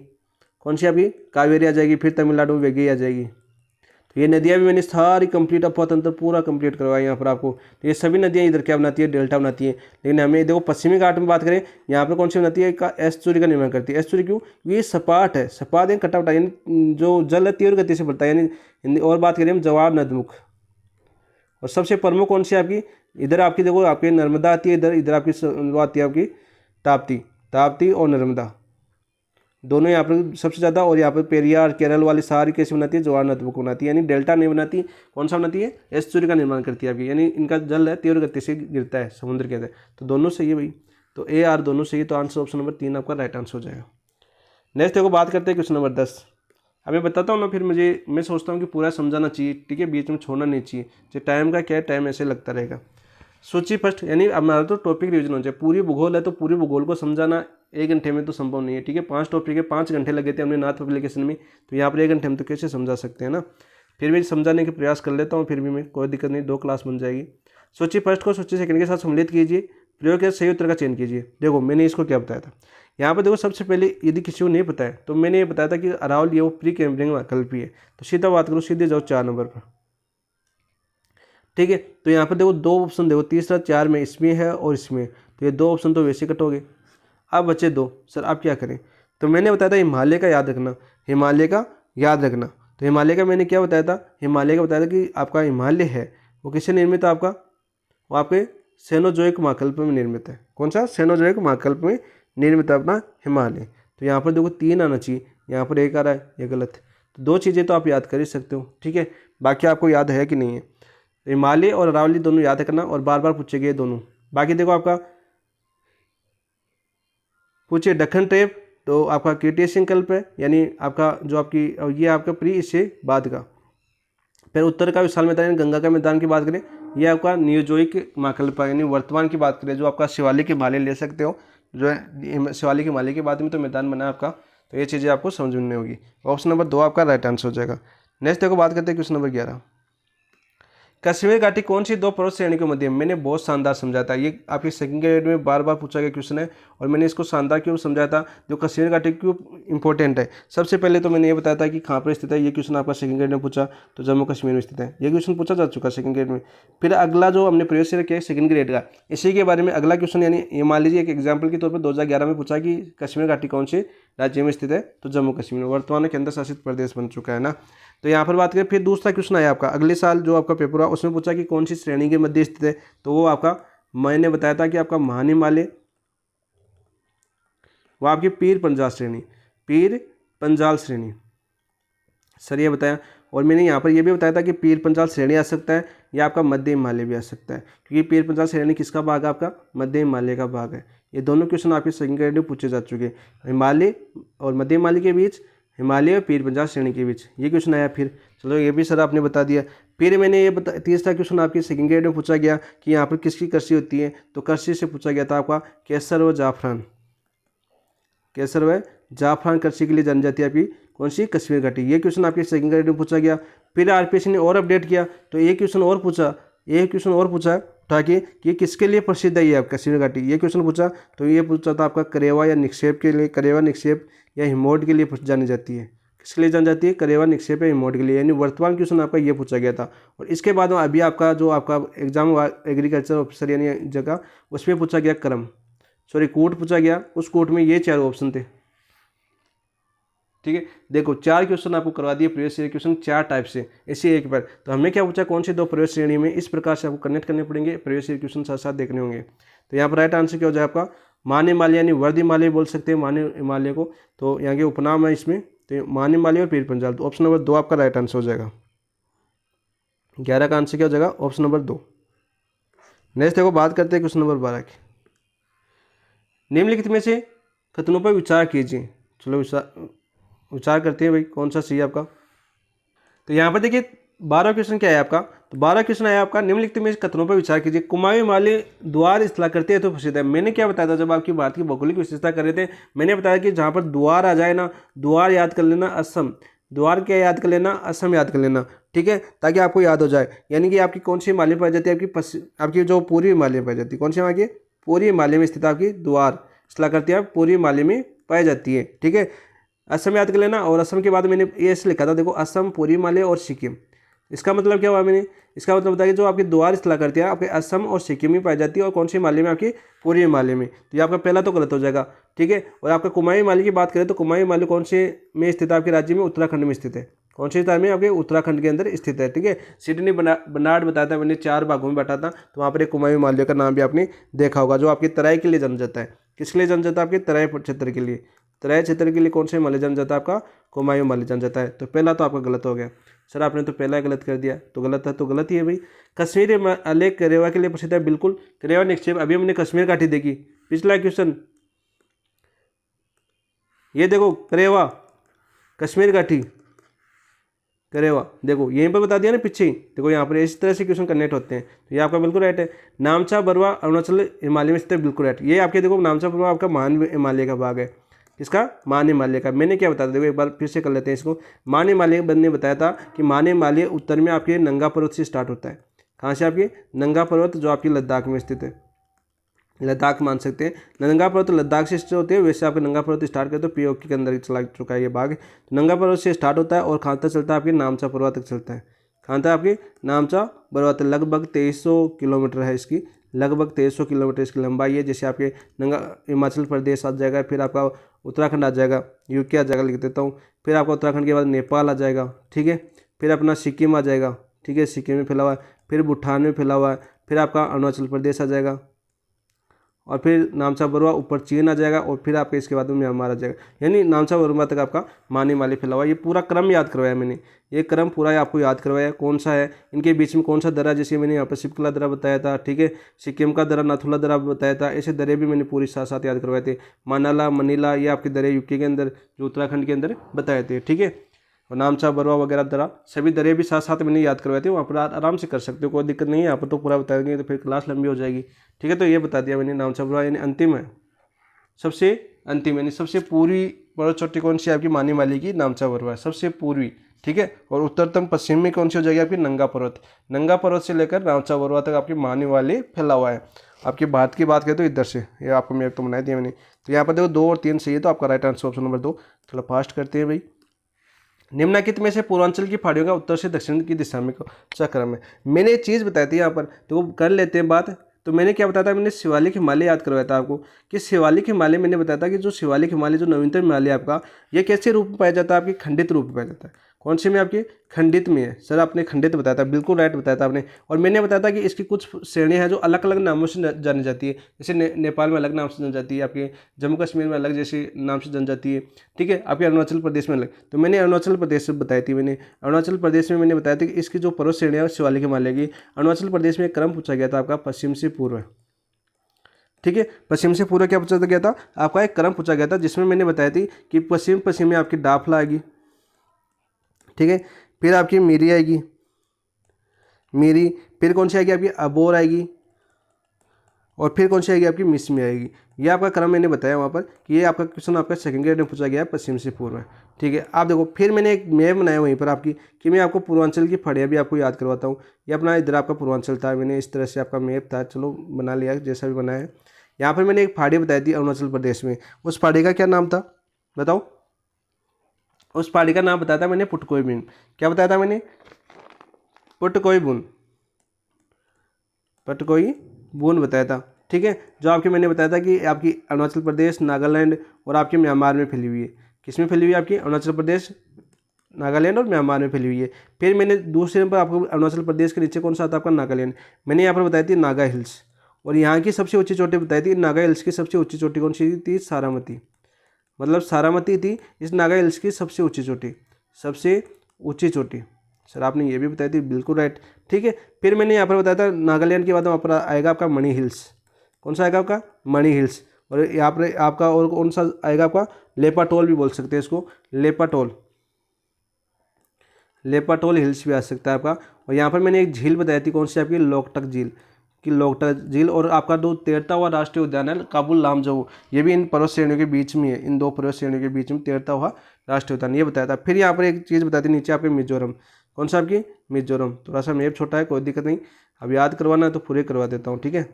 कौन सी? आपकी कावेरी आ जाएगी। फिर तमिलनाडु में वेगी आ जाएगी। तो ये नदियाँ भी मैंने सारी कंप्लीट अपतंत्र पूरा कंप्लीट करवाया यहाँ पर आपको। तो ये सभी नदियाँ इधर क्या बनाती है? डेल्टा बनाती है। लेकिन हमें देखो पश्चिमी घाट में बात करें, यहाँ पर कौन सी बनाती है? का एस्चुरी का निर्माण करती है। एस्चुरी क्यों? ये सपाट है, सपाट है, कटावटा, यानी जो जल है तीव्र गति से बढ़ता है, यानी और बात करें हम जवार नदमुख। और सबसे प्रमुख कौन सी आपकी? इधर आपकी देखो, आपकी नर्मदा आती है, इधर इधर आपकी आती है आपकी ताप्ती। ताप्ती और नर्मदा दोनों यहाँ पर सबसे ज़्यादा। और यहाँ पर पेरियार, केरल वाली सारी कैसे बनाती है? जवार नदमुख बनाती है, यानी डेल्टा नहीं बनाती। कौन सा बनाती है? एस्चुरी का निर्माण करती है आपकी, यानी इनका जल है तीव्र गति से गिरता है समुद्र के अंदर। तो दोनों सही है भाई, तो ए आर दोनों सही। तो आंसर ऑप्शन नंबर 3 आपका राइट आंसर हो जाएगा। नेक्स्ट देखो बात करते हैं क्वेश्चन नंबर 10। अब मैं बताता हूँ ना, फिर मैं सोचता हूँ कि पूरा समझाना चाहिए। ठीक है, बीच में छोड़ना नहीं चाहिए। जो टाइम का क्या है, टाइम ऐसे लगता रहेगा। सूची फर्स्ट, यानी हमारा तो टॉपिक रिवीजन हो जाए। पूरी भूगोल है तो पूरी भूगोल को समझाना 1 घंटे में तो संभव नहीं है। ठीक है, 5 टॉपिक है, 5 घंटे लगे थे हमने नॉर्थ पब्लिकेशन में, तो यहाँ पर 1 घंटे में तो कैसे समझा सकते हैं ना। फिर भी समझाने के प्रयास कर लेता हूँ, फिर भी मैं, कोई दिक्कत नहीं, 2 क्लास बन जाएगी। सूची फर्स्ट को सूची सेकंड के साथ सम्मिलित कीजिए, प्रयोग के सही उत्तर का चयन कीजिए। देखो मैंने इसको क्या बताया था यहाँ पर, देखो सबसे पहले यदि किसी को नहीं पता है तो मैंने ये बताया था कि अरावली वो प्री कैम्ब्रियन वैकल्पी है। तो सीधा बात करो, सीधे जाओ 4 नंबर पर। ठीक है, तो यहाँ पर देखो 2 ऑप्शन, देखो तीसरा 4 में इसमें है और इसमें, तो ये 2 ऑप्शन तो वैसे कट हो गए। अब बचे 2, सर आप क्या करें? तो मैंने बताया था हिमालय का याद रखना, हिमालय का याद रखना। तो हिमालय का मैंने क्या बताया था? हिमालय का बताया था कि आपका हिमालय है वो किससे निर्मित है? आपका वो आपके सेनोजोइक महाकल्प में निर्मित है। कौन सा? सेनोजोइक महाकल्प में निर्मित है अपना हिमालय। तो यहाँ पर देखो 3 आना चाहिए, यहाँ पर 1 आ रहा है, ये गलत है। तो 2 चीज़ें तो आप याद कर ही सकते हो। ठीक है, बाकी आपको याद है कि नहीं है? तो हिमालय और अरावली दोनों याद करना, और बार बार पूछे गए दोनों। बाकी देखो आपका पूछिए दक्कन ट्रेप, तो आपका क्रिटेशियन कल्प है, यानी आपका जो आपकी ये आपका प्री इससे बाद का। फिर उत्तर का विशाल मैदान यानी गंगा का मैदान की बात करें, ये आपका नियोजोइक महाकल्प है, यानी वर्तमान की बात करें जो आपका शिवालिक हिमालय ले सकते हो, जो है शिवालिक हिमालय के बाद में तो मैदान बना है आपका। तो ये चीज़ें आपको समझनी होगी। ऑप्शन नंबर 2 आपका राइट आंसर हो जाएगा। नेक्स्ट देखो बात करते हैं क्वेश्चन नंबर 11। कश्मीर घाटी कौन सी दो पर्वत श्रेणी के मध्य है? मैंने बहुत शानदार समझाया था, ये आपके सेकंड ग्रेड में बार बार पूछा गया क्वेश्चन है और मैंने इसको शानदार क्यों समझाया था, जो कश्मीर घाटी क्यों इंपॉर्टेंट है। सबसे पहले तो मैंने ये बताया था कि कहाँ पर स्थित है, ये क्वेश्चन आपका सेकंड ग्रेड में पूछा तो जम्मू कश्मीर में स्थित है, ये क्वेश्चन पूछा जा चुका सेकंड ग्रेड में। फिर अगला जो हमने प्रयोग से किया सेकंड ग्रेड का, इसी के बारे में अगला क्वेश्चन, यानी ये मान लीजिए एक एग्जाम्पल के तौर पर 2011 में पूछा कि कश्मीर घाटी कौन से राज्य में स्थित है, तो जम्मू कश्मीर, वर्तमान में केंद्र शासित प्रदेश बन चुका है ना। तो यहाँ पर बात करें, फिर दूसरा क्वेश्चन आया आपका अगले साल जो आपका पेपर हुआ, उसमें पूछा कि कौन सी श्रेणी के मध्य स्थित है, तो वो आपका मैंने बताया था कि आपका महानिमालय, वो आपकी पीर पंजाल श्रेणी, पीर पंजाल श्रेणी, सर ये बताया। और मैंने यहाँ पर ये भी बताया था कि पीर पंजाल श्रेणी आ सकता है या आपका मध्य हिमालय भी आ सकता है, क्योंकि पीर पंजाल श्रेणी किसका भाग है, आपका मध्य हिमालय का भाग है। ये दोनों क्वेश्चन आपके सेकंड ग्रेड में पूछे जा चुके हैं, हिमालय और मध्य हिमालय के बीच, हिमालय और पीर पंजाल श्रेणी के बीच, ये क्वेश्चन आया। फिर चलो ये भी सर आपने बता दिया। फिर मैंने ये तीसरा क्वेश्चन आपके सेकंड ग्रेड में पूछा गया कि यहाँ पर किसकी कृषि होती है, तो कृषि से पूछा गया था आपका केसर व जाफरान, केसर व जाफरान कृषि के लिए जानी जाती है आपकी कौन सी, कश्मीर घाटी। ये क्वेश्चन आपके सेकंड ग्रेड में पूछा गया। फिर आरपीएससी ने और अपडेट किया तो एक क्वेश्चन और पूछा, उठा के कि किसके लिए प्रसिद्ध है ये कश्मीर घाटी, ये क्वेश्चन पूछा। तो ये पूछा था आपका करेवा या निक्षेप के लिए, करेवा निक्षेप या हिमोट के लिए जानी जाती है, किसके लिए जानी जाती है, करेवा निक्षेप या हिमोट के लिए, यानी वर्तमान क्वेश्चन आपका ये पूछा गया था। और इसके बाद अभी आपका जो आपका एग्जाम हुआ एग्रीकल्चर ऑफिसर यानी जगह, उसमें पूछा गया कोट पूछा गया, उस कोट में ये 4 ऑप्शन थे, ठीक है। देखो 4 क्वेश्चन आपको करवा दिए प्रीवियस ईयर क्वेश्चन 4 टाइप से, इसी एक पर। तो हमने क्या पूछा, कौन से 2 प्रीवियस श्रेणी में, इस प्रकार से आपको कनेक्ट करने पड़ेंगे, प्रीवियस ईयर क्वेश्चन साथ साथ देखने होंगे। तो यहाँ पर राइट आंसर क्या हो जाए आपका, मान हिमालय यानी वर्ध हिमालय बोल सकते हैं मान हिमालय को, तो यहाँ के उपनाम है इसमें, तो मान हिमालय और पीर पंजाल, तो ऑप्शन नंबर 2 आपका राइट आंसर हो जाएगा। 11 का आंसर क्या हो जाएगा, ऑप्शन नंबर 2। नेक्स्ट देखो बात करते हैं क्वेश्चन नंबर 12 की। निम्नलिखित में से कथनों पर विचार कीजिए। चलो विचार करते हैं भाई कौन सा सही है आपका। तो यहाँ पर देखिए 12 क्वेश्चन क्या है आपका, तो 12 क्वेश्चन आया आपका, निम्नलिखित में कथनों पर विचार कीजिए। कुमाऊं हिमालय द्वार स्थलाकृति है तो प्रसिद्ध है। मैंने क्या बताया था जब आपकी भारत की भौगोलिक विशेषता कर रहे थे, मैंने बताया कि जहाँ पर द्वार आ जाए ना, द्वार याद कर लेना असम, द्वार क्या याद कर लेना, असम याद कर लेना, ठीक है, ताकि आपको याद हो जाए। यानी कि आपकी कौन सी हिमालय पाई जाती है, आपकी जो पूर्वी हिमालय पाई जाती है, कौन सी वहाँ की पूर्वी हिमालय में स्थित आपकी द्वार स्थलाकृति पूर्वी हिमालय में पाई जाती है, ठीक है। असम याद कर लेना, और असम के बाद मैंने ये ऐसे लिखा था, देखो असम, पूर्वी हिमालय और सिक्किम। इसका मतलब क्या हुआ मैंने, इसका मतलब बताया कि जो आपकी द्वार स्थलाकृति है आपके असम और सिक्किम में पाई जाती है, और कौन सी हिमालय में, आपकी पूर्वी हिमालय में। तो ये आपका पहला तो गलत हो जाएगा, ठीक है। और आपका कुमाऊं हिमालय की बात करें तो कुमाऊं हिमालय कौन से में स्थित है, आपके राज्य में उत्तराखंड में स्थित है, कौन से स्थान में, आपके उत्तराखंड के अंदर स्थित है, ठीक है। सिडनी बर्नार्ड बताया था मैंने, 4 भागों में बांटा था, तो वहाँ पर एक कुमाऊं हिमालय का नाम भी आपने देखा होगा, जो आपकी तराई के लिए जाना जाता है। किसके लिए जाना जाता है, आपके तराई क्षेत्र के लिए। तराई क्षेत्र के लिए कौन से हिमालय जाना जाता है, आपका कुमाऊं हिमालय जाना जाता है। तो पहला तो आपका गलत हो गया सर, आपने तो पहला गलत कर दिया, तो गलत है तो गलत ही है भाई। कश्मीर हिमालय करेवा के लिए प्रसिद्ध है, बिल्कुल। करेवा निक्षेप, अभी हमने कश्मीर घाटी देखी, पिछला क्वेश्चन ये देखो, करेवा कश्मीर घाटी करेवा, देखो यहीं पर बता दिया ना पीछे ही, देखो यहाँ पर इस तरह से क्वेश्चन कनेक्ट होते हैं, तो ये आपका बिल्कुल राइट है। नामचा बरवा अरुणाचल हिमालय में स्थित है, बिल्कुल राइट। ये आपके देखो नामचा बरवा आपका मान हिमालय का भाग है, किसका, मान हिमालय का। मैंने क्या बताया, देखो एक बार फिर से कर लेते हैं इसको। मान हिमालय ने बताया था कि मान हिमालय उत्तर में आपके नंगा पर्वत से स्टार्ट होता है। कहाँ से, आपके नंगा पर्वत जो आपकी लद्दाख में स्थित है, लद्दाख मान सकते हैं। नंगा पर्वत लद्दाख से स्टार्ट होते हैं, वैसे आपके नंगा पर्वत स्टार्ट करते तो पीओके के अंदर चला चुका है ये भाग। तो नंगा पर्वत से स्टार्ट होता है और कहाँ तक चलता है, आपके नामचा पर्वत तक चलता है। कहाँ तक, आपके नामचा पर्वत, लगभग 2300 किलोमीटर है इसकी, लगभग 2300 किलोमीटर इसकी लंबाई है। जैसे आपके नंगा हिमाचल प्रदेश आ जाएगा, फिर आपका उत्तराखंड आ जाएगा, यूके आ जाएगा, लिख देता हूँ। फिर आपका उत्तराखंड के बाद नेपाल आ जाएगा, ठीक है। फिर अपना सिक्किम आ जाएगा, ठीक है, सिक्किम में फैला हुआ है। फिर भूटान में फैला हुआ है। फिर आपका अरुणाचल प्रदेश आ जाएगा, और फिर नामचा बरुआ ऊपर चीन आ जाएगा, और फिर आपके इसके बाद में म्यांमार आ जाएगा। यानी नामचा बरुआ तक आपका मान हिमालय फैला हुआ है। ये पूरा क्रम याद करवाया मैंने, ये क्रम पूरा आपको याद करवाया कौन सा है, इनके बीच में कौन सा दरा, जैसे मैंने यहाँ पर शिपकला दरा बताया था, ठीक है, सिक्किम का दरा, नाथुला दरा बताया था। ऐसे दरे भी मैंने पूरी साथ साथ याद करवाए थे। मानाला, मनीला, ये आपके दरे यूके के अंदर जो उत्तराखंड के अंदर बताए थे, ठीक है। और नामचा बरुआ वगैरह दरा, सभी दरे भी साथ साथ मैंने याद करवाए थे। वहाँ पर आराम से कर सकते हो, कोई दिक्कत नहीं है। यहाँ पर तो पूरा बता देंगे तो फिर क्लास लंबी हो जाएगी, ठीक है। तो ये बता दिया मैंने, नामचा बरुआ यानी अंतिम है, सबसे अंतिम यानी सबसे पूर्वी पर्वत चोटी कौन सी आपकी मानी वाली की नामचा बरुआ है, सबसे पूर्वी, ठीक है। और उत्तरतम पश्चिम में कौन सी हो जाएगी आपकी नंगा पर्वत। नंगा पर्वत से लेकर नामचा बरुआ तक आपकी मानी वाली फैला हुआ है। आपकी भारत की बात करें तो इधर से, ये आपको मैप तो बनाई दिया मैंने, तो यहाँ पर देखो 2 और 3 सही है, तो आपका राइट आंसर ऑप्शन नंबर 2। थोड़ा फास्ट करते हैं भाई। निम्नलिखित में से पूर्वांचल की पहाड़ियों का उत्तर से दक्षिण की दिशा में सा क्रम है। मैंने एक चीज़ बताई थी यहाँ पर, तो वो कर लेते हैं बात। तो मैंने क्या बताया था, मैंने शिवालिक हिमालय याद करवाया था आपको कि शिवालिक हिमालय मैंने बताया था कि जो शिवालिक हिमालय जो नवीनतम हिमालय आपका, ये कैसे रूप में पाया जाता है, आपकी खंडित रूप में पाया जाता है। कौन से में आपके खंडित में है सर, आपने खंडित बताया था, बिल्कुल राइट बताया था आपने। और मैंने बताया था कि इसकी कुछ श्रेणियाँ हैं जो अलग अलग नामों से जानी जाती है, जैसे नेपाल में अलग नाम से जानी जाती है, आपके जम्मू कश्मीर में अलग जैसे नाम से जानी जाती है, ठीक है, आपके अरुणाचल प्रदेश में अलग। तो मैंने अरुणाचल प्रदेश से बताई थी, मैंने अरुणाचल प्रदेश में मैंने बताया था कि इसकी जो पर्वत श्रेणियाँ शिवालिक हिमालय की, अरुणाचल प्रदेश में एक क्रम पूछा गया था आपका पश्चिम से पूर्व, ठीक है। पश्चिम से पूर्व क्या पूछा गया था आपका, एक क्रम पूछा गया था जिसमें मैंने बताई थी कि पश्चिम में आपकी दाफला आएगी, ठीक है, फिर आपकी मीरी आएगी, मीरी, फिर कौन सी आएगी आपकी अबोर आएगी, और फिर कौन सी आएगी आपकी मिसमी आएगी। ये आपका क्रम मैंने बताया वहाँ पर कि ये आपका क्वेश्चन आपका सेकंड ग्रेड में पूछा गया है पश्चिम से पूर्व, ठीक है। आप देखो फिर मैंने एक मैप बनाया वहीं पर आपकी कि मैं आपको पूर्वांचल की पहाड़ियाँ भी आपको याद करवाता हूँ। ये अपना इधर आपका पूर्वांचल था, मैंने इस तरह से आपका मैप था, चलो बना लिया जैसा भी बना है। यहाँ पर मैंने एक पहाड़ी बताई थी अरुणाचल प्रदेश में, उस पहाड़ी का क्या नाम था बताओ, उस पहाड़ी का नाम बताया था मैंने पुटकोयबुन। क्या बताया था मैंने, पुटकोयबुन, पुटकोयबुन बताया था, ठीक है। जो आपके मैंने बताया था कि आपकी अरुणाचल प्रदेश, नागालैंड और आपके म्यांमार में फैली हुई है। किस में फैली हुई है आपकी, अरुणाचल प्रदेश, नागालैंड और म्यांमार में फैली हुई है। फिर मैंने दूसरे नंबर आपको अरुणाचल प्रदेश के नीचे कौन सा आता है आपका नागालैंड, मैंने यहाँ पर बताई थी नागा हिल्स। और यहाँ की सबसे ऊंची चोटी बताई थी, नागा हिल्स की सबसे ऊंची चोटी कौन सी थी, सारामती, मतलब सारामती थी इस नागा हिल्स की सबसे ऊंची चोटी, सबसे ऊंची चोटी। सर आपने ये भी बताई थी, बिल्कुल राइट, ठीक है। फिर मैंने यहाँ पर बताया था नागालैंड के बाद वहाँ पर आएगा आपका मणि हिल्स, कौन सा आएगा आपका मणि हिल्स। और यहाँ पर आपका और कौन सा आएगा आपका लेपाटोल भी बोल सकते हैं इसको, लेपाटोल, लेपाटोल हिल्स भी आ सकता है आपका। और यहाँ पर मैंने एक झील बताई थी कौन सी आपकी, लोकटक झील की, लोकटक झील। और आपका जो तैरता हुआ राष्ट्रीय उद्यान है काबुल लामजाओ, ये भी इन पर्वत श्रेणियों के बीच में है, इन 2 पर्वत श्रेणियों के बीच में तैरता हुआ राष्ट्रीय उद्यान, ये बताया था। फिर यहाँ पर एक चीज़ बताई थी नीचे आपके मिजोरम, कौन सा आपकी मिजोरम। थोड़ा सा मैप छोटा है, कोई दिक्कत नहीं, अब याद करवाना है तो पूरे करवा देता हूँ, ठीक है।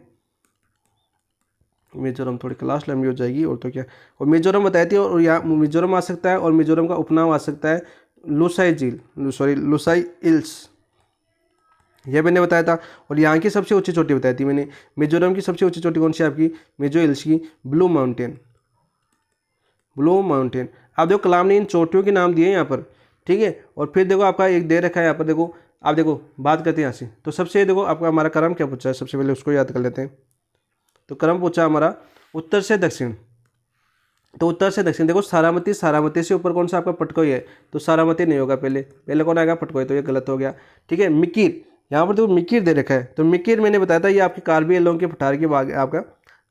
मिजोरम थोड़ी क्लास लंबी हो जाएगी और तो क्या। और मिजोरम बताई थी, और यहाँ मिजोरम आ सकता है, और मिजोरम का उपनाम आ सकता है लुसाई झील, सॉरी लुसाई हिल्स, ये मैंने बताया था। और यहाँ की सबसे ऊंची चोटी बताई थी मैंने, मिजोरम की सबसे ऊंची चोटी कौन सी आपकी, मिजो हिल्स की ब्लू माउंटेन, ब्लू माउंटेन। आप देखो कलाम ने इन चोटियों के नाम दिए यहाँ पर, ठीक है। और फिर देखो आपका एक दे रखा है यहाँ पर, देखो आप देखो बात करते हैं यहाँ से, तो सबसे देखो आपका हमारा क्रम क्या पूछा है, सबसे पहले उसको याद कर लेते हैं। तो क्रम पूछा हमारा उत्तर से दक्षिण, तो उत्तर से दक्षिण देखो सारामती, सारामती से ऊपर कौन सा आपका पटकोई है, तो सारामती नहीं होगा, पहले कौन आएगा पटकोई, तो ये गलत हो गया, ठीक है। मिकिर, यहाँ पर देखो मिकिर दे रखा है, तो मिकिर मैंने बताया था ये आपकी कार्बी एलोंग के पठार की बाग आपका,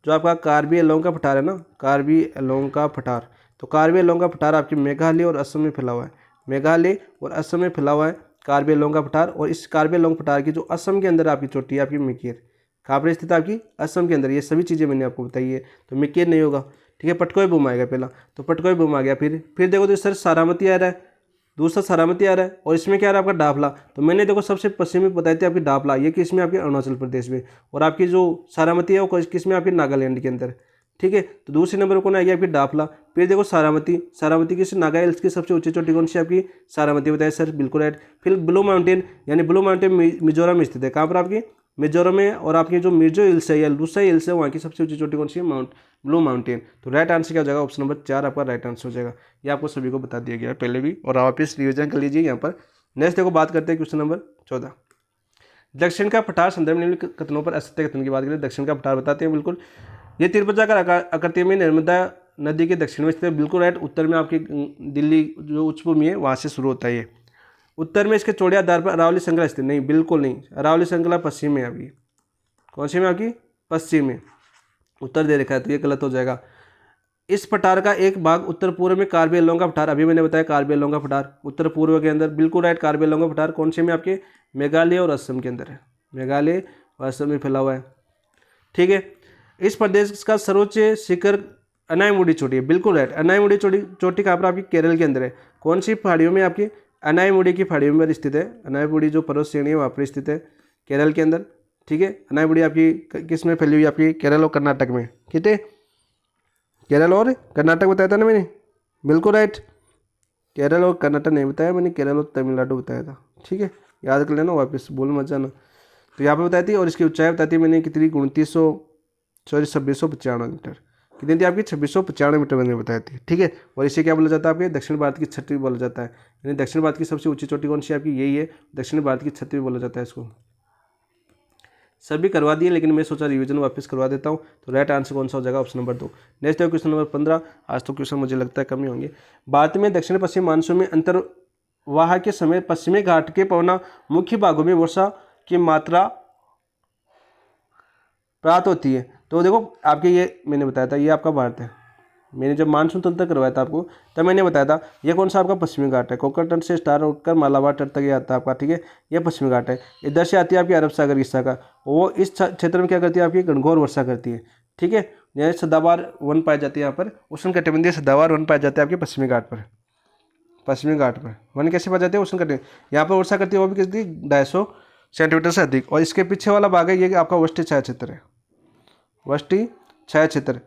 जो आपका कार्बी एलोंग का पठार है ना, कार्बी एलोंग का पठार, तो कार्बी एलोंग का पठार आपकी मेघालय और असम में फैला हुआ है, मेघालय और असम में फैला हुआ है कार्बी एलोंग का पठार। और इस कार्बी एलोंग पठार की जो असम के अंदर आपकी चोटी है आपकी मिकिर, कहाँ पर स्थित है आपकी, असम के अंदर। ये सभी चीज़ें मैंने आपको बताई है, तो मिकिर नहीं होगा, ठीक है। पटकोयबुम आएगा पहला, तो पटकोयबुम आ गया। फिर देखो तो सर सारामती आ रहा है, दूसरा सारामती आ रहा है, और इसमें क्या आ रहा है आपका डाफला। तो मैंने देखो सबसे पश्चिमी बताई थी आपकी डाफला, ये किस में आपकी अरुणाचल प्रदेश में, और आपकी जो सारामती है वो किस में आपकी नागालैंड के अंदर, ठीक है। तो दूसरे नंबर पर कौन आएगी आपकी डाफला। फिर देखो सारामती, सारामती की नागा हिल्स की सबसे ऊंची चोटी कौन सी आपकी, सारामती बताया सर, बिल्कुल राइट। फिर ब्लू माउंटेन, यानी ब्लू माउंटेन मिजोरम में स्थित है, कहाँ पर आपकी मिजोरम में। और आपकी जो मिर्जो हिल्स है या लुसाई हिल्स है, वहाँ की सबसे ऊंची चोटी कौन सी है, ब्लू माउंटेन। तो राइट आंसर क्या हो जाएगा, ऑप्शन नंबर 4 आपका राइट आंसर हो जाएगा। ये आपको सभी को बता दिया गया है पहले भी, और आप इस रिविजन कर लीजिए यहाँ पर। नेक्स्ट देखो बात करते हैं क्वेश्चन नंबर 14, दक्षिण का पठार संदर्भ निम्नलिखित कथनों पर असत्य कथन की बात करें। दक्षिण का पठार बताते हैं, बिल्कुल ये तिरपचाकर आकृति में नर्मदा नदी के दक्षिण में स्थित है, बिल्कुल राइट। उत्तर में आपकी दिल्ली जो उच्च भूमि है वहाँ से शुरू होता है ये। उत्तर में इसके चौड़े आधार पर अरावली श्रृंखला स्थित, नहीं बिल्कुल नहीं, अरावली श्रृंखला पश्चिम में आपकी, कौन सी में आपकी, पश्चिम में उत्तर दे रखा है, तो ये गलत हो जाएगा। इस पठार का एक भाग उत्तर पूर्व में कार्बी एलोंग का पठार, अभी मैंने बताया कार्बी एलोंग का पठार उत्तर पूर्व के अंदर, बिल्कुल राइट। कार्बी एलोंग का पठार कौन से में आपके, मेघालय और असम के अंदर है, मेघालय और असम में फैला हुआ है, ठीक है। इस प्रदेश का सर्वोच्च शिखर अनायमुडी चोटी है, बिल्कुल राइट। अनायमुडी चोटी चोटी कहाँ पर आपकी केरल के अंदर है। कौन सी पहाड़ियों में आपकी अनायमुडी की पहाड़ियों में स्थित है। अनायमुडी जो पर्वत श्रेणी है वहाँ पर स्थित है केरल के अंदर, ठीक है। अनायमुडी आपकी किस में फैली हुई है, आपकी केरल और कर्नाटक में, ठीक है। केरल और कर्नाटक बताया था ना मैंने, बिल्कुल राइट। केरल और कर्नाटक नहीं बताया मैंने, केरल और तमिलनाडु बताया था, ठीक है। याद कर लेना, वापस बोल मत जाना। तो यहाँ पर बताई थी, और इसकी ऊंचाई बताई थी मैंने कितनी, 2695 मीटर। कितनी थी आपकी, 2695 मीटर मैंने बताई थी, ठीक है। और इसे क्या बोला जाता है आपके, दक्षिण भारत की छत भी बोला जाता है। यानी दक्षिण भारत की सबसे ऊंची चोटी कौन सी आपकी, यही है, दक्षिण भारत की छत भी बोला जाता है इसको। सभी करवा दिए, लेकिन मैं सोचा रिवीजन वापस करवा देता हूँ। तो राइट आंसर कौन सा हो जाएगा, ऑप्शन नंबर 2। नेक्स्ट है क्वेश्चन नंबर 15। आज तो क्वेश्चन मुझे लगता है कम ही होंगे। भारत में दक्षिण पश्चिम मानसून में अंतर्वाह के समय पश्चिमी घाट के पवना मुख्य भागों में वर्षा की मात्रा प्राप्त होती है। तो देखो आपके ये मैंने बताया था, ये आपका भारत है। मैंने जब मानसून तंत्र करवाया था आपको, तब मैंने बताया था ये कौन सा आपका पश्चिमी घाट है। कोंकण तट से स्टार होकर मालाबार तट तक ये आता है आपका, ठीक है। ये पश्चिमी घाट है। इधर से आती है आपकी अरब सागर की शाखा, वो इस क्षेत्र में क्या करती है, आपकी घनघोर वर्षा करती है, ठीक है। यहाँ सदाबहार वन पाई जाती है, यहाँ पर उष्णकटिबंधीय सदाबहार वन पाए जाते हैं आपके पश्चिमी घाट पर। पश्चिमी घाट पर वन कैसे पाए जाते हैं, उष्णकटिबंधीय, यहाँ पर वर्षा करती है वो भी कितनी, 250 सेंटीमीटर से अधिक। और इसके पीछे वाला भाग है ये आपका वष्टी छाया क्षेत्र है, वष्टी छाया क्षेत्र।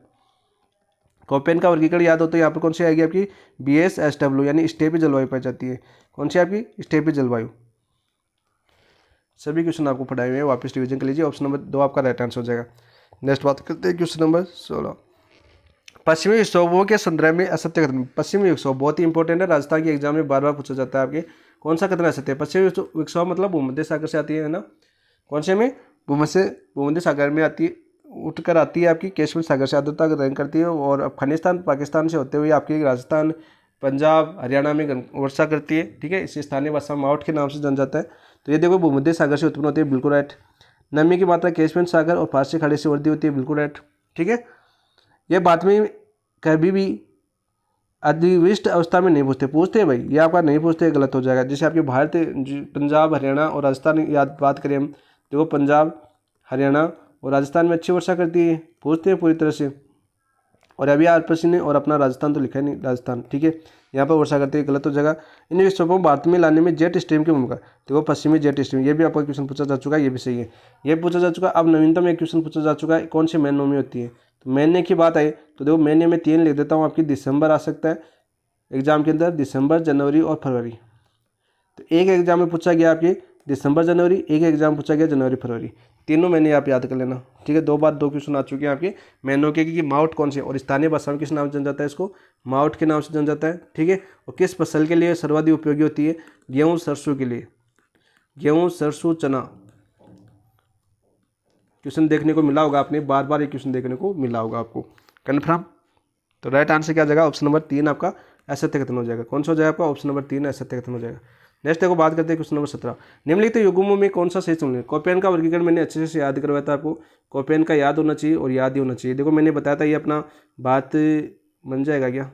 कोपेन का वर्गीकरण याद हो तो यहाँ पर कौन सी आएगी आपकी, BSSW, यानी स्टेपी जलवायु पाई जाती है। कौन सी आपकी, स्टेपी जलवायु। सभी क्वेश्चन आपको पढ़ाए हुए हैं, वापस रिवीजन कर लीजिए। ऑप्शन नंबर 2 आपका राइट आंसर हो जाएगा। नेक्स्ट बात करते हैं क्वेश्चन नंबर 16। पश्चिमी विक्षोभों के संदर्भ में असत्य कथन। पश्चिमी विक्षोभ बहुत ही इंपॉर्टेंट है, राजस्थान के एग्जाम में बार बार पूछा जाता है आपके। कौन सा कथन असत्य है, पश्चिमी विक्षोभ मतलब भूमध्य सागर से आती है ना, कौन से में, भूमध्य सागर में आती है, उठकर आती है आपकी कैश्मीर सागर से आर्द्रता रैंक करती है, और अफगानिस्तान पाकिस्तान से होते हुए आपकी राजस्थान पंजाब हरियाणा में वर्षा करती है, ठीक है। इसे स्थानीय भाषा में मावठ के नाम से जाना जाता है। तो ये देखो भूमध्य सागर से उत्पन्न होती है, बिल्कुल राइट। नमी की मात्रा कैश्मीर सागर और फारसी खाड़ी से वृद्धि होती है, बिल्कुल राइट, ठीक है। ये बात में कभी भी अधिविष्ट अवस्था में नहीं पूछते हैं भाई, ये आपका नहीं पूछते, गलत हो जाएगा। जैसे आपके भारत पंजाब हरियाणा और राजस्थान याद बात करें हम, देखो पंजाब हरियाणा और राजस्थान में अच्छी वर्षा करती है, पूछते हैं पूरी तरह से। और अभी आपस ने और अपना राजस्थान तो लिखा है नहीं, राजस्थान, ठीक है, यहाँ पर वर्षा करती है, गलत हो जाएगा। इन विक्षोभों को भारत में लाने में जेट स्ट्रीम की भूमिका, देखो पश्चिमी जेट स्ट्रीम, ये भी आपका क्वेश्चन पूछा जा चुका है, ये भी सही है, ये पूछा जा चुका है। अब नवीनतम एक क्वेश्चन पूछा जा चुका है, कौन सी महीनों में होती है। तो महीने की बात आई तो देखो महीने में 3 लिख देता हूँ, आपकी दिसंबर आ सकता है एग्जाम के अंदर, दिसंबर जनवरी और फरवरी। तो एक एग्जाम में पूछा गया आपके दिसंबर जनवरी, एक एग्जाम पूछा गया जनवरी फरवरी, तीनों महीने आप याद कर लेना, ठीक है। 2 बार 2 क्वेश्चन आ चुके हैं आपके महीनों के, कि मावठ कौन से, और स्थानीय भाषा में किस नाम से जाना जाता है, इसको मावठ के नाम से जाना जाता है, ठीक है। और किस फसल के लिए सर्वाधिक उपयोगी होती है, गेहूँ सरसों के लिए, गेहूँ सरसों चना। क्वेश्चन देखने को मिला होगा आपने, बार बार ये क्वेश्चन देखने को मिला होगा आपको, कन्फर्म। तो राइट आंसर क्या हो जाएगा, ऑप्शन नंबर 3 आपका असत्य कथन हो जाएगा। कौन सा हो जाएगा आपका, ऑप्शन नंबर 3 असत्य कथन हो जाएगा। नेक्स्ट देखो बात करते हैं क्वेश्चन नंबर 17। निम्नलिखित युग्मों में कौन सा सही चुन। कोपेन का वर्गीकरण मैंने अच्छे से याद करवाया था आपको, कोपेन का याद होना चाहिए और याद ही होना चाहिए। देखो मैंने बताया था, ये अपना बात बन जाएगा क्या,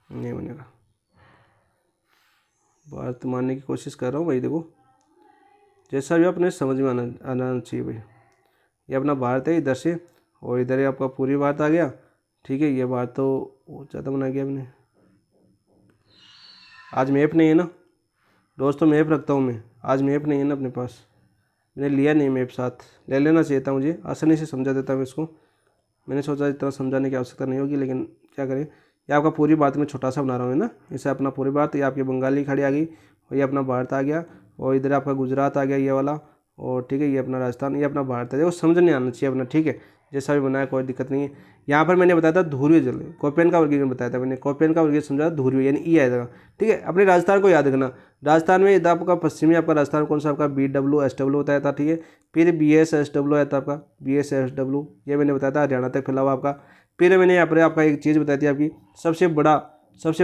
नहीं बनेगा, बात मानने की कोशिश कर रहा हूँ भाई। देखो जैसा भी अपने समझ में आना चाहिए भाई। ये अपना भारत है इधर से, और इधर ही आपका पूरी बात आ गया, ठीक है। ये बात तो ज़्यादा बना गया मैंने, आज मैप नहीं है ना दोस्तों, मैप रखता हूँ मैं, आज मैप नहीं है ना अपने पास, मैंने लिया नहीं मैप, साथ ले लेना चाहिए था मुझे, आसानी से समझा देता मैं इसको। मैंने सोचा इतना समझाने की आवश्यकता नहीं होगी, लेकिन क्या करें, ये आपका पूरी बात में छोटा सा बना रहा हूँ ना, इसे अपना पूरी बात, ये आपकी बंगाली खाड़ी आ गई, और ये अपना भारत आ गया, और इधर आपका गुजरात आ गया ये वाला, और ठीक है ये अपना राजस्थान, ये अपना भारत है। देखो समझ नहीं आना चाहिए अपना, ठीक है, जैसा भी बनाया कोई दिक्कत नहीं है। यहाँ पर मैंने बताया था ध्रुवीय जल, कोपेन का वर्गीकरण बताया था मैंने, कोपेन का वर्गीकरण समझा ध्रुवीय, यानी ई आएगा, ठीक है। अपने राजस्थान को याद रखना, राजस्थान में इधर आपका पश्चिमी आपका राजस्थान कौन सा आपका BWSW बताया था, ठीक है। फिर BSSW आया था आपका, BSSW ये मैंने बताया था, हरियाणा तक फैला हुआ आपका। फिर मैंने यहाँ पर आपका एक चीज़ बताई थी आपकी, सबसे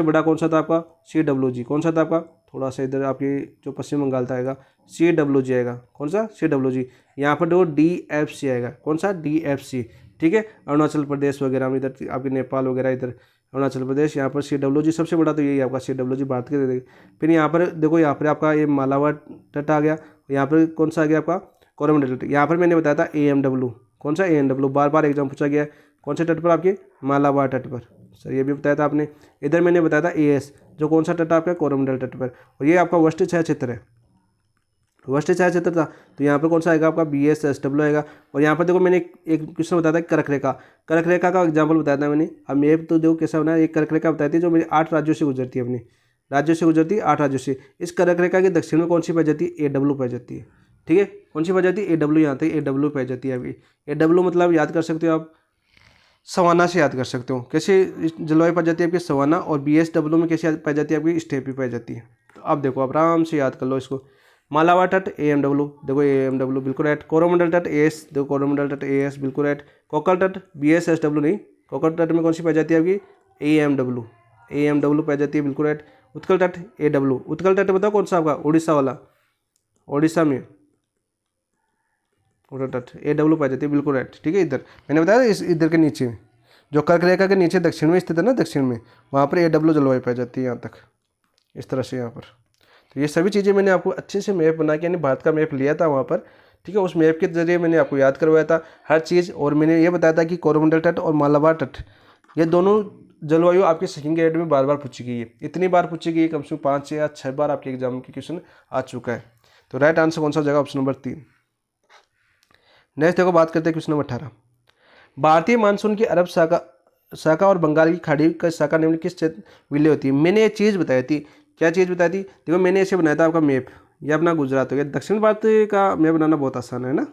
बड़ा कौन सा था आपका, CWG, कौन सा था आपका, थोड़ा सा इधर आपकी जो पश्चिम बंगाल था आएगा, CWG आएगा, कौन सा CWG। यहाँ पर देखो DFC आएगा, कौन सा DFC, ठीक है। अरुणाचल प्रदेश वगैरह में, इधर आपके नेपाल वगैरह, इधर अरुणाचल प्रदेश, यहाँ पर CWG सबसे बड़ा तो यही आपका CWG भारत के। फिर यहाँ पर देखो, यहाँ पर आपका ये मालाबार तट आ गया, यहाँ पर कौन सा आ गया आपका कोरोमंडल तट। यहाँ पर मैंने बताया था AMW, कौन सा AMW, बार बार एग्जाम पूछा गया है। कौन से तट पर आपके, मालाबार तट पर, सर ये भी बताया था आपने। इधर मैंने बताया था AS, जो कौन सा तट आपका, कोरोमंडल तट पर। और ये आपका वस्ट छाया क्षेत्र है, वस्ट छाया क्षेत्र था, तो यहाँ पर कौन सा आएगा आपका, BSSW आएगा। और यहाँ पर देखो मैंने एक क्वेश्चन बताया था कर्क रेखा, कर्क रेखा का एग्जाम्पल बताया था मैंने। अब मैप तो देखो कैसा बना है, एक कर्क रेखा बताई थी जो मेरी 8 राज्यों से गुजरती है, अपनी राज्यों से गुजरती है, 8 राज्यों से। इस कर्क रेखा के दक्षिण में कौन सी पाई जाती है, AW पाई जाती है, ठीक है। कौन सी पाई जाती है, AW, यहाँ तक AW पाई जाती है। अभी AW मतलब याद कर सकते हो आप, सवाना से याद कर सकते हो। कैसे जलवायु पाई जाती है आपकी, सवाना। और BSW में कैसे पाई जाती है आपकी, स्टेपी पाई जाती है। तो अब देखो आप आराम से याद कर लो इसको। मालाबार तट AMW, देखो AMW बिल्कुल राइट। कोरोमंडल तट AS, देखो कोरोमंडल तट AS बिल्कुल राइट। कोकल तट BSSW नहीं, कोकल तट में कौन सी पाई जाती है आपकी, AMW, AMW पाई जाती है, बिल्कुल राइट। उत्कल तट AW, उत्कल तट बताओ कौन सा आपका, उड़ीसा वाला, उड़ीसा में उत्कल तट AW पाई जाती है, बिल्कुल राइट, ठीक है। इधर मैंने बताया इस इधर के नीचे, जो कर्क रेखा के नीचे दक्षिण में स्थित है ना, दक्षिण में, वहाँ पर AW जलवायु पाई जाती है, यहाँ तक इस तरह से यहाँ पर। तो ये सभी चीज़ें मैंने आपको अच्छे से मैप बना के, यानी भारत का मैप लिया था वहाँ पर, ठीक है। उस मैप के जरिए मैंने आपको याद करवाया था हर चीज़। और मैंने ये बताया था कि कोरोमंडल तट और मालाबार तट, ये दोनों जलवायु आपके सेकंड ग्रेड में बार बार पूछी गई है। इतनी बार पूछी गई है, कम से कम 5 या 6 बार आपके एग्जाम के क्वेश्चन आ चुका है। तो राइट आंसर कौन सा हो जाएगा, ऑप्शन नंबर 3। नेक्स्ट देखो, बात करते हैं क्वेश्चन नंबर 18। भारतीय मानसून की अरब शाखा और बंगाल की खाड़ी का शाखा निम्न किस क्षेत्र विलय होती है। मैंने ये चीज़ बताई थी, क्या चीज़ बताई थी, देखो मैंने ऐसे बनाया था आपका मैप, ये अपना गुजरात हो गया। दक्षिण भारत का मैप बनाना बहुत आसान है ना,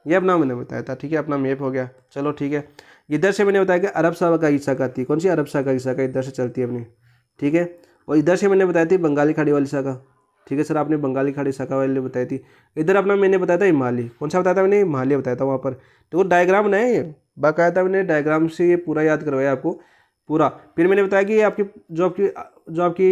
ये अपना मैंने बताया था, ठीक है, अपना मैप हो गया। चलो ठीक है, इधर से मैंने बताया कि अरब शाखा की शाखा आती है, कौन सी अरब शाखा की शाखा इधर से चलती है अपनी, ठीक है। और इधर से मैंने बताई थी बंगाली खाड़ी वाली शाखा, ठीक है सर, आपने बंगाली खाड़ी शाखा वाली बताई थी। इधर अपना मैंने बताया था हिमालय, कौन सा बताया था मैंने, हिमालय बताया था वहाँ पर। तो डायग्राम बनाया ये बाकायदा, मैंने डायग्राम से ये पूरा याद करवाया आपको पूरा। फिर मैंने बताया कि ये आपकी जो आपकी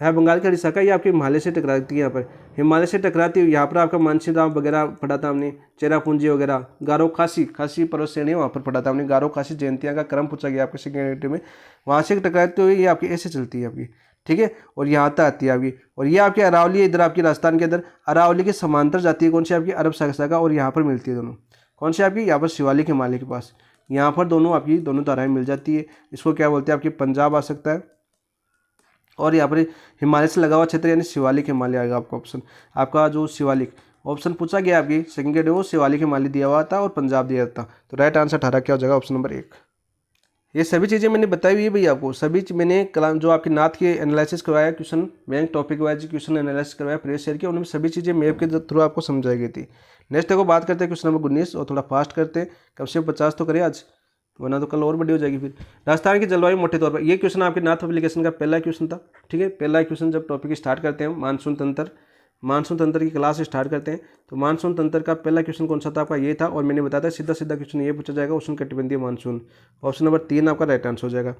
है बंगाल की खाड़ी शाखा, ये आपके हिमालय से टकराती है, यहाँ पर हिमालय से टकराती है। यहाँ पर आपका मानसी राम वगैरह पढ़ा था हमने, चेरापूंजी वगैरह, गारो खासी पर्वत श्रेणी वहाँ पर पढ़ा था हमने। गारो खासी जयंतियाँ का क्रम पूछा गया आपके सेकेंड में, वहाँ से टकराती हुई ये आपकी ऐसे चलती है आपकी, ठीक है। और यहाँ तक आती है आपकी, और ये आपकी अरावली इधर आपकी राजस्थान के अंदर अरावली के समांतर जाती है, कौन सी आपकी अरब शाखा, और यहाँ पर मिलती है दोनों, कौन सी आपकी, यहाँ पर शिवालिक हिमालय के पास, यहाँ पर दोनों आपकी दोनों धाराएं मिल जाती है। इसको क्या बोलते हैं, आपकी पंजाब आ सकता है, और यहाँ पर हिमालय से लगा हुआ क्षेत्र यानी शिवालिक हिमालय आएगा आपका ऑप्शन। आपका जो शिवालिक ऑप्शन पूछा गया आपकी सेकंड ग्रेड में, वो शिवालिक हिमालय दिया हुआ था और पंजाब दिया था। तो राइट आंसर 18 क्या हो जाएगा, ऑप्शन नंबर 1। ये सभी चीज़ें मैंने बताई हुई है भैया आपको, सभी मैंने कलाम जो आपके नाथ के एनालिसिस करवाया, question bank topic wise question analysis करवाया प्रीवियस ईयर के, उनमें सभी चीज़ें मैप के थ्रू आपको समझाई गई थी। नेक्स्ट देखो, बात करते हैं क्वेश्चन नंबर 19, और थोड़ा फास्ट करते हैं, कम से कम 50 तो करें आज, वरना तो कल और बड़ी हो जाएगी फिर। राजस्थान की जलवायु मोटे तौर पर, ये क्वेश्चन आपके नाथ एप्लीकेशन का पहला क्वेश्चन था, ठीक है। पहला क्वेश्चन जब टॉपिक स्टार्ट करते हैं मानसून तंत्र की क्लास स्टार्ट करते हैं, तो मानसून तंत्र का पहला क्वेश्चन कौन सा था आपका, ये था। और मैंने बताया था सीधा क्वेश्चन ये पूछा जाएगा, उष्ण कटिबंधीय मानसून, ऑप्शन नंबर 3 आपका राइट आंसर हो जाएगा।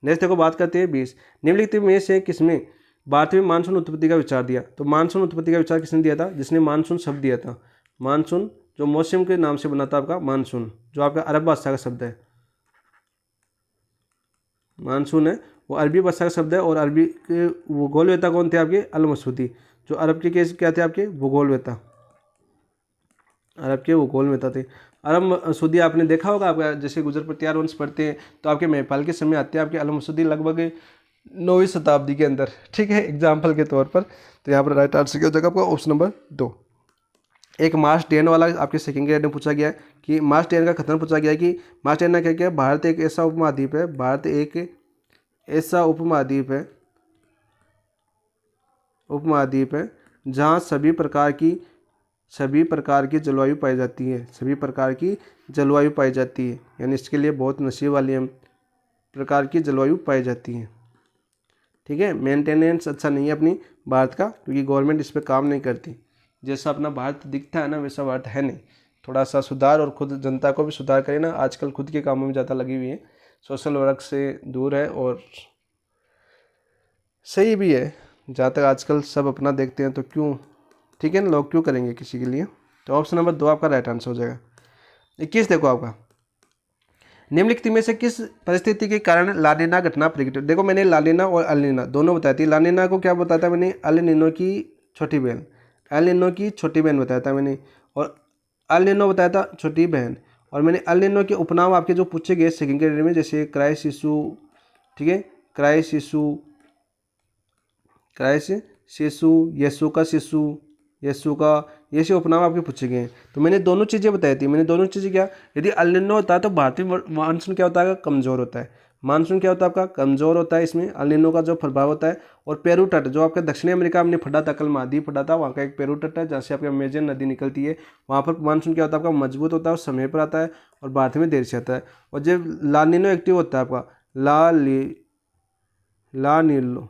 नेक्स्ट देखो, बात करते हैं 20, निम्नलिखित में से किसमें भारत में मानसून उत्पत्ति का विचार दिया। तो मानसून उत्पत्ति का विचार किसने दिया था, जिसने मानसून शब्द दिया था। मानसून जो मौसम के नाम से बना था आपका मानसून, जो आपका अरब भाषा का शब्द है, मानसून है वो अरबी भाषा का शब्द है। और अरबी के भूगोलवेता कौन थे आपके, अल मसूदी, जो अरब के केस क्या थे आपके, भूगोलवेता, अरब के भूगोलवेता थे। अरब मसूदी आपने देखा होगा, आपका जैसे गुजर प्रत्यार वंश पढ़ते हैं तो आपके महिपाल के समय आते हैं आपके अल मसूदी, लगभग 9वीं शताब्दी के अंदर, ठीक है, एग्जाम्पल के तौर पर। तो यहाँ पर राइट आंसर क्या हो जाएगा आपका, ऑप्शन नंबर 2। एक मार्च 10 वाला आपके सेकंड ग्रेड में पूछा गया है कि मार्च 10 का कथन पूछा गया है कि मार्च 10 ने क्या किया, भारत एक ऐसा उपमहाद्वीप है, भारत एक ऐसा उपमहाद्वीप है जहाँ सभी प्रकार की जलवायु पाई जाती है, सभी प्रकार की जलवायु पाई जाती है, यानी इसके लिए बहुत नसीब वाली हम प्रकार की जलवायु पाई जाती है, ठीक है। मेंटेनेंस अच्छा नहीं है अपनी भारत का, क्योंकि गवर्नमेंट इस पर काम नहीं करती। जैसा अपना भारत दिखता है ना, वैसा भारत है नहीं। थोड़ा सा सुधार, और खुद जनता को भी सुधार करें ना, आजकल खुद के कामों में ज़्यादा लगी हुई है, सोशल वर्क से दूर है। और सही भी है, जहाँ तक आजकल सब अपना देखते हैं तो क्यों, ठीक है ना, लोग क्यों करेंगे किसी के लिए। तो ऑप्शन नंबर 2 आपका राइट आंसर हो जाएगा। 21 देखो आपका, निम्नलिखित में से किस परिस्थिति के कारण लानिना घटना प्रकट। देखो मैंने लानिना और अल नीनो दोनों बताई थी। लानिना को क्या बताया था मैंने, अल नीनो की छोटी बहन, अल नीनो की छोटी बहन बताया था मैंने। और अल नीनो बताया था छोटी बहन। और मैंने अल नीनो के उपनाम आपके जो पूछे गए सेकंड ग्रेड में, जैसे क्राय शिशु, ठीक है, क्राय शिशु, क्राय से शिशु, यीशु का शिशु, यीशु का, ये से उपनाम आपके पूछे गए हैं। तो मैंने दोनों चीज़ें बताई थी, मैंने दोनों चीज़ें क्या, यदि अल नीनो होता है तो भारतीय मानसून क्या होता है, कमज़ोर होता है। मानसून क्या होता है आपका, कमज़ोर होता है। इसमें अल नीनो का जो प्रभाव होता है। और पेरू तट जो आपका दक्षिणी अमेरिका में फटा था, कल महाद्वीप फटा था, वहाँ का एक पेरू तट है जहाँ से आपकी अमेजन नदी निकलती है। वहाँ पर मानसून क्या होता है आपका, मजबूत होता है और समय पर आता है और भारत में देर से आता है। और जब ला नीनो एक्टिव होता है आपका, ला नीलो,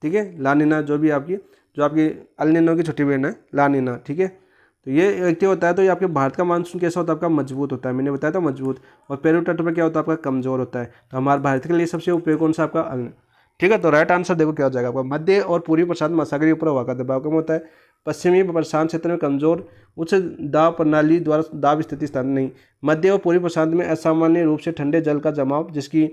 ठीक है, ला नीना जो आपकी अल नीनो की छोटी बहन है ला नीना, ठीक है। तो ये एक्टिव होता है तो ये आपके भारत का मानसून कैसा होता है आपका, मजबूत होता है, मैंने बताया था मजबूत। और पेरू तट पर क्या होता है आपका, कमजोर होता है। तो हमारे भारत के लिए सबसे उपयोग कौन सा आपका, अल, ठीक है। तो राइट आंसर देखो क्या हो जाएगा आपका, मध्य और पूर्वी प्रशांत महासागर के ऊपर हवा का दबाव कम होता है। पश्चिमी प्रशांत क्षेत्र में कमजोर उच्च दाब प्रणाली द्वारा दाब स्थिति स्थान नहीं। मध्य और पूर्वी प्रशांत में असामान्य रूप से ठंडे जल का जमाव जिसकी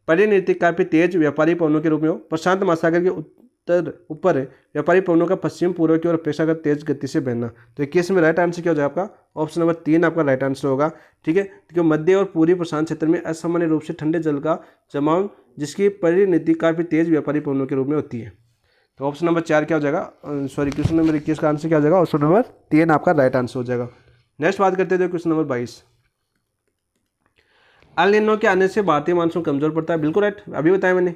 परिणति काफी तेज व्यापारी पवनों के रूप में हो। प्रशांत महासागर के उत्तर ऊपर व्यापारी पवनों का पश्चिम पूर्व की ओर अपेक्षाकृत तेज गति से बहना। तो 21 में राइट आंसर क्या हो जाएगा आपका, ऑप्शन नंबर 3 आपका राइट आंसर होगा, ठीक है। क्योंकि मध्य और पूर्वी प्रशांत क्षेत्र में असामान्य रूप से ठंडे जल का जमाव जिसकी परिणति काफी तेज व्यापारी पवनों के रूप में होती है। तो ऑप्शन नंबर 4 क्या हो जाएगा, सॉरी क्वेश्चन नंबर 21 का आंसर क्या हो जाएगा, ऑप्शन नंबर 3 आपका राइट आंसर हो जाएगा। नेक्स्ट बात करते हैं क्वेश्चन नंबर 22। अल नीनो के आने से भारतीय मानसून कमजोर पड़ता है, बिल्कुल राइट, अभी बताया मैंने,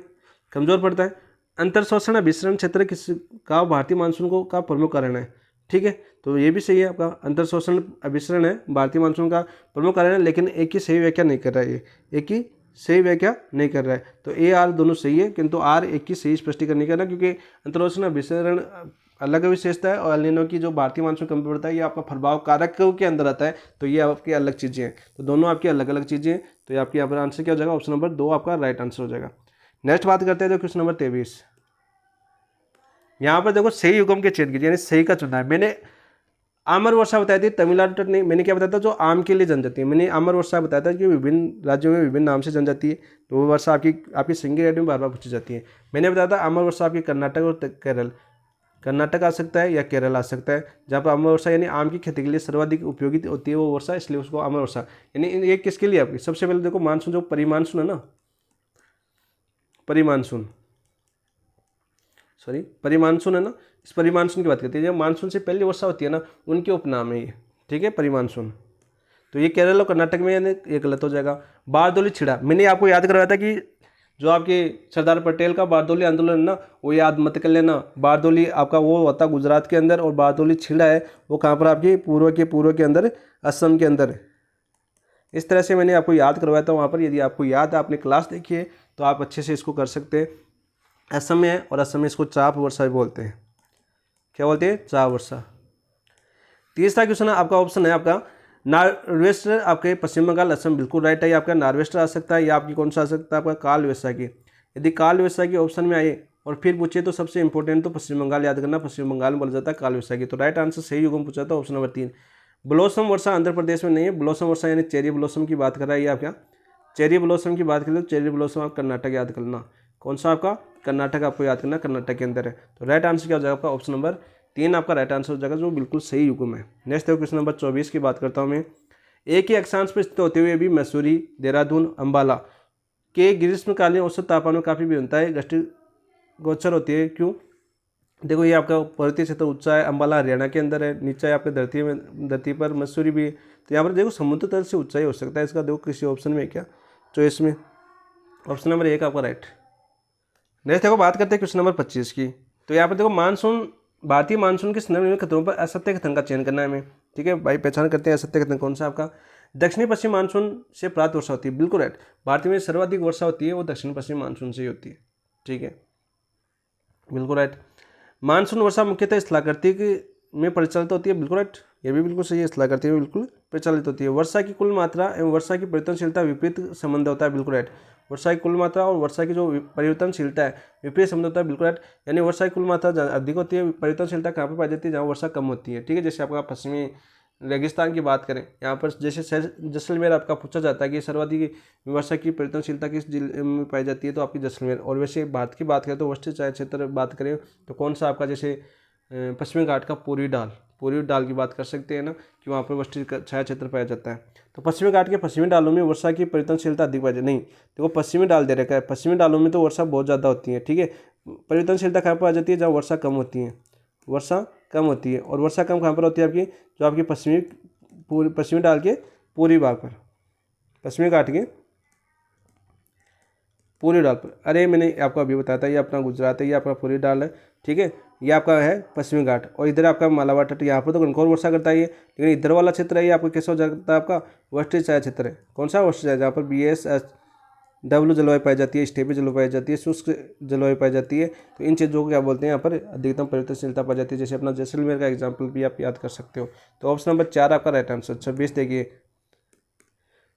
कमजोर पड़ता है। अंतर शोषण अभिसरण क्षेत्र किस का भारतीय मानसून को का प्रमुख कारण है, ठीक है। तो ये भी सही है आपका, अंतर शोषण अभिसरण है भारतीय मानसून का प्रमुख कारण है, लेकिन एक ही सही व्याख्या नहीं कर रहा है, ये एक ही सही व्याख्या नहीं कर रहा है। तो ए आर दोनों सही है, किंतु आर एक ही सही स्पष्टीकरण नहीं कर रहा, क्योंकि अंतर्शोषण अभिसरण अलग विशेषता है और अल नीनो की जो भारतीय मानसून कमजोर पड़ता है ये आपका प्रभाव कारक के अंदर आता है। तो ये आपकी अलग चीज़ें हैं, तो दोनों आपकी अलग अलग चीज़ें हैं। तो ये आपकी यहाँ पर आंसर क्या हो जाएगा, ऑप्शन नंबर 2 आपका राइट आंसर हो जाएगा। नेक्स्ट बात करते हैं जो क्वेश्चन नंबर 23। यहाँ पर देखो सही युग्म के चयन कीजिए, यानी सही का चुना है। मैंने आमर वर्षा बताई थी तमिलनाडु तट नहीं, मैंने क्या बताया था, जो आम के लिए जनजाति है, मैंने आमर वर्षा बताया था कि विभिन्न राज्यों में विभिन्न नाम से जनजाति है। तो वो वर्षा आपकी सिंगल रेड में बार बार पूछी जाती है। मैंने बताया था आमर वर्षा आपकी कर्नाटक और केरल, कर्नाटक आ सकता है या केरल आ सकता है, जहाँ पर अमर वर्षा यानी आम की खेती के लिए सर्वाधिक उपयोगी होती है वो वर्षा, इसलिए उसको अमर वर्षा। यानी ये किसके लिए आपकी, सबसे पहले देखो मानसून जो परिमानसून है ना, परिमानसून है ना, इस परिमानसून की बात करते हैं, जब मानसून से पहले वर्षा होती है ना उनके उपनाम है ये, ठीक है, परिमानसून। तो ये केरल और कर्नाटक में, यानी ये गलत हो जाएगा। बारदोली छिड़ा, मैंने आपको याद करवाया था कि जो आपके सरदार पटेल का बारदोली आंदोलन है ना, वो याद मत कर लेना। बारदोली आपका वो होता गुजरात के अंदर, और बारदोली छिड़ा है वो कहाँ पर, आपके पूर्व के अंदर, असम के अंदर। इस तरह से मैंने आपको याद करवाया था वहाँ पर, यदि आपको याद है, आपने क्लास देखी है तो आप अच्छे से इसको कर सकते हैं। असम में है और असम में इसको चाप वर्षा भी बोलते हैं, क्या बोलते हैं, चाप वर्षा। तीसरा क्वेश्चन है आपका, ऑप्शन है आपका नॉर्वेस्टर, आपके पश्चिम बंगाल असम, बिल्कुल राइट है। आपका नॉर्वेस्टर आ सकता है या आपकी कौन सा आ सकता है, आपका काल वैसाखी। यदि काल वैसाखी ऑप्शन में आए और फिर पूछे तो सबसे इंपॉर्टेंट तो पश्चिम बंगाल याद करना, पश्चिम बंगाल में बोला जाता है काल वैसाखी। तो राइट आंसर सही युग्म पूछा था ऑप्शन नंबर 3। ब्लॉसम वर्षा आंध्र प्रदेश में नहीं है, ब्लॉसम वर्षा यानी चेरी ब्लॉसम की बात कर रहा है ये आपका, चेरी ब्लॉसम की बात करें तो चेरी ब्लॉसम आप कर्नाटक याद करना, कौन सा आपका, कर्नाटक आपको याद करना, कर्नाटक के अंदर है। तो राइट आंसर क्या हो जाएगा आपका, ऑप्शन नंबर 3 आपका राइट आंसर हो जाएगा, जो बिल्कुल सही युग्म है। नेक्स्ट है क्वेश्चन नंबर 24 की बात करता हूँ मैं। एक ही अक्षांश पर स्थित होते हुए भी मसूरी, देहरादून, अंबाला के ग्रीष्मकालीन औसत तापमान में काफ़ी भिन्नता है गोचर होती है, क्यों। देखो ये आपका पर्वतीय क्षेत्र ऊंचा है, अंबाला हरियाणा के अंदर है, नीचा है आपके धरती पर, मसूरी भी है। तो यहाँ पर देखो समुद्र तल से ऊंचाई हो सकता है इसका, देखो किसी ऑप्शन में क्या, चॉइस में ऑप्शन नंबर 1 आपका राइट। नेक्स्ट देखो बात करते हैं क्वेश्चन नंबर 25 की। तो यहाँ पर देखो मानसून, भारतीय मानसून के संदर्भ में खतरों पर असत्य कथन का चयन करना है हमें, ठीक है भाई। पहचान करते हैं असत्य कथन कौन सा आपका, दक्षिणी पश्चिम मानसून से प्राप्त वर्षा होती है, बिल्कुल राइट। भारत में सर्वाधिक वर्षा होती है वो दक्षिण पश्चिम मानसून से ही होती है, ठीक है, बिल्कुल राइट। मानसून वर्षा मुख्यतः स्थलाकृति में परिचालित होती है, बिल्कुल राइट, ये भी बिल्कुल सही है, स्थलाकृति में बिल्कुल प्रचालित होती है। वर्षा की कुल मात्रा एवं वर्षा की परिवर्तनशीलता विपरीत संबंध होता है, बिल्कुल राइट। वर्षा की कुल मात्रा और वर्षा की जो परिवर्तनशीलता है विपरीत संबंध होता है, बिल्कुल राइट। यानी वर्षा की कुल मात्रा अधिक होती है, परिवर्तनशीलता कहाँ पर पाई जाती है, जहाँ वर्षा कम होती है, ठीक है। जैसे आपका पश्चिमी रेगिस्तान की बात करें, यहाँ पर जैसे जैसलमेर आपका पूछा जाता है कि सर्वाधिक वर्षा की परिवर्तनशीलता किस जिले में पाई जाती है, तो आपकी जैसलमेर। और वैसे भारत की बात करें तो वशिष्ठ क्षेत्र बात करें तो कौन सा आपका, जैसे पश्चिमी घाट का पूर्वी ढाल की बात कर सकते हैं ना, कि वहाँ पर वृष्टि छाया क्षेत्र पाया जाता है। तो पश्चिमी घाट के पश्चिमी ढालों में वर्षा की परिवर्तनशीलता अधिक पाई जाती नहीं, देखो पश्चिमी ढाल दे रखा है, पश्चिमी ढालों में तो वर्षा बहुत ज़्यादा होती है, ठीक है। परिवर्तनशीलता कहाँ पाई जाती है, जहाँ वर्षा कम होती है, वर्षा कम होती है। और वर्षा कम कहाँ पर होती है आपकी, जो आपकी पश्चिमी ढाल के पूर्वी भाग पर, पश्चिमी घाट के पूर्वी ढाल पर। अरे मैंने आपको अभी बताया था, ये अपना गुजरात है, ये आपका पूर्वी ढाल है, ठीक है। ये आपका है पश्चिमी घाट, और इधर आपका मालाबार तट, यहाँ पर तो घनघोर वर्षा करता है ये, लेकिन इधर वाला क्षेत्र है ये आपको कैसा हो जाता है, आपका वृष्टि छाया क्षेत्र है। कौन सा वृष्टि छाया, जहाँ पर BSW जलवायु पाई जाती है, स्टेबल जलवायु पाई जाती है, शुष्क जलवायु पाई जाती है। तो इन चीज़ों को क्या बोलते हैं, यहाँ पर अधिकतम परिवर्तनशीलता पाई जाती है। जैसे अपना जैसलमेर का एग्जाम्पल भी आप याद कर सकते हो। तो ऑप्शन नंबर 4 आपका राइट आंसर। 26 देखिए,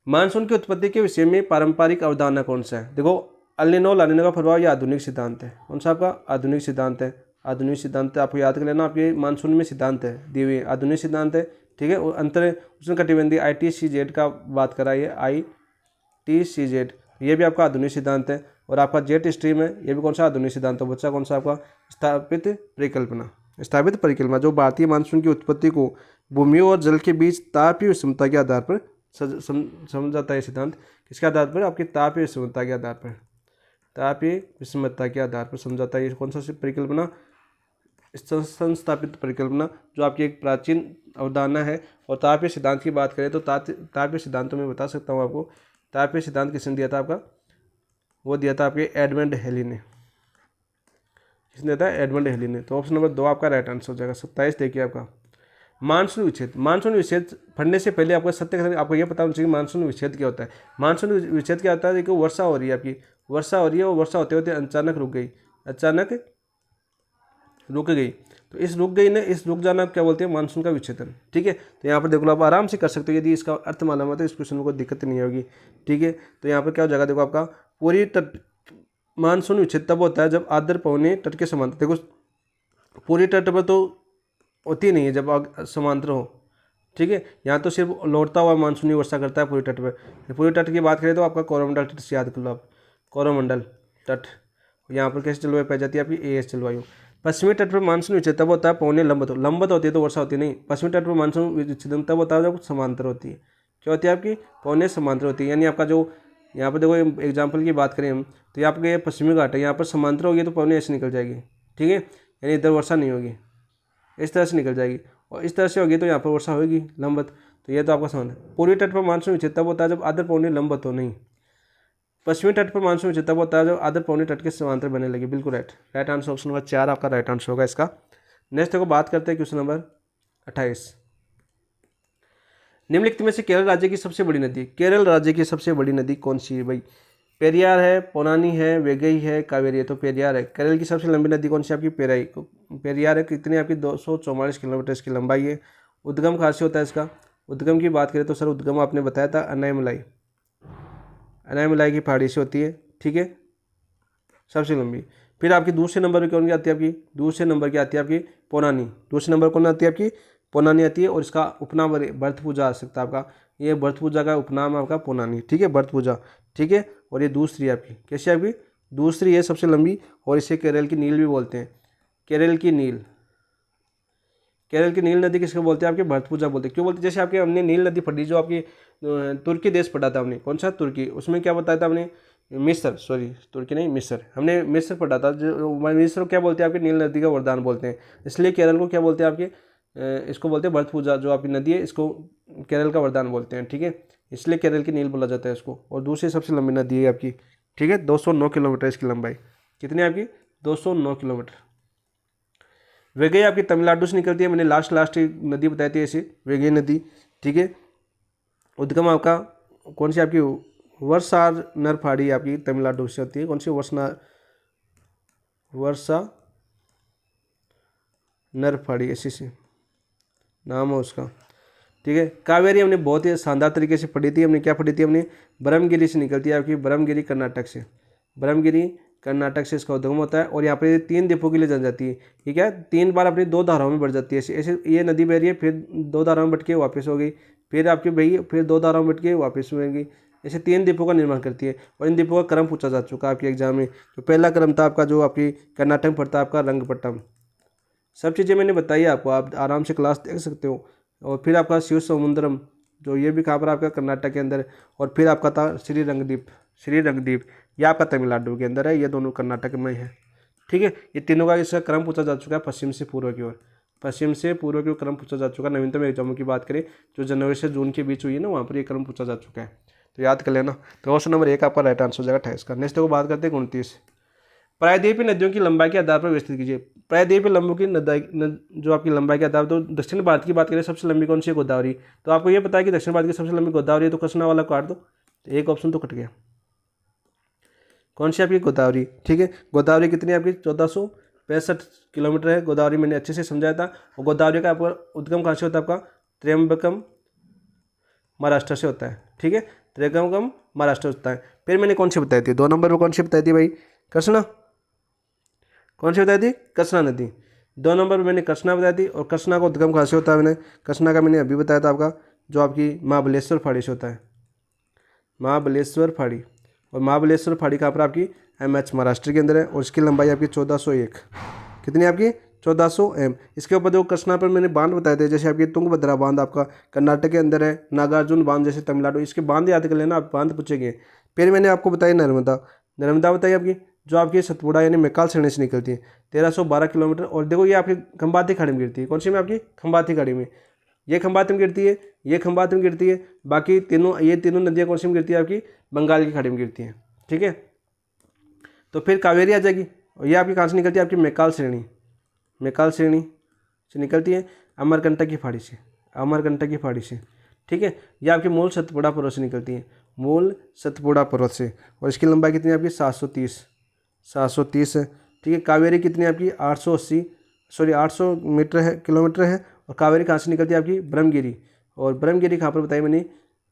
मानसून की उत्पत्ति के विषय में पारंपरिक अवधारणा कौन सा है। देखो अल नीनो ला नीनो का प्रभाव, यह आधुनिक सिद्धांत है। कौन सा आपका आधुनिक सिद्धांत है, आधुनिक सिद्धांत आपको याद कर लेना, आपके मानसून में सिद्धांत है दी हुई, आधुनिक सिद्धांत है, ठीक है। और अंतर उष्णकटिबंधीय ITCZ का बात करा, ये ITCZ, ये भी आपका आधुनिक सिद्धांत है। और आपका जेट स्ट्रीम है, ये भी कौन सा आधुनिक सिद्धांत है बच्चा, कौन सा आपका स्थापित परिकल्पना। स्थापित परिकल्पना जो भारतीय मानसून की उत्पत्ति को भूमि और जल के बीच तापीय विषमता के आधार पर समझाता है। सिद्धांत किसके आधार पर, आपकी तापीय विषमता के आधार पर, तापीय विषमता के आधार पर समझाता है। कौन सा परिकल्पना, संस्थापित परिकल्पना, जो आपकी एक प्राचीन अवधारणा है। और तापीय सिद्धांत की बात करें तो तापीय सिद्धांतों में बता सकता हूँ आपको, तापीय सिद्धांत किसने दिया था आपका, वो दिया था आपके एडमंड हेली ने। किसने दिया था, एडमंड हेली ने। तो ऑप्शन नंबर 2 आपका राइट आंसर हो जाएगा। 27 देखिए आपका, मानसून विच्छेद। मानसून विच्छेद पढ़ने से पहले आपको सत्य आपको यह पता होना चाहिए मानसून विच्छेद क्या होता है। मानसून विच्छेद क्या होता है, देखो वर्षा हो रही है, आपकी वर्षा हो रही है, और वर्षा होते होते अचानक रुक गई, अचानक रुक गई। तो इस रुक गई ना, इस रुक जाना क्या बोलते हैं, मानसून का विच्छेदन, ठीक है। तो यहाँ पर देखो आप आराम से कर सकते हो, यदि इसका अर्थ मालूम है तो इस क्वेश्चन में कोई दिक्कत नहीं होगी, ठीक है। तो यहाँ पर क्या हो जाएगा, देखो आपका पूरी तट मानसून विच्छेद तब होता है जब आर्द्र पवने तट के समांतर, देखो पूरी तट पर तो होती नहीं है जब समांतर हो, ठीक है। यहाँ तो सिर्फ लौटता हुआ मानसूनी वर्षा करता है पूरी तट पर। पूरी तट की बात करें तो आपका कोरोमंडल तट से याद कर लो आप, कोरोमंडल तट। यहाँ पर कैसी जलवायु पाई जाती है, आपकी AS जलवायु। पश्चिमी तट पर मानसून विच्छेद तब होता है पौने लंबत होती है तो वर्षा होती नहीं। पश्चिमी तट पर मानसून विच्छेदन तब होता है जब समांतर होती है। क्या होती है आपकी, पौने समांतर होती है। यानी आपका जो यहाँ पर देखो एग्जाम्पल की बात करें हम, तो यहाँ पर ये पश्चिमी घाट है, यहाँ पर समांतर होगी तो पौने ऐसे निकल जाएगी, ठीक है। यानी इधर वर्षा नहीं होगी, इस तरह से निकल जाएगी, और इस तरह से होगी तो यहाँ पर वर्षा होगी लंबत। तो ये तो आपका सवाल है। पूर्वी तट पर मानसून विच्छेद तब होता है जब आर्द्र पौने लंबत हो, नहीं। पश्चिमी तट पर मानसून विच्छेद तब होता है जब आर्द्र पौने तट के समांतर बनने लगे, बिल्कुल राइट आंसर ऑप्शन नंबर 4 आपका राइट आंसर होगा इसका। नेक्स्ट देखो बात करते हैं क्वेश्चन नंबर 28। निम्नलिखित में से केरल राज्य की सबसे बड़ी नदी, केरल राज्य की सबसे बड़ी नदी कौन सी है भाई। पेरियार है, पोनानी है, वेगई है, कावेरी है। तो पेरियार है। केरल की सबसे लंबी नदी कौन सी आपकी, पेरियार है। कितनी आपकी 244 किलोमीटर इसकी लंबाई है। उद्गम कहाँ से होता है इसका, उद्गम की बात करें तो सर उद्गम आपने बताया था अनायमलाई, अनायमलाई की पहाड़ी से होती है, ठीक है, सबसे लंबी। फिर आपकी दूसरे नंबर पर कौन की आती है, आपकी दूसरे नंबर की आती है आपकी पोनानी। दूसरे नंबर कौन आती है आपकी, पोनानी आती है। और इसका उपनाम बर्थ पूजा आ सकता है आपका, ये बर्थ पूजा का उपनाम है आपका पोनानी, ठीक है, बर्थ पूजा, ठीक है। और ये दूसरी आपकी कैसी आपकी, दूसरी है सबसे लंबी। और इसे केरल की नील भी बोलते हैं, केरल की नील। केरल की नील नदी किसको बोलते हैं, आपके भरत पूजा बोलते हैं। क्यों बोलते हैं, जैसे आपके हमने नील नदी पढ़ी जो आपकी तुर्की देश पढ़ा था हमने, कौन सा तुर्की, उसमें क्या बताया था हमने, मिस्र, सॉरी तुर्की नहीं मिस्र, हमने मिस्र पढ़ा था। जो मिस्र क्या बोलते हैं आपकी, नील नदी का वरदान बोलते हैं। इसलिए केरल को क्या बोलते हैं आपके, इसको बोलते हैं भरत पूजा, जो आपकी नदी है इसको केरल का वरदान बोलते हैं, ठीक है। इसलिए केरल की नील बोला जाता है इसको। और दूसरी सबसे लंबी नदी है आपकी, ठीक है, 209 किलोमीटर इसकी लंबाई। कितनी आपकी, 209 किलोमीटर। वेगई आपकी तमिलनाडु से निकलती है, मैंने लास्ट नदी बताई थी ऐसी, वेगई नदी, ठीक है। उद्गम आपका कौन सी आपकी, वर्षा नर पहाड़ी आपकी तमिलनाडु से होती है। कौन सी, वर्षा नर पहाड़ी, ऐसी से नाम है उसका, ठीक है। कावेरी हमने बहुत ही शानदार तरीके से पढ़ी थी। हमने क्या पढ़ी थी, हमने ब्रह्मगिरी से निकलती है आपकी, ब्रह्मगिरी कर्नाटक से, ब्रह्मगिरी कर्नाटक से इसका उद्गम होता है। और यहाँ पे 3 द्वीपों के लिए जान जाती है, ठीक है। 3 बार अपनी 2 धाराओं में बढ़ जाती है, ऐसे ये नदी बह रही है, फिर 2 धाराओं में बढ़ के वापस हो गई, फिर आपकी बही, फिर 2 धाराओं में बढ़ के वापस होगी। ऐसे 3 द्वीपों का निर्माण करती है। और इन द्वीपों का क्रम पूछा जा चुका है आपके एग्जाम में। तो पहला क्रम था आपका जो आपकी कर्नाटक में पड़ता है आपका रंगपट्टम, सब चीज़ें मैंने बताई है आपको, आप आराम से क्लास देख सकते हो। और फिर आपका शिव समुद्रम, जो ये भी कहाँ पर आपका कर्नाटक के अंदर है। और फिर आपका था श्रीरंगद्वीप, श्रीरंगद्वीप ये आपका तमिलनाडु के अंदर है, ये दोनों कर्नाटक में है। ठीक है, ये तीनों का इसका क्रम पूछा जा चुका है पश्चिम से पूर्व की ओर, पश्चिम से पूर्व की ओर क्रम पूछा जा चुका है। नवीनतम एग्जामों की बात करें जो जनवरी से जून के बीच हुई है ना, वहाँ पर ये क्रम पूछा जा चुका है, तो याद कर लेना। तो ऑप्शन नंबर 1 आपका राइट आंसर हो जाएगा 28 का। नेक्स्ट को बात करते हैं 29, प्रायद्वीपीय नदियों की लंबाई के आधार पर व्यवस्थित कीजिए। प्रायद्वीपीय नदियों की जो आपकी लंबाई के आधार पर, तो दक्षिण भारत की बात करें सबसे लंबी कौन सी है, गोदावरी। तो आपको ये पता है कि दक्षिण भारत की सबसे लंबी गोदावरी है, तो कृष्णा वाला काट दो, तो एक ऑप्शन तो कट गया। कौन सी आपकी, गोदावरी। ठीक है, गोदावरी कितनी आपकी 1465 किलोमीटर है गोदावरी, मैंने अच्छे से समझाया था। और गोदावरी का आपका उद्गम कहाँ से होता है, आपका त्र्यंबकम महाराष्ट्र से होता है। ठीक है, त्र्यंबकम महाराष्ट्र होता है। फिर मैंने कौन सी बताई थी 2 नंबर पर, कौन सी बताई थी भाई, कृष्णा। कौन सी बताई थी, कृष्णा नदी। 2 नंबर पर मैंने कृष्णा बताई थी। और कृष्णा का उद्गम कहाँ से होता है, मैंने कृष्णा का मैंने अभी बताया था आपका, जो आपकी महाबलेश्वर फाड़ी से होता है, महाबलेश्वर फाड़ी। और महाबलेश्वर फाड़ी कहाँ पर आपकी, MH महाराष्ट्र के अंदर है। और इसकी लंबाई आपकी 1401, कितनी आपकी 1400 m। इसके ऊपर जो कृष्णा पर मैंने बांध बताए थे, जैसे आपकी तुंगभद्रा बांध आपका कर्नाटक के अंदर है, नागार्जुन बांध जैसे तमिलनाडु, इसके बांध याद कर लेना आप, बांध पूछेंगे। फिर मैंने आपको बताई नर्मदा, नर्मदा बताई आपकी, जो आपकी सतपुड़ा यानी मैकाल श्रेणी से निकलती है, 1312 किलोमीटर। और देखो ये आपकी खंबाती खाड़ी में गिरती है, कौन सी में आपकी, खंबाती खाड़ी में, ये खंबात में गिरती है, ये खंबात में गिरती है। बाकी तीनों, ये तीनों नदियाँ कौन सी में गिरती है आपकी, बंगाल की खाड़ी में गिरती हैं। ठीक है, तो फिर कावेरी आ जाएगी। और ये आपकी कहाँ से निकलती है, आपकी मैकाल श्रेणी, मैकाल श्रेणी से निकलती है, अमरकंटक की फाड़ी से, अमरकंटक की फाड़ी से। ठीक है, ये आपकी मूल सतपुड़ा पर्वत से निकलती है, मूल सतपुड़ा पर्वत से। और इसकी लंबाई कितनी है आपकी, 730 है। ठीक है, कावेरी कितनी है आपकी, 800 मीटर है, किलोमीटर है। और कावेरी कहाँ से निकलती है आपकी, ब्रह्मगिरी। और ब्रह्मगिरी कहाँ पर बताई मैंने,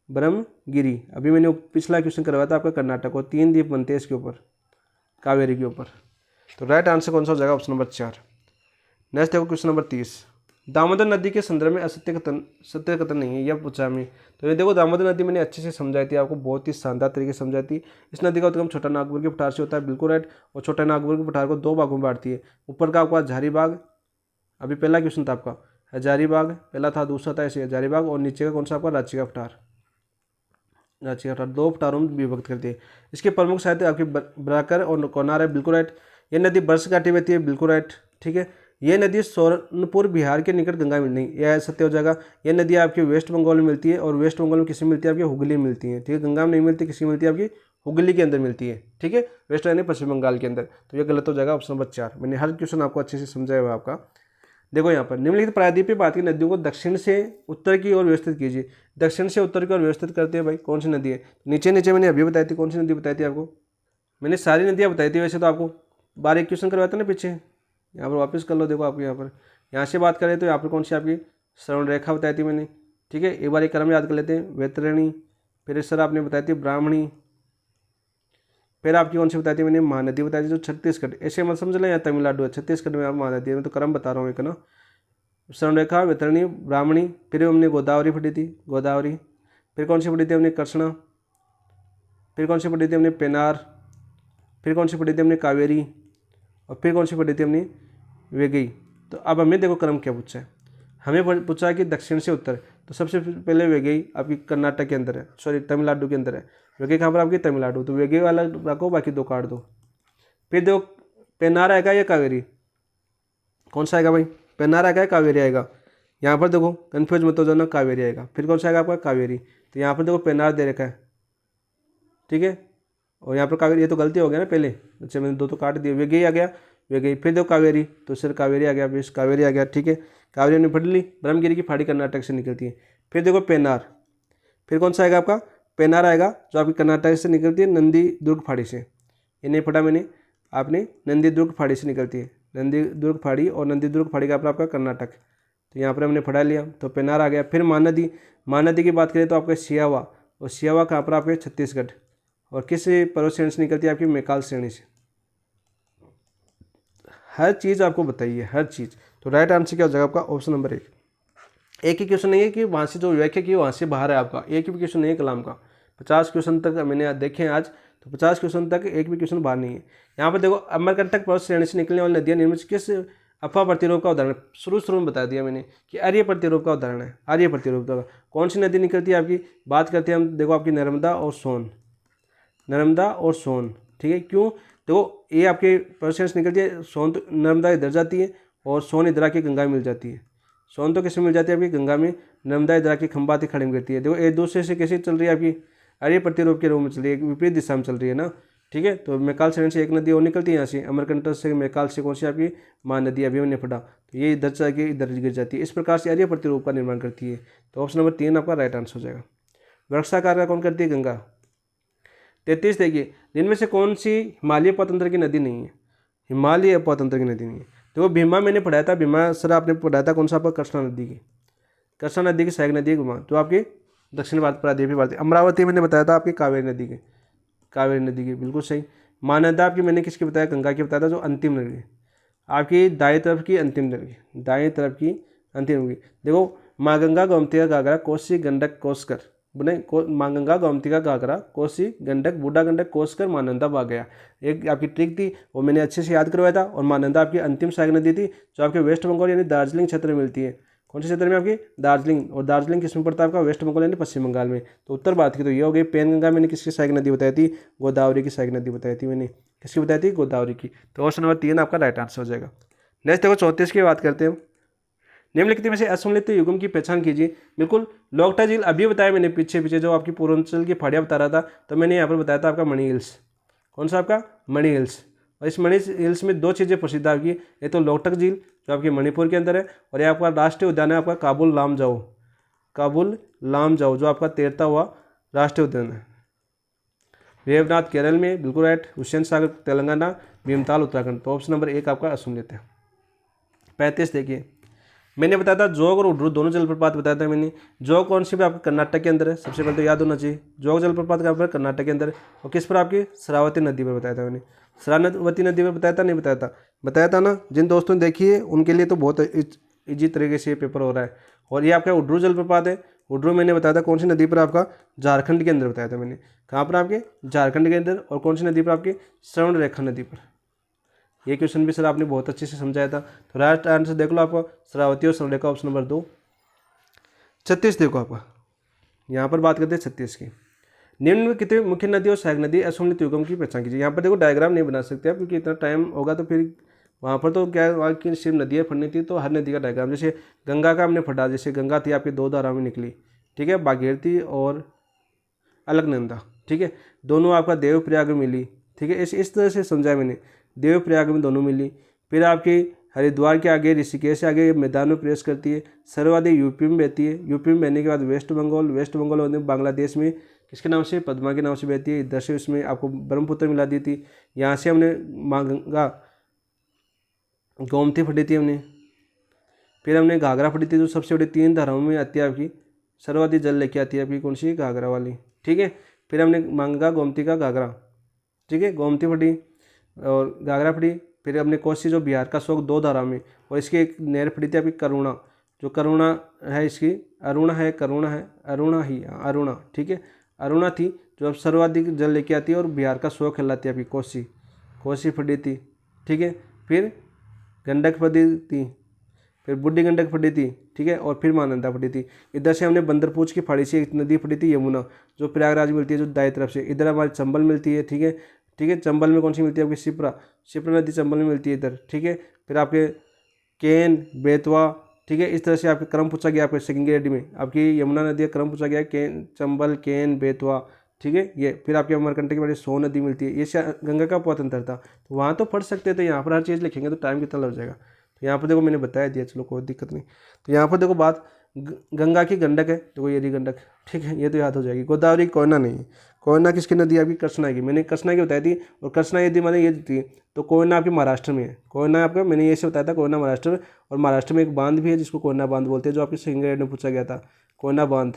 ब्रह्मगिरी, अभी मैंने पिछला क्वेश्चन करवाया था आपका कर्नाटक, और 3 द्वीप बनते हैं इसके ऊपर, कावेरी के ऊपर। तो राइट आंसर कौन सा हो जाएगा, ऑप्शन नंबर 4। नेक्स्ट देखो क्वेश्चन नंबर 30, दामोदर नदी के संदर्भ में असत्य कथन, सत्य कथन नहीं है, यह पूछा हमें। तो ये देखो दामोदर नदी मैंने अच्छे से समझाई थी आपको, बहुत ही शानदार तरीके से समझाई थी। इस नदी का उद्गम छोटा नागपुर के पठार से होता है, बिल्कुल राइट। और छोटा नागपुर के पठार को 2 भागों में बांटती है। ऊपर का आपका हजारीबाग, अभी पहला क्वेश्चन था आपका हजारीबाग पहला था, दूसरा था ऐसे हजारीबाग। और नीचे का कौन सा आपका, रांची का पठार, रांची का पठार 2 पठारों में विभक्त करती है। इसके प्रमुख साहित्य आपके बराकर और कोनार है, बिल्कुल राइट। ये नदी बरस घाटी में बहती है, बिल्कुल राइट। ठीक है, ये नदी सोनपुर बिहार के निकट गंगा में नहीं, यह सत्य हो जाएगा। ये नदी आपकी वेस्ट बंगाल में मिलती है। और वेस्ट बंगाल में किसी में मिलती है आपकी, हुगली में मिलती है। ठीक है, गंगा में नहीं मिलती, किसी में मिलती है आपकी, हुगली के अंदर मिलती है। ठीक है, वेस्ट यानी पश्चिम बंगाल के अंदर। तो ये गलत हो जाएगा, ऑप्शन नंबर 4। मैंने हर क्वेश्चन आपको अच्छे से समझाया हुआ आपका। देखो यहाँ पर निम्नलिखित प्रायद्वीपीय भारत की नदियों को दक्षिण से उत्तर की ओर व्यवस्थित कीजिए। दक्षिण से उत्तर की ओर व्यवस्थित करते हैं भाई, कौन सी नदी है, नीचे नीचे मैंने अभी बताई थी, कौन सी नदी बताई थी आपको, मैंने सारी नदियाँ बताई थी वैसे तो आपको, 12 क्वेश्चन करवाया था ना पीछे। यहाँ पर वापस कर लो, देखो आपको यहाँ से बात करें तो यहाँ पर कौन सी आपकी श्रवण रेखा बताई थी मैंने। ठीक है, एक बार एक क्रम याद कर लेते हैं, वैतरणी, फिर सर आपने बताई थी ब्राह्मणी, फिर आपकी कौन सी बताई थी मैंने, महानदी बताई थी जो छत्तीसगढ़, ऐसे मत समझ लें, यहाँ तमिलनाडु है, छत्तीसगढ़ में आप महानदी है, मैं तो क्रम बता रहा हूँ एक ना, श्रवण रेखा, वैतरणी, ब्राह्मणी, फिर हमने गोदावरी पढ़ी थी, गोदावरी, फिर कौन सी पढ़ी थी हमने, कृष्णा, फिर कौन सी पढ़ी थी हमने, पेनार, फिर कौन सी पढ़ी थी हमने, कावेरी, और फिर कौन सी पढ़ी थी हमने, वेगई। तो अब हमें देखो क्रम क्या पूछा है, हमें पूछा है कि दक्षिण से उत्तर। तो सबसे पहले वेगई आपकी कर्नाटक के अंदर है, सॉरी तमिलनाडु के अंदर है। वेगई कहाँ पर आपकी, तमिलनाडु। तो वेगई वाला रखो, बाकी 2 काट दो। फिर देखो पेनार आएगा या कावेरी, कौन सा आएगा भाई, पेनार आएगा या कावेरी आएगा। यहाँ पर देखो कन्फ्यूज मत हो जाना, कावेरी आएगा। फिर कौन सा आएगा आपका, कावेरी। तो यहाँ पर देखो पेनार दे रखा है, ठीक है, और यहाँ पर कावेरी, ये तो गलती हो गया ना पहले, अच्छा मैंने 2 तो काट दिए, वेगई आ गया, वेगई। फिर देखो कावेरी, तो सर कावेरी आ गया, बेस कावेरी आ गया। ठीक है, कावेरी ने पढ़ ली, ब्रह्मगिरी की फाड़ी कर्नाटक से निकलती है। फिर देखो पेनार, फिर कौन सा आएगा आपका, पेनार आएगा जो आपकी कर्नाटक से निकलती है, नंदी दुर्ग फाड़ी से। ये नहीं पढ़ा मैंने, आपने नंदी दुर्ग फाड़ी से निकलती है, नंदी दुर्ग फाड़ी। और नंदी दुर्ग फाड़ी का आपका कर्नाटक, तो यहाँ पर हमने पढ़ा लिया, तो पेनार आ गया। फिर महानदी, महानदी की बात करें तो आपका सियावा, और सियावा कहाँ पर आपके, छत्तीसगढ़। और किस पर्वत श्रेणी से निकलती है आपकी, मैकाल श्रेणी से। हर चीज़ आपको बताइए, हर चीज़। तो राइट आंसर क्या हो जाएगा आपका, ऑप्शन नंबर 1। एक ही क्वेश्चन नहीं है कि वहाँ से जो व्याख्या की वहाँ से बाहर है आपका, एक भी क्वेश्चन नहीं है कलाम का। 50 क्वेश्चन तक मैंने देखे हैं आज, तो 50 क्वेश्चन तक एक भी क्वेश्चन बाहर नहीं है। यहाँ पर देखो अमरकंटक पर्वत श्रेणी से निकलने वाली नदियाँ निम्न किस अफवाह प्रतिरूप का उदाहरण शुरू में बता दिया मैंने कि आर्य प्रतिरूप का उदाहरण है। आर्य प्रतिरूप का कौन सी नदी निकलती है आपकी, बात करते हैं हम, देखो आपकी नर्मदा और सोन, नर्मदा और सोन, ठीक है। क्यों, देखो ये आपके परसेंट निकलती है, सोन तो नर्मदा इधर जाती है और सोन इधर आके गंगा में मिल जाती है। सोन तो किसमें मिल जाती है आपकी, गंगा में, नर्मदा इधर आके खंबाती खड़ी करती है। देखो एक दूसरे से कैसे चल रही है आपकी, आर्य प्रतिरूप के रूप में चल रही है, विपरीत दिशा में चल रही है ना, ठीक है। तो मैकाल श्रेणी से एक नदी और निकलती है यहाँ से, अमरकंटक से मैकाल से कौन सी आपकी महानदी अभिमन्यु फटा, तो ये इधर जाके इधर गिर जाती है। इस प्रकार से आर्य प्रतिरूप का निर्माण करती है। तो ऑप्शन नंबर 3 आपका राइट आंसर हो जाएगा। वर्षाकार का कौन करती है, गंगा। 33 देखिए, जिनमें से कौन सी हिमालय उपतंत्र की नदी नहीं है, हिमालय उपतंत्र की नदी नहीं है। तो भीमा मैंने पढ़ाया था, भीमा सर आपने पढ़ाया था कौन सा आपका, कृष्णा नदी की, कृष्णा नदी की सहायक नदी है भीमा, जो आपकी दक्षिण भारत प्रादेशिक भारत। अमरावती मैंने बताया था आपकी कावेरी नदी की, कावेरी नदी की, बिल्कुल सही। महानदा आपकी मैंने किसकी बताया, गंगा की बताया था, जो अंतिम नदी आपकी दाएं तरफ की अंतिम नदी, दाएं तरफ की अंतिम नदी। देखो माँ गंगा गोमती घाघरा कोसी गंडक कोसकर बने माँ गंगा गोमती का घाघरा कोसी गंडक बूढ़ा गंडक कोसकर महानंदा बह गया, एक आपकी ट्रिक थी, वो मैंने अच्छे से याद करवाया था। और महानंदा आपकी अंतिम सहायक नदी थी, जो आपके वेस्ट बंगाल यानी दार्जिलिंग क्षेत्र में मिलती है। कौन से क्षेत्र में आपकी, दार्जिलिंग, और दार्जिलिंग किसमें पड़ता है आपका, वेस्ट बंगाल यानी पश्चिम बंगाल में। तो उत्तर भारत की तो ये हो गई। पेनगंगा मैंने किसकी सहायक नदी बताई थी, गोदावरी की सहायक नदी बताई थी मैंने, किसकी बताई थी, गोदावरी की। तो ऑप्शन नंबर 3 आपका राइट आंसर हो जाएगा। नेक्स्ट देखो 34 की बात करते हैं। निम्नलिखित में से असममित युग्म की पहचान कीजिए। बिल्कुल लौकटा झील अभी बताया मैंने, पीछे जो आपकी पूर्वांचल की फाड़िया बता रहा था, तो मैंने यहाँ पर बताया था आपका मणि हिल्स। कौन सा आपका, मणि हिल्स। और इस मणि हिल्स में 2 चीज़ें प्रसिद्ध आपकी, एक तो लोकटक झील जो आपकी मणिपुर के अंदर है, और ये आपका राष्ट्रीय उद्यान है आपका काबुल लामजाओ, काबुल लामजाओ जो आपका तैरता हुआ राष्ट्रीय उद्यान है। वेवनाथ केरल में, बिल्कुल राइट। हुसैन सागर तेलंगाना, भीमताल उत्तराखंड। तो ऑप्शन नंबर 1 आपका असममित है। 35 देखिए, मैंने बताया था जोग और उड्रू दोनों जलप्रपात बताया था मैंने। जोग कौन सी भी आपका कर्नाटक के अंदर है, सबसे पहले तो याद होना चाहिए। जोग जलप्रपात कहाँ पर, कर्नाटक के अंदर है। और किस पर आपकी, शरावती नदी पर बताया था मैंने। शरावती नदी पर बताया था, नहीं बताया था, बताया था ना। जिन दोस्तों ने देखी है उनके लिए तो बहुत ईजी तरीके से ये पेपर हो रहा है। और ये आपका उड्रू जलप्रपात है। उड्रू मैंने बताया था कौन सी नदी पर आपका, झारखंड के अंदर बताया था मैंने। कहाँ पर आपके, झारखंड के अंदर। और कौन सी नदी पर आपकी, श्रवण रेखा नदी पर। ये क्वेश्चन भी सर आपने बहुत अच्छे से समझाया था। तो राइट आंसर देख लो आपका शरावती और श्रवणरेखा, ऑप्शन नंबर 2। 36 देखो आपका, यहाँ पर बात करते हैं 36 की। निम्न में कितनी मुख्य नदी और सहायक नदी असममित युग्म की पहचान कीजिए। यहाँ पर देखो डायग्राम नहीं बना सकते आप, क्योंकि इतना टाइम होगा तो फिर वहाँ पर तो क्या वहाँ की सिर्फ नदियाँ फटनी थी, तो हर नदी का डायग्राम, जैसे गंगा का हमने फटा, जैसे गंगा थी आपकी 2 धाराओं में निकली, ठीक है, भागीरथी और अलकनंदा, ठीक है, दोनों आपका देवप्रयाग में मिली, ठीक है। इस तरह से समझाया मैंने, देवप्रयाग में दोनों मिली। फिर आपकी हरिद्वार के आगे, ऋषिकेश से आगे मैदान में प्रवेश करती है। सर्वाधिक यूपी में बहती है। यूपी में बहने के बाद वेस्ट बंगाल और बांग्लादेश में किसके नाम से, पद्मा के नाम से बहती है। इधर से उसमें आपको ब्रह्मपुत्र मिला दी थी। यहाँ से हमने माँ गंगा गोमती फटी थी हमने। फिर हमने घाघरा फटी थी, जो सबसे बड़ी 3 धाराओं में आती है आपकी, सर्वाधिक जल लेके आती है आपकी, कौन सी, घाघरा वाली, ठीक है। फिर हमने गंगा गोमती का घाघरा, ठीक है, गोमती फटी और घाघरा फटी। फिर हमने कोसी जो बिहार का शोक 2 धारा में, और इसकी एक नहर फटी थी आपकी करुणा, जो करुणा है इसकी, अरुणा है, करुणा है, अरुणा ही, अरुणा, ठीक है, अरुणा थी, जो अब सर्वाधिक जल लेके आती है और बिहार का शोक कहलाती है आपकी कोसी, कोसी फटी थी, ठीक है। फिर गंडक फटी थी, फिर बूढ़ी गंडक फटी थी, ठीक है, और फिर महानंदा फटी थी। इधर से हमने बंदरपूछ की फाड़ी से एक नदी फटी थी यमुना, जो प्रयागराज मिलती है, जो दाएं तरफ से। इधर हमारी चंबल मिलती है, ठीक है, ठीक है। चंबल में कौन सी मिलती है आपकी, शिप्रा नदी चंबल में मिलती है इधर, ठीक है। फिर आपके केन, बेतवा, ठीक है, इस तरह से आपके क्रम पूछा गया आपके सेकंड ग्रेड में। आपकी यमुना नदी का क्रम पूछा गया, केन, चंबल, केन, बेतवा, ठीक है। ये फिर आपके अमरकंटक की बड़ी सोन नदी मिलती है, ये गंगा का उपतंत्र था। तो वहाँ तो पढ़ सकते हैं, तो यहाँ पर हर चीज़ लिखेंगे तो टाइम कितना लग जाएगा। तो यहाँ पर देखो मैंने बताया दिया, चलो कोई दिक्कत नहीं। तो यहाँ पर देखो बात गंगा की गंडक है, तो ये रही गंडक, ठीक है, ये तो याद हो जाएगी। गोदावरी कोयना नहीं है। कोयना किसकी नदी है आपकी, कृष्णा की। मैंने कृष्णा की बताई थी, और कृष्णा यदि मैंने ये थी, तो कोयना आपके महाराष्ट्र में है। कोयना आपका मैंने ये से बताया था, कोयना महाराष्ट्र में। और महाराष्ट्र में एक बांध भी है जिसको कोयना बांध बोलते हैं, जो आपके सेकंड ग्रेड में पूछा गया था, कोयना बांध।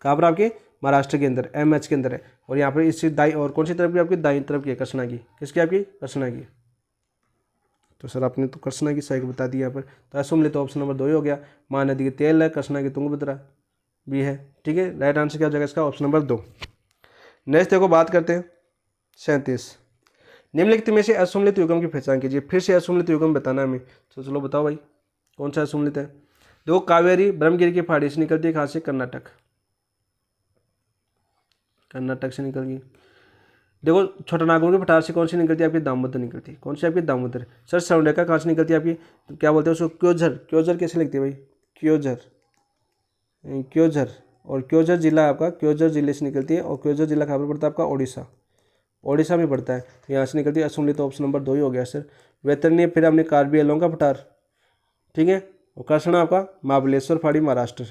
कहाँ पर आपके, महाराष्ट्र के अंदर, MH के अंदर है। और यहाँ पर इससे दाई, और कौन सी तरफ की आपकी, दाई तरफ की है, कृष्णा की। किसकी आपकी, कृष्णा की। तो सर आपने तो कृष्णा की साइड बता दी यहाँ पर, तो असुम ले तो ऑप्शन नंबर 2 ही हो गया। महानदी की तेल है, कृष्णा की तुंगभद्रा भी है, ठीक है। राइट आंसर क्या हो जाएगा इसका, ऑप्शन नंबर 2। नेक्स्ट देखो बात करते हैं 37। निम्नलिखित में से असुम्मिलित युग्म की पहचान कीजिए। फिर से असुम्मिलित युग्म बताना है हमें, तो चलो बताओ भाई कौन सा असुम्मिलित है। देखो कावेरी ब्रह्मगिरी की पहाड़ी से निकलती है, कहाँ से? कर्नाटक, कर्नाटक से निकल गई। देखो छोटा नागपुर के पठार से कौन सी निकलती है? आपकी दामोदर निकलती है। कौन सी आपकी? दामोदर। सर स्वर्णरेखा कहाँ से निकलती है आपकी? तो क्या बोलते हैं उसको? क्योझर। क्योझर कैसे लिखते हैं भाई? क्योझर, क्योझर। और क्योझर जिला आपका, क्योझर जिले से निकलती है। और क्योझर जिला कहाँ पर पड़ता है आपका? ओडिशा, ओडिशा में पड़ता है। तो यहाँ से निकलती है असुम्मिलित, तो ऑप्शन नंबर 2 ही हो गया सर। वैतरणी फिर हमने कार्बी एलोंग का पठार, ठीक है। और कर्षणा आपका महाबलेश्वर पहाड़ी, महाराष्ट्र।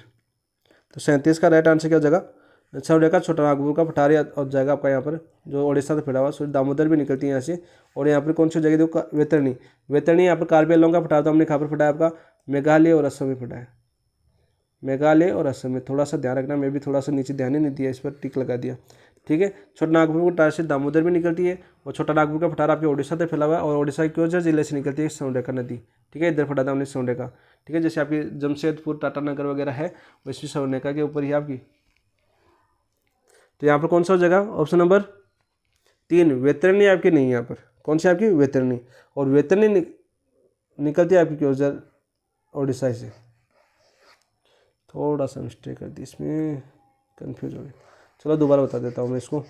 तो 37 का राइट आंसर क्या हो जाएगा? स्वर्णरेखा छोटा नागपुर का पठार और जाएगा आपका यहाँ पर, जो ओडिशा से फिरा हुआ। सॉरी दामोदर भी निकलती है यहाँ से। और यहाँ पर कौन सी जगह? देखो वैतरणी, वैतरणी यहाँ पर कार्बी एलोंग का पठार, तो हमने कहाँ पर फटा है आपका? मेघालय और असम में फटा है, मेघालय और असम में। थोड़ा सा ध्यान रखना, मैं भी थोड़ा सा नीचे ध्यान ही नहीं दिया, इस पर टिक लगा दिया, ठीक है। छोटा नागपुर के पठार से दामोदर भी निकलती है। और छोटा नागपुर का पठार आपके ओडिशा से फैला हुआ है। और ओडिशा के क्योझर जिले से निकलती है स्वर्णरेखा नदी, ठीक है। इधर फटा था हमने स्वर्णरेखा, ठीक है। जैसे आपकी जमशेदपुर, टाटानगर वगैरह है, वैसे स्वर्णरेखा के ऊपर ही आपकी। तो यहाँ पर कौन सा हो जाएगा? ऑप्शन नंबर 3 वैतरणी आपकी नहीं है यहाँ पर। कौन सी आपकी? वैतरणी। और वैतरणी निकलती है आपकी क्योझर, ओडिशा से। थोड़ा सा मिस्टेक कर दी इसमें, कंफ्यूज हो गया। चलो दोबारा बता देता हूँ मैं इसको।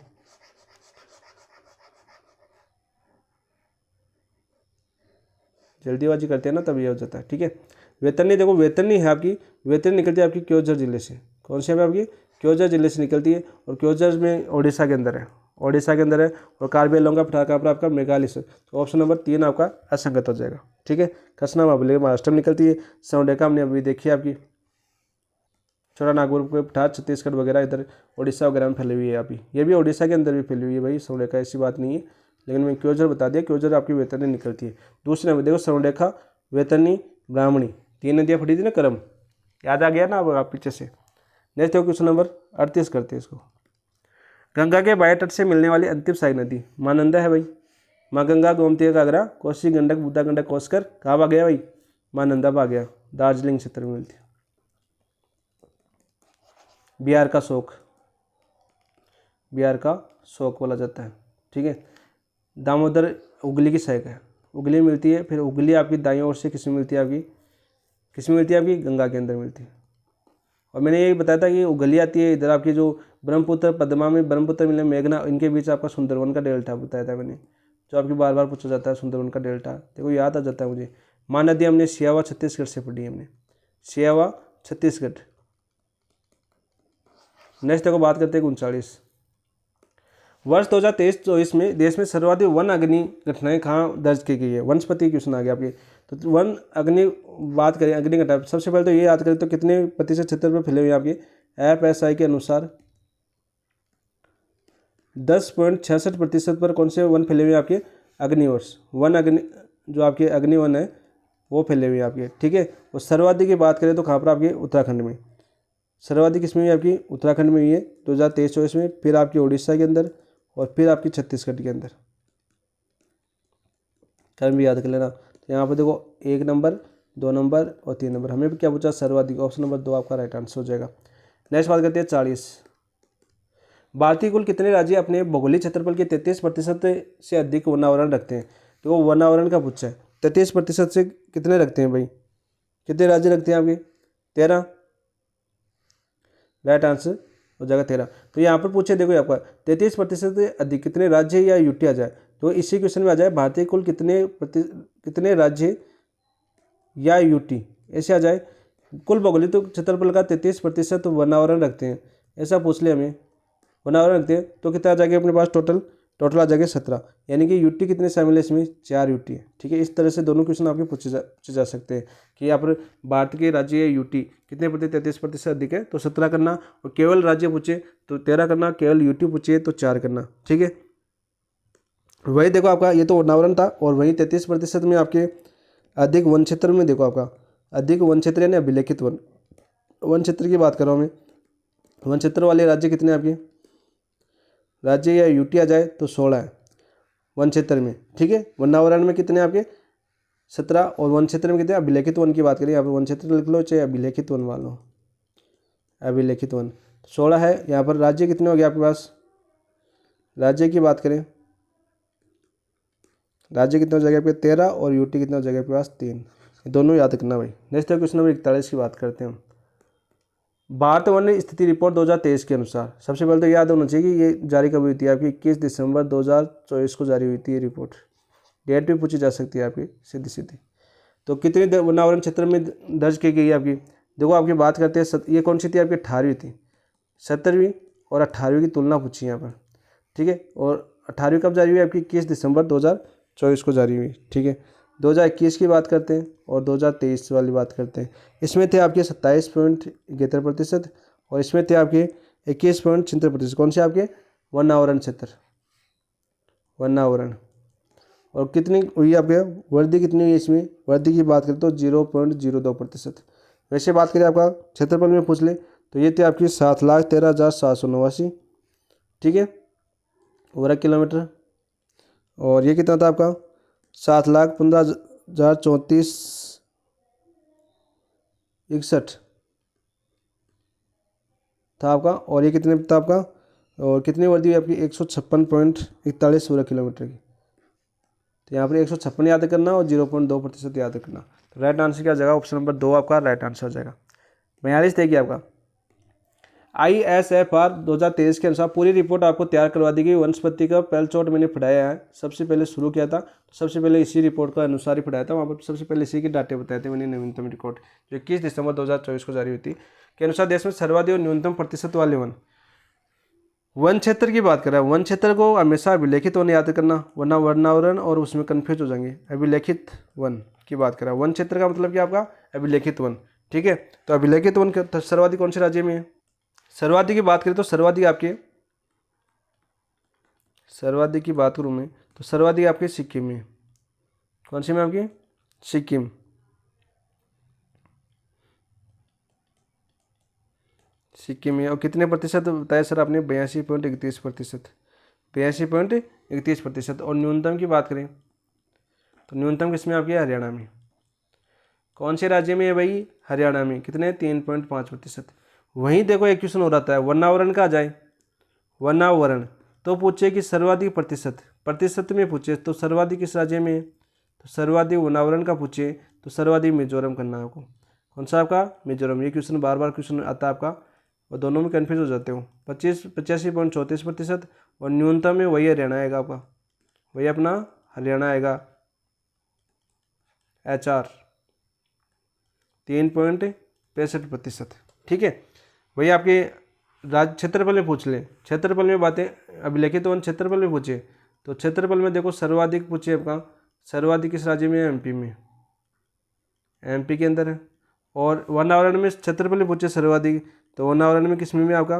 जल्दीबाजी करते हैं ना, तब ये हो जाता है, ठीक है। वैतरणी, देखो वैतरणी है आपकी, वैतरणी निकलती है आपकी क्योझर जिले से। कौन सी है आपकी? क्योझर जिले से निकलती है। और क्योझर में ओडिशा के अंदर है, ओडिशा के अंदर है। और कार्बी एलोंग का पठार कहाँ पर आपका? मेघालय से। तो ऑप्शन नंबर 3 आपका असंगत हो जाएगा, ठीक है। कसना महाबली महाराष्ट्र में निकलती है। स्वर्णरेखा हमने अभी देखी है आपकी, छोटा नागपुर के पठार छत्तीसगढ़ वगैरह इधर उड़ीसा वगैरह में फैली हुई है अभी। ये भी उड़ीसा के अंदर भी फैली हुई है भाई स्वर्णरेखा, ऐसी बात नहीं है। लेकिन मैं क्योझर बता दिया, क्योझर आपकी वैतरणी निकलती है। दूसरे नंबर देखो स्वर्णरेखा, वैतरणी, ब्राह्मणी, 3 नदियाँ फटी थी ना, कर्म, याद आ गया ना अब आप पीछे से। नेक्स्ट देखो क्वेश्चन नंबर 38 करते हैं इसको। गंगा के बाएं तट से मिलने वाली अंतिम सहायक नदी महानंदा है भाई। माँ गंगा, गोमती घाघरा, कोसी, गंडक, बुद्धा गंडक, कोसकर, कहाँ आ गया भाई? महानंदा आ गया, दार्जिलिंग क्षेत्र में मिलती है। बिहार का शोक, बिहार का शोक बोला जाता है, ठीक है। दामोदर उगली की सहायक है, उगली मिलती है। फिर उगली आपकी दाईं ओर से किसमें मिलती है? आपकी किसमें मिलती है? आपकी गंगा के अंदर मिलती है। और मैंने ये बताया था कि उगली आती है इधर आपकी, जो ब्रह्मपुत्र, पद्मा में ब्रह्मपुत्र मिले, मेघना, इनके बीच आपका सुंदरवन का डेल्टा बताया था मैंने, जो आपकी बार बार पूछा जाता है सुंदरवन का डेल्टा। देखो याद आ जाता है मुझे। महानदी हमने सियावा छत्तीसगढ़ से पढ़ी, हमने सियावा छत्तीसगढ़। नेक्स्ट देखो बात करते हैं 39। वर्ष 2023-24 में देश में सर्वाधिक वन अग्नि घटनाएं कहाँ दर्ज की गई है? वनस्पति क्वेश्चन आ गया आपके। तो वन अग्नि, बात करें अग्नि घटना, सबसे पहले तो ये याद करें तो कितने प्रतिशत क्षेत्र पर फैले हुए हैं आपके? FSI के अनुसार 10.66% पर कौन से वन फैले हुए हैं आपके? अग्निवर्ष, वन अग्नि, जो आपके अग्निवन है वो फैले हुए हैं आपके, ठीक है। और सर्वाधिक की बात करें तो कहाँ पर? आपके उत्तराखंड में। सर्वाधिक किसमें हुई आपकी? उत्तराखंड में हुई है 2023-24 में। फिर आपकी उड़ीसा के अंदर, और फिर आपकी छत्तीसगढ़ के अंदर। कर्म भी याद कर लेना। तो यहाँ पर देखो 1 नंबर, 2 नंबर और 3 नंबर। हमें भी क्या पूछा? सर्वाधिक। ऑप्शन नंबर 2 आपका राइट आंसर हो जाएगा। नेक्स्ट बात करते हैं 40। भारतीय कुल कितने राज्य अपने भौगोलिक क्षेत्रफल के 33% से अधिक वनावरण रखते हैं? तो वो वनावरण का पूछा है। 33% से कितने रखते हैं भाई? कितने राज्य रखते हैं आपके? 13, राइट आंसर हो जाएगा 13। तो यहाँ पर पूछे देखो आपका 33% से अधिक कितने राज्य या यूटी आ जाए, तो इसी क्वेश्चन में आ जाए भारतीय कुल कितने राज्य या यूटी, ऐसे आ जाए। कुल भौगोलिक तो क्षेत्रफल का 33% वनावरण रखते हैं, ऐसा पूछ ले हमें, वनावरण रखते हैं तो कितना आ जाएगा अपने पास? टोटल आ जाएगा 17। यानी कि यूटी कितने शामिल है इसमें? 4 यूटी है, ठीक है। इस तरह से दोनों क्वेश्चन आपके पूछे जा सकते हैं कि यहाँ पर भारत के राज्य या यूटी कितने प्रतिशत? 33% अधिक है तो 17 करना। और केवल राज्य पूछे तो 13 करना, केवल यूटी पूछे तो 4 करना, ठीक है। वही देखो आपका ये तो वनावरण था, और वही 33% में आपके अधिक वन क्षेत्र में देखो आपका अधिक वन क्षेत्र यानी अभिलेखित वन क्षेत्र की बात कर रहा हूँ मैं। वन क्षेत्र वाले राज्य कितने आपके? राज्य या यूटी आ जाए तो 16 है वन क्षेत्र में, ठीक है। वनावरण में कितने आपके? 17। और वन क्षेत्र में कितने? अभिलेखित वन की बात करें, यहाँ पर वन क्षेत्र लिख लो चाहे अभिलेखित वन मान लो, अभिलेखित वन 16 है। यहाँ पर राज्य कितने हो गए आपके पास? राज्य की बात करें राज्य कितना हो जाएगा आपके 13 और यूटी कितना हो जाएगा आपके पास 3। दोनों याद रखना भाई। नेक्स्ट है क्वेश्चन नंबर 41 की बात करते हैं हम। भारत वन स्थिति रिपोर्ट 2023 के अनुसार सबसे पहले तो याद होना चाहिए कि ये जारी कब हुई थी आपकी 21 दिसंबर 2024 को जारी हुई थी ये रिपोर्ट। डेट भी पूछी जा सकती है आपकी सीधी सीधी। तो कितनी वनावरण क्षेत्र में दर्ज की गई आपकी, देखो आपकी बात करते हैं ये कौन सी थी आपकी 18वीं थी। 17वीं और 18वीं की तुलना पूछी यहाँ पर, ठीक है। और 18वीं कब जारी हुई आपकी 21 दिसंबर 2024 को जारी हुई, ठीक है। 2021 की बात करते हैं और 2023 वाली बात करते हैं। इसमें थे आपके 27.71% और इसमें थे आपके 21.76%। कौन से आपके वनावरण क्षेत्र, वनावरण। और कितनी हुई आपके वृद्धि कितनी हुई इसमें, वृद्धि की बात करें तो 0.02%। वैसे बात करें आपका क्षेत्रफल में पूछ ले तो ये थी आपकी 7,13,789, ठीक है, वर्ग किलोमीटर। और ये कितना था आपका 7,15,34,61 था आपका। और ये कितने था आपका, और कितनी वृद्धि हुई आपकी 156.41 वर्ग किलोमीटर की। तो यहाँ पर 156 याद करना और 0.2% याद करना। तो राइट आंसर क्या हो जाएगा, ऑप्शन नंबर 2 आपका राइट आंसर हो जाएगा। 42 देखिए आपका ISFR 2023 के अनुसार पूरी रिपोर्ट आपको तैयार करवा दी गई। वनस्पति का पहलचोट मैंने पढ़ाया है, सबसे पहले शुरू किया था तो सबसे पहले इसी रिपोर्ट का अनुसार ही पढ़ाया था। वहाँ पर सबसे पहले इसी के डाटे बताए थे मैंने। नवीनतम रिपोर्ट जो 21 दिसंबर 2024 को जारी हुई थी के अनुसार देश में सर्वाधिक और न्यूनतम प्रतिशत वाले वन क्षेत्र की बात कर रहा है। वन क्षेत्र को हमेशा अभिलेखित वन याद करना, वरना वनावरण और उसमें कन्फ्यूज हो जाएंगे। अभिलेखित वन की बात कर रहा है। वन क्षेत्र का मतलब क्या आपका अभिलेखित वन, ठीक है। तो अभिलेखित वन सर्वाधिक कौन से राज्य में है, सर्वाधिक की बात करें तो सर्वाधिक आपके, सर्वाधिक की बात करूँ मैं तो सर्वाधिक आपके सिक्किम में। कौन सी में आपकी, सिक्किम। सिक्किम में। और कितने प्रतिशत बताया सर आपने, 82.31%। 82.31%। और न्यूनतम की बात करें तो न्यूनतम किसमें आपकी, हरियाणा में। कौन से राज्य में है भाई, हरियाणा में। कितने, 3.5%। वहीं देखो एक क्वेश्चन हो रहा है वनावरण का आ जाए, वनावरण तो पूछे कि सर्वाधिक प्रतिशत, प्रतिशत में पूछे तो सर्वाधिक किस राज्य में है, तो सर्वाधिक वनावरण का पूछे तो सर्वाधिक मिजोरम करना है आपको। कौन सा आपका, मिजोरम। ये क्वेश्चन बार बार क्वेश्चन आता है आपका और दोनों में कन्फ्यूज हो जाते हो। 85.34% और न्यूनतम में वही हरियाणा आएगा आपका, वही अपना हरियाणा आएगा। HR 3.65%, ठीक है। वही आपके राज्य क्षेत्रफल में पूछ ले, क्षेत्रफल में बातें अभिलेखित वन क्षेत्रफल में पूछे तो क्षेत्रफल में देखो सर्वाधिक पूछे आपका, सर्वाधिक किस राज्य में है, MP में, MP के अंदर है। और वनावरण में क्षेत्रफल में पूछे सर्वाधिक तो वनावरण में किस में आपका,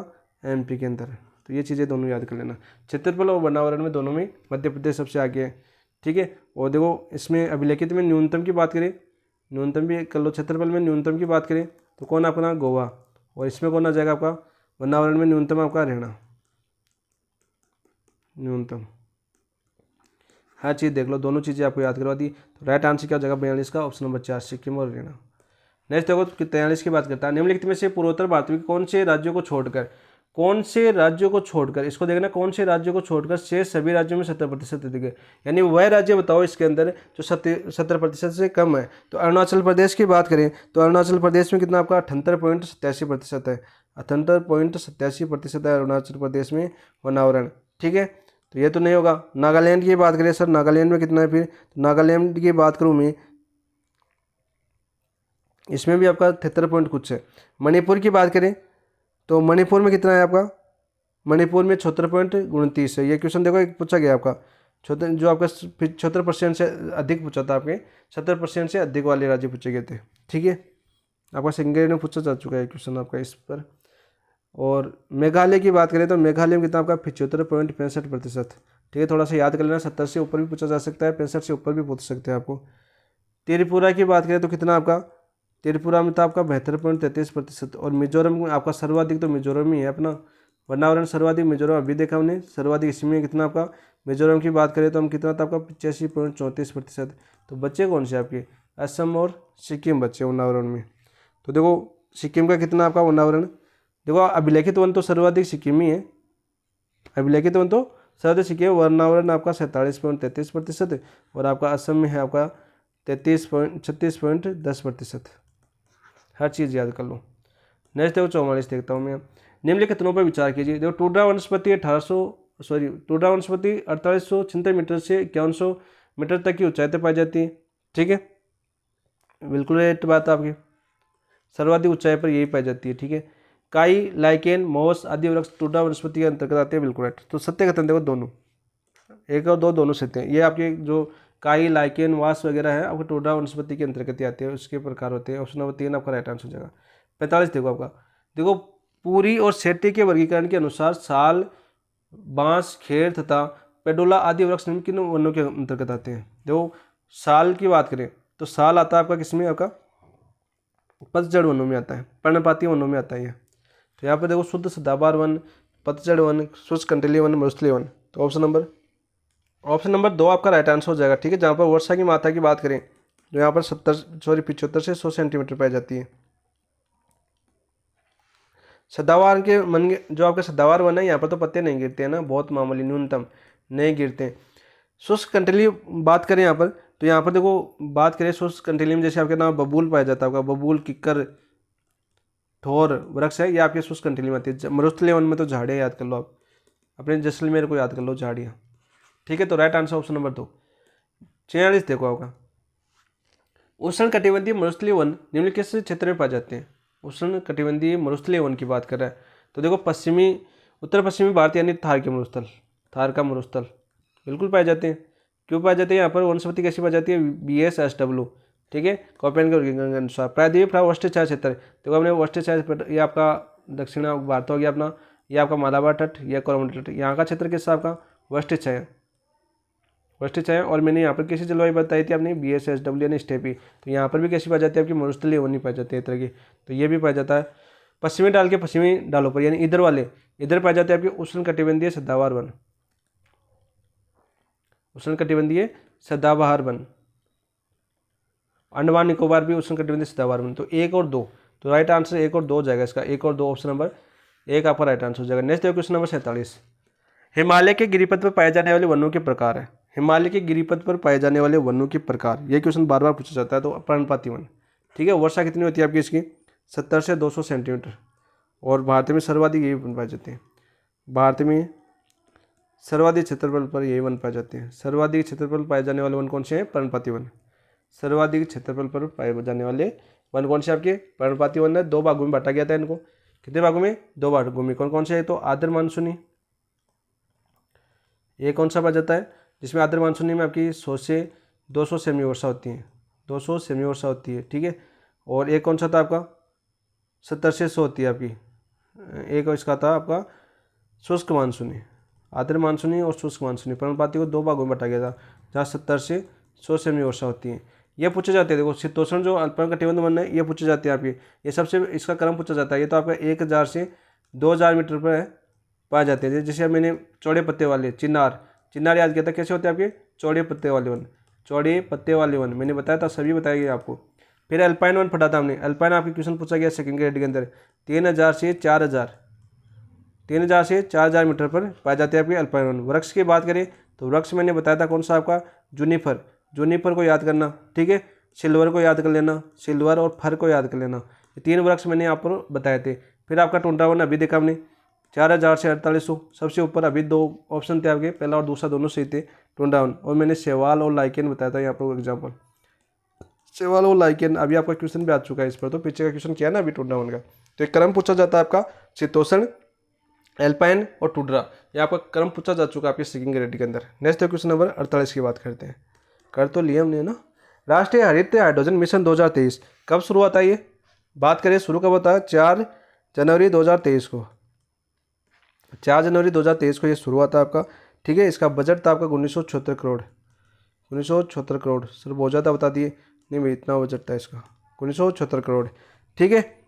MP के अंदर है। तो ये चीज़ें दोनों याद कर लेना, क्षेत्रफल और वनावरण में दोनों में मध्य प्रदेश सबसे आगे है, ठीक है। और देखो इसमें अभिलेखित में न्यूनतम की बात करें, न्यूनतम भी कर लो। क्षेत्रफल में न्यूनतम की बात करें तो कौन अपना, गोवा। और इसमें कौन आ जाएगा आपका, वनावरण में न्यूनतम आपका हरियाणा, न्यूनतम। हर चीज़ देख लो, दोनों चीज़ें आपको याद करवा दी। तो राइट आंसर क्या हो जाएगा 42 का, ऑप्शन नंबर 4 सिक्किम और हरियाणा। नेक्स्ट देखो 43 की बात करता है। निम्नलिखित में से पूर्वोत्तर भारत में कौन से राज्यों को छोड़कर, कौन से राज्यों को छोड़कर, इसको देखना, कौन से राज्यों को छोड़कर शेष सभी राज्यों में 70% अधिक है। यानी वह राज्य बताओ इसके अंदर जो 70% से कम है। तो अरुणाचल प्रदेश की बात करें तो अरुणाचल प्रदेश में कितना आपका 78.87% है। 78.87% है अरुणाचल प्रदेश में वनावरण, ठीक है। तो ये तो नहीं होगा। नागालैंड की बात करें सर, नागालैंड में कितना है फिर, तो नागालैंड की बात करूँ मैं, इसमें भी आपका 73 पॉइंट कुछ है। मणिपुर की बात करें तो मणिपुर में कितना है आपका, मणिपुर में 76.29 है। ये क्वेश्चन देखो एक पूछा गया आपका, जो आपका 76% से अधिक पूछा था आपके, 70% से अधिक वाले राज्य पूछे गए थे, ठीक है। आपका सिंगल में पूछा जा चुका है क्वेश्चन आपका इस पर। और मेघालय की बात करें तो मेघालय में कितना आपका 75.65%, ठीक है। थोड़ा सा याद कर लेना, 70 से ऊपर भी पूछा जा सकता है, 65 से ऊपर भी पूछ सकते हैं आपको। त्रिपुरा की बात करें तो कितना आपका, त्रिपुरा में तो आपका 72.33%। और मिजोरम में आपका सर्वाधिक तो मिजोरम ही है अपना, वनावरण सर्वाधिक मिजोरम अभी देखा हमने, सर्वाधिक इसमें कितना आपका, मिजोरम की बात करें तो हम कितना था आपका 85.34%। तो बच्चे कौन से आपके, असम और सिक्किम बच्चे वनावरण में। तो देखो सिक्किम का कितना आपका वनावरण, देखो अभिलेखित वन तो सर्वाधिक सिक्किम ही है, अभिलेखित वन तो सर्वाधिक सिक्के वर्णावरण आपका 47.33% और आपका असम में है आपका 36.10%। हर चीज़ याद कर लो। नेक्स्ट देखो 44 देखता हूँ मैं। निम्नलिखित कथनों पर विचार कीजिए। देखो टुंड्रा वनस्पति 4896 मीटर से 5100 मीटर तक की ऊंचाई तक पाई जाती है। ठीक है, बिल्कुल राइट बात आपकी, सर्वाधिक ऊंचाई पर यही पाई जाती है। ठीक है, काई, लाइकेन, मॉस आदि वृक्ष टुंड्रा वनस्पति के अंतर्गत आते हैं। बिल्कुल राइट। तो सत्य कथन देखो दोनों, एक और दो दोनों सत्य हैं। ये आपके जो काई, लाइकेन, वास वगैरह है आपको टुंड्रा वनस्पति के अंतर्गत ही आते हैं, उसके प्रकार होते हैं। ऑप्शन नंबर 3 आपका राइट आंसर हो जाएगा। 45 देखो आपका, देखो पूरी और सेठी के वर्गीकरण के अनुसार साल, बांस, खेर तथा पेडोला आदि वृक्ष निम्न किन वनों के अंतर्गत आते हैं। देखो साल की बात करें तो साल आता है आपका किसमें, आपका पतझड़ वनों में आता है, पर्णपाती वनों में आता है ये। तो यहाँ पे देखो शुद्ध सदाबहार वन, पतझड़ वन, शुष्क कंटीली वन, मरुस्थलीय वन। तो ऑप्शन नंबर 2 आपका राइट आंसर हो जाएगा। ठीक है, जहाँ पर वर्षा की मात्रा की बात करें तो यहाँ पर 75 से 100 सेंटीमीटर पाई जाती है। सदाबहार के मन जो आपके सदाबहार वन है यहाँ पर तो पत्ते नहीं गिरते हैं ना, बहुत मामूली, न्यूनतम नहीं गिरते हैं। शुष्क कंटीली बात करें यहाँ पर तो यहाँ पर देखो बात करें शुष्क कंटीली में जैसे आपके नाम बबूल पाया जाता है, बबूल, किक्कर, ठोर वृक्ष है, ये आपके शुष्क कंटीली में आती है। मरुस्थलीय वन में तो झाड़ियाँ याद कर लो आप, अपने जैसलमेर को याद कर लो, झाड़ियाँ। ठीक है, तो राइट आंसर ऑप्शन नंबर 2। 46 देखो आपका, उष्ण कटिबंधीय मरुस्थलीय वन निम्नलिखित किस क्षेत्र में पाए जाते हैं। उष्ण कटिबंधीय मरुस्थलीय वन की बात कर रहा है तो देखो उत्तर पश्चिमी भारत यानी थार का मरुस्थल बिल्कुल पाए जाते हैं। क्यों पाए जाते हैं यहाँ पर, वनस्पति कैसी पाई जाती है, BSSW। ठीक है, कॉपेन के वर्गीकरण के अनुसार प्रायद्वीप वष्टछाया क्षेत्र, देखो हमने वष्टछाया, ये आपका दक्षिण भारत हो गया अपना, ये आपका मालाबार तट, यह कोरोमंडल तट, यहाँ का क्षेत्र किस आपका वष्टछाया। और मैंने यहाँ पर कैसी जलवायु बताई थी आपने, BSSW यानी स्टेपी। तो यहाँ पर भी कैसी पाई जाती है आपकी, मरुस्थलीय वन पाई जाती है तरह की। तो ये भी पाया जाता है पश्चिमी ढाल के पश्चिमी ढालों पर, यानी इधर पाए जाते हैं आपके उष्ण कटिबंधीय सदाबहार वन, उष्ण कटिबंधीय सदाबहार वन। अंडमान निकोबार भी उष्ण कटिबंधीय सदाबहार वन। तो 1 और 2, तो राइट आंसर 1 और 2 हो जाएगा इसका, 1 और 2 ऑप्शन नंबर 1 आपका राइट आंसर हो जाएगा। नेक्स्ट देखो क्वेश्चन नंबर 47, हिमालय के गिरिपथ पर पाए जाने वाले वनों के प्रकार है। हिमालय के गिरिपथ पर पाए जाने वाले वनों के प्रकार, ये क्वेश्चन बार बार पूछा जाता है। तो पर्णपाती वन। ठीक है, वर्षा कितनी होती है आपकी इसकी, 70 से 200 सेंटीमीटर। और भारत में सर्वाधिक यही वन पाए जाते हैं, भारत में सर्वाधिक क्षेत्रफल पर यही वन पाए जाते हैं। सर्वाधिक क्षेत्रफल पाए जाने वाले वन कौन से हैं, पर्णपाती वन। सर्वाधिक क्षेत्रफल पर पाए जाने वाले वन कौन से आपके, पर्णपाती वन है। 2 भागों में बांटा गया था इनको, कितने भागों में, 2 भागों में। कौन कौन से है, तो आर्द्र मानसूनी, ये कौन सा पाया जाता है, जिसमें आर्द्र मानसूनी में आपकी 100 से 200 सेमी वर्षा होती है, 200 सेमी वर्षा होती है। ठीक है, और एक कौन सा था आपका, 70 से 100 होती है आपकी। एक इसका था आपका शुष्क मानसूनी, आर्द्र मानसूनी और शुष्क मानसूनी। पर्णपाती को 2 भागों में बांटा गया था, जहाँ 70 से 100 सेमी वर्षा होती है। ये पूछे जाते हैं, देखो शीतोष्ण जो अल्पाइन कटिबंध वन है ये पूछे जाते हैं आपके, ये सबसे इसका क्रम पूछा जाता है। ये तो आपका 1000 से 2000 मीटर पर पाए जाते हैं। जैसे मैंने चौड़े पत्ते वाले चिन्नार याद किया था, कैसे होते हैं आपके, चौड़े पत्ते वाले वन, चौड़े पत्ते वाले वन मैंने बताया था, सभी बताया गया आपको। फिर अल्पाइन वन पढ़ा था हमने, अल्पाइन आपके क्वेश्चन पूछा गया सेकंड ग्रेड के अंदर, 3000 से 4000 मीटर पर पाए जाते हैं आपके अल्पाइन वन। वृक्ष की बात करें तो वृक्ष मैंने बताया था कौन सा आपका, जूनिपर को याद करना। ठीक है, सिल्वर को याद कर लेना, सिल्वर और फर को याद कर लेना, ये 3 वृक्ष मैंने आप पर बताए थे। फिर आपका टुंड्रा वन अभी देखा हमने, 4000 से 4800, सबसे ऊपर अभी 2 ऑप्शन थे आपके, पहला और दूसरा दोनों सही थे, टुंड्रा वन। और मैंने शैवाल और लाइकेन बताया था यहाँ पर एग्जाम्पल, शैवाल और लाइकेन। अभी आपका क्वेश्चन भी आ चुका है इस पर, तो पीछे का क्वेश्चन क्या है ना अभी टुंड्रा वन का। तो एक क्रम पूछा जाता है आपका शीतोष्ण, एल्पाइन और टुंड्रा, ये आपका क्रम पूछा जा चुका है आपके सेकंड ग्रेड के अंदर। नेक्स्ट क्वेश्चन नंबर 48 की बात करते हैं, कर तो लिया हमने ना। राष्ट्रीय हरित हाइड्रोजन मिशन 2023 कब शुरू होता है, ये बात करें शुरू कब होता है, 4 जनवरी 2023 को, 4 जनवरी 2023 को ये शुरू हुआ था आपका। ठीक है, इसका बजट था आपका 1976 करोड़, 1976 करोड़। सर बहुत ज़्यादा बता दिए, नहीं भाई इतना बजट था इसका, 1976 करोड़। ठीक है,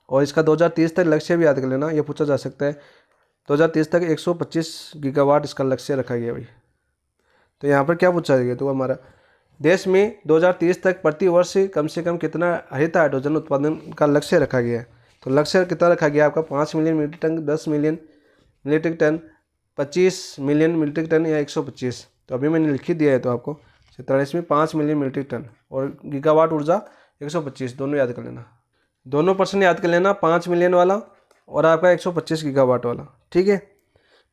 और इसका 2030 तक लक्ष्य भी याद कर लेना, ये पूछा जा सकता है। 2030 तक 125 गीगावाट इसका लक्ष्य रखा गया भाई। तो यहाँ पर क्या पूछा गया, तो हमारा देश में 2030 तक प्रति वर्ष कम से कम कितना हरित हाइड्रोजन उत्पादन का लक्ष्य रखा गया है। तो लक्ष्य कितना रखा गया आपका, 5 million metric tonne, 10 million metric tonne, 25 million metric tonne या 125, तो अभी मैंने लिख ही दिया है तो आपको 47 में 5 मिलियन मीट्रिक टन और गीगावाट ऊर्जा 125, दोनों याद कर लेना, दोनों पर्सन याद कर लेना, 5 मिलियन वाला और आपका 125 गीगावाट वाला, ठीक है।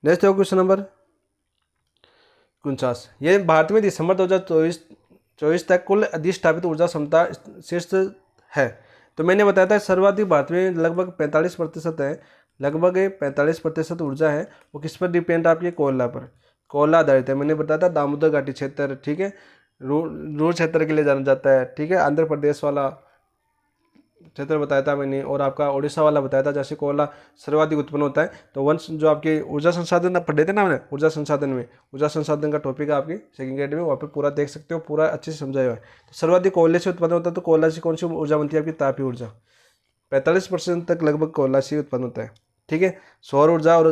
नेक्स्ट है क्वेश्चन नंबर 49। ये भारत में दिसंबर 2024 तक कुल अधिष्ठापित ऊर्जा क्षमता शीर्ष है। तो मैंने बताया था सर्वाधिक भारत में लगभग 45% है, लगभग 45% ऊर्जा है वो किस पर डिपेंड है, आपके कोयला पर, कोयला आधारित है। मैंने बताया था दामोदर घाटी क्षेत्र, ठीक है, रूर क्षेत्र के लिए जाना जाता है, ठीक है, आंध्र प्रदेश वाला क्षेत्र बताया था मैंने, और आपका उड़ीसा वाला बताया था, जैसे कोयला सर्वाधिक उत्पन्न होता है। तो वंश जो आपके ऊर्जा संसाधन पढ़े थे ना मैंने, ऊर्जा संसाधन में, ऊर्जा संसाधन का टॉपिक है आपके सेकंड ग्रेड में, वहाँ पे पूरा देख सकते हो, पूरा अच्छे से समझाया हुआ है। तो सर्वाधिक कोयले से उत्पन्न होता है, तो कोयला से कौन सी ऊर्जा बनती है, आपकी तापीय ऊर्जा, 45% तक लगभग कोयला से उत्पन्न होता है, ठीक है। सौर ऊर्जा और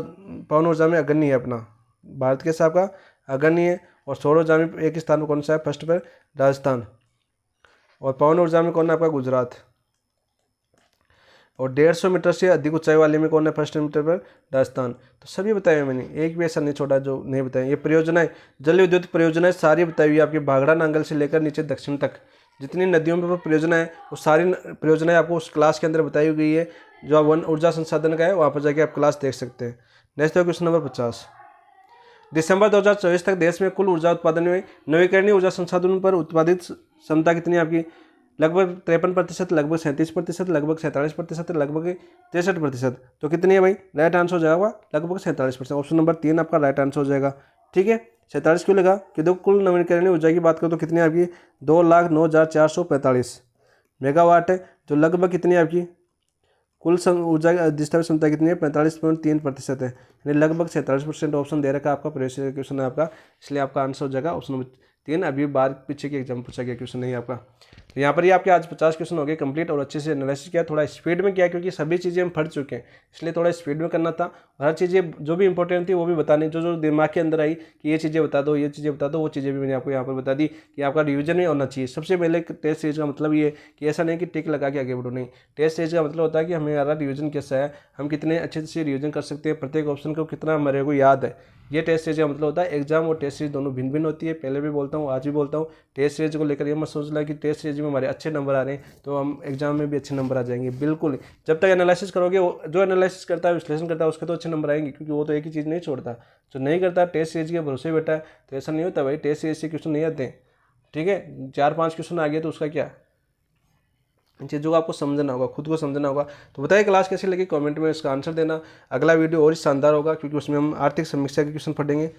पवन ऊर्जा में अग्रणी है अपना भारत के साथ का अग्रणी है, और सौर ऊर्जा में एक स्थान पर कौन सा है, फर्स्ट पर राजस्थान, और पवन ऊर्जा में कौन है आपका गुजरात, और 150 मीटर से अधिक ऊंचाई वाले में कौन है, फर्स्ट मीटर पर राजस्थान। तो सभी बताए मैंने, एक भी ऐसा नहीं छोड़ा जो नहीं बताया। ये परियोजनाएं, जल विद्युत परियोजनाएं सारी बताई हुई है आपकी, भागड़ा नांगल से लेकर नीचे दक्षिण तक जितनी नदियों पर परियोजना है वो सारी परियोजनाएं आपको उस क्लास के अंदर बताई गई है, जो वन ऊर्जा संसाधन का है वहाँ पर जाके आप क्लास देख सकते हैं। नेक्स्ट है क्वेश्चन नंबर 50। दिसंबर 2024 तक देश में कुल ऊर्जा उत्पादन में नवीकरणीय ऊर्जा संसाधनों पर उत्पादित क्षमता कितनी है आपकी, लगभग 53%, लगभग 37%, लगभग 47%, लगभग 63%। तो कितनी है भाई, राइट आंसर हो जाएगा लगभग 47%। ऑप्शन नंबर 3 आपका राइट आंसर हो जाएगा, ठीक है। 47 क्यों लगा कि देखो कुल नवीकरणीय ऊर्जा की बात करो तो कितनी है आपकी, 2,09,445 मेगावाट है, जो लगभग कितनी है आपकी कुल ऊर्जा की अधिष्ठापित क्षमता कितनी है, 45.3% है, यानी लगभग 47% ऑप्शन दे रखा है आपका, प्रीवियस ईयर क्वेश्चन है आपका, इसलिए आपका आंसर हो जाएगा ऑप्शन नंबर 3। अभी बार पीछे की एग्जाम पूछा गया क्वेश्चन नहीं आपका। तो यहाँ पर ये आपके आज 50 क्वेश्चन हो गए कंप्लीट, और अच्छे से एनालिसिस किया, थोड़ा स्पीड में किया क्योंकि सभी चीज़ें हम पढ़ चुके हैं, इसलिए थोड़ा स्पीड में करना था, और हर चीज़ें जो भी इंपॉर्टेंट थी वो भी बतानी, जो दिमाग के अंदर आई कि ये चीज़ें बता दो, ये चीज़ें बता दो, वो चीज़ें भी मैंने आपको यहाँ पर बता दी कि आपका रिविजन में होना चाहिए। सबसे पहले टेस्ट सीरीज का मतलब ये कि ऐसा नहीं कि टिक लगा के आगे बढ़ो, नहीं, टेस्ट सीरीज का मतलब होता है कि हमारा रिविजन कैसा है, हम कितने अच्छे से रिविजन कर सकते हैं, प्रत्येक ऑप्शन को कितना हमारे को याद है। ये टेस्ट सीरीज का मतलब होता है। एग्जाम और टेस्ट सीरीज दोनों भिन्न भिन्न होती है, पहले भी बोलता हूँ आज भी बोलता हूँ। टेस्ट सीरीज को लेकर ये मत सोच ला कि टेस्ट सीरीज में हमारे अच्छे नंबर आ रहे हैं तो हम एग्जाम में भी अच्छे नंबर आ जाएंगे, बिल्कुल। जब तक एनालिसिस करोगे, जो एनालिसिस करता है, विश्लेषण करता है, उसके तो अच्छे नंबर आएंगे, क्योंकि वो तो एक ही चीज़ नहीं छोड़ता। जो नहीं करता टेस्ट सीरीज के भरोसे बैठा है तो ऐसा नहीं होता भाई, टेस्ट सीरीज से क्वेश्चन नहीं आते हैं, ठीक है। 4-5 क्वेश्चन आ गए तो उसका क्या, इन चीज़ों को आपको समझना होगा, खुद को समझना होगा। तो बताइए क्लास कैसी लगी, कमेंट में इसका आंसर देना। अगला वीडियो और ही शानदार होगा, क्योंकि उसमें हम आर्थिक समीक्षा के क्वेश्चन पढ़ेंगे,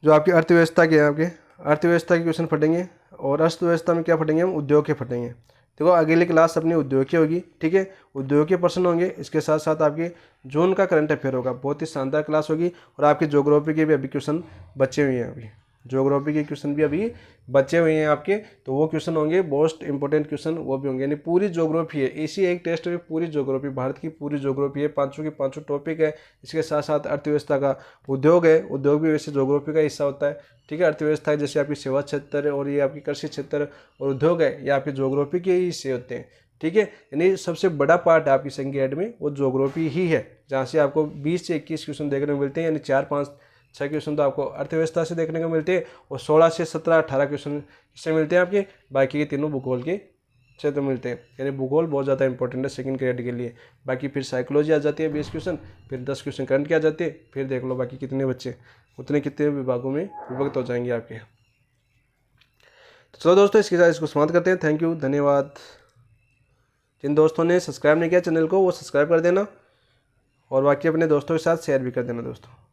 जो आपकी अर्थव्यवस्था के, आपके अर्थव्यवस्था के क्वेश्चन पढ़ेंगे, और अर्थव्यवस्था में क्या पढ़ेंगे हम, उद्योग के पढ़ेंगे। देखो अगली क्लास अपनी उद्योग की होगी, ठीक है, उद्योग के पर्सन होंगे, इसके साथ साथ आपके जून का करंट अफेयर होगा, बहुत ही शानदार क्लास होगी। और आपकी ज्योग्राफी के भी अभी क्वेश्चन बचे हुए हैं, अभी ज्योग्राफी के क्वेश्चन भी अभी बचे हुए हैं आपके, तो वो क्वेश्चन होंगे मोस्ट इंपॉर्टेंट क्वेश्चन, वो भी होंगे। यानी पूरी ज्योग्राफी है, इसी एक टेस्ट में पूरी ज्योग्राफी, भारत की पूरी ज्योग्राफी है, पाँचों के पाँचों टॉपिक है। इसके साथ साथ अर्थव्यवस्था का उद्योग है, उद्योग भी वैसे ज्योग्राफी का हिस्सा होता है, ठीक है। अर्थव्यवस्था जैसे आपकी सेवा क्षेत्र और ये आपकी कृषि क्षेत्र और उद्योग है, ये आपके ज्योग्राफी के ही हिस्से होते हैं, ठीक है। यानी सबसे बड़ा पार्ट है आपकी संघीय एड में वो ज्योग्राफी ही है, जहाँ से आपको 20 से 21 क्वेश्चन देखने को मिलते हैं, यानी 4-5-6 क्वेश्चन तो आपको अर्थव्यवस्था से देखने को मिलते हैं, और 16 से 17-18 क्वेश्चन इससे मिलते हैं आपके, बाकी के तीनों भूगोल के क्षेत्र मिलते हैं। यानी भूगोल बहुत ज़्यादा इंपॉर्टेंट है सेकंड ग्रेड के लिए। बाकी फिर साइकोलॉजी आ जाती है 20 क्वेश्चन, फिर 10 क्वेश्चन करंट के आ जाते हैं, फिर देख लो बाकी कितने बच्चे, उतने कितने विभागों में विभक्त हो जाएंगे आपके। तो चलो दोस्तों, इसके साथ इसको समाप्त करते हैं। थैंक यू, धन्यवाद। जिन दोस्तों ने सब्सक्राइब नहीं किया चैनल को वो सब्सक्राइब कर देना, और बाकी अपने दोस्तों के साथ शेयर भी कर देना दोस्तों।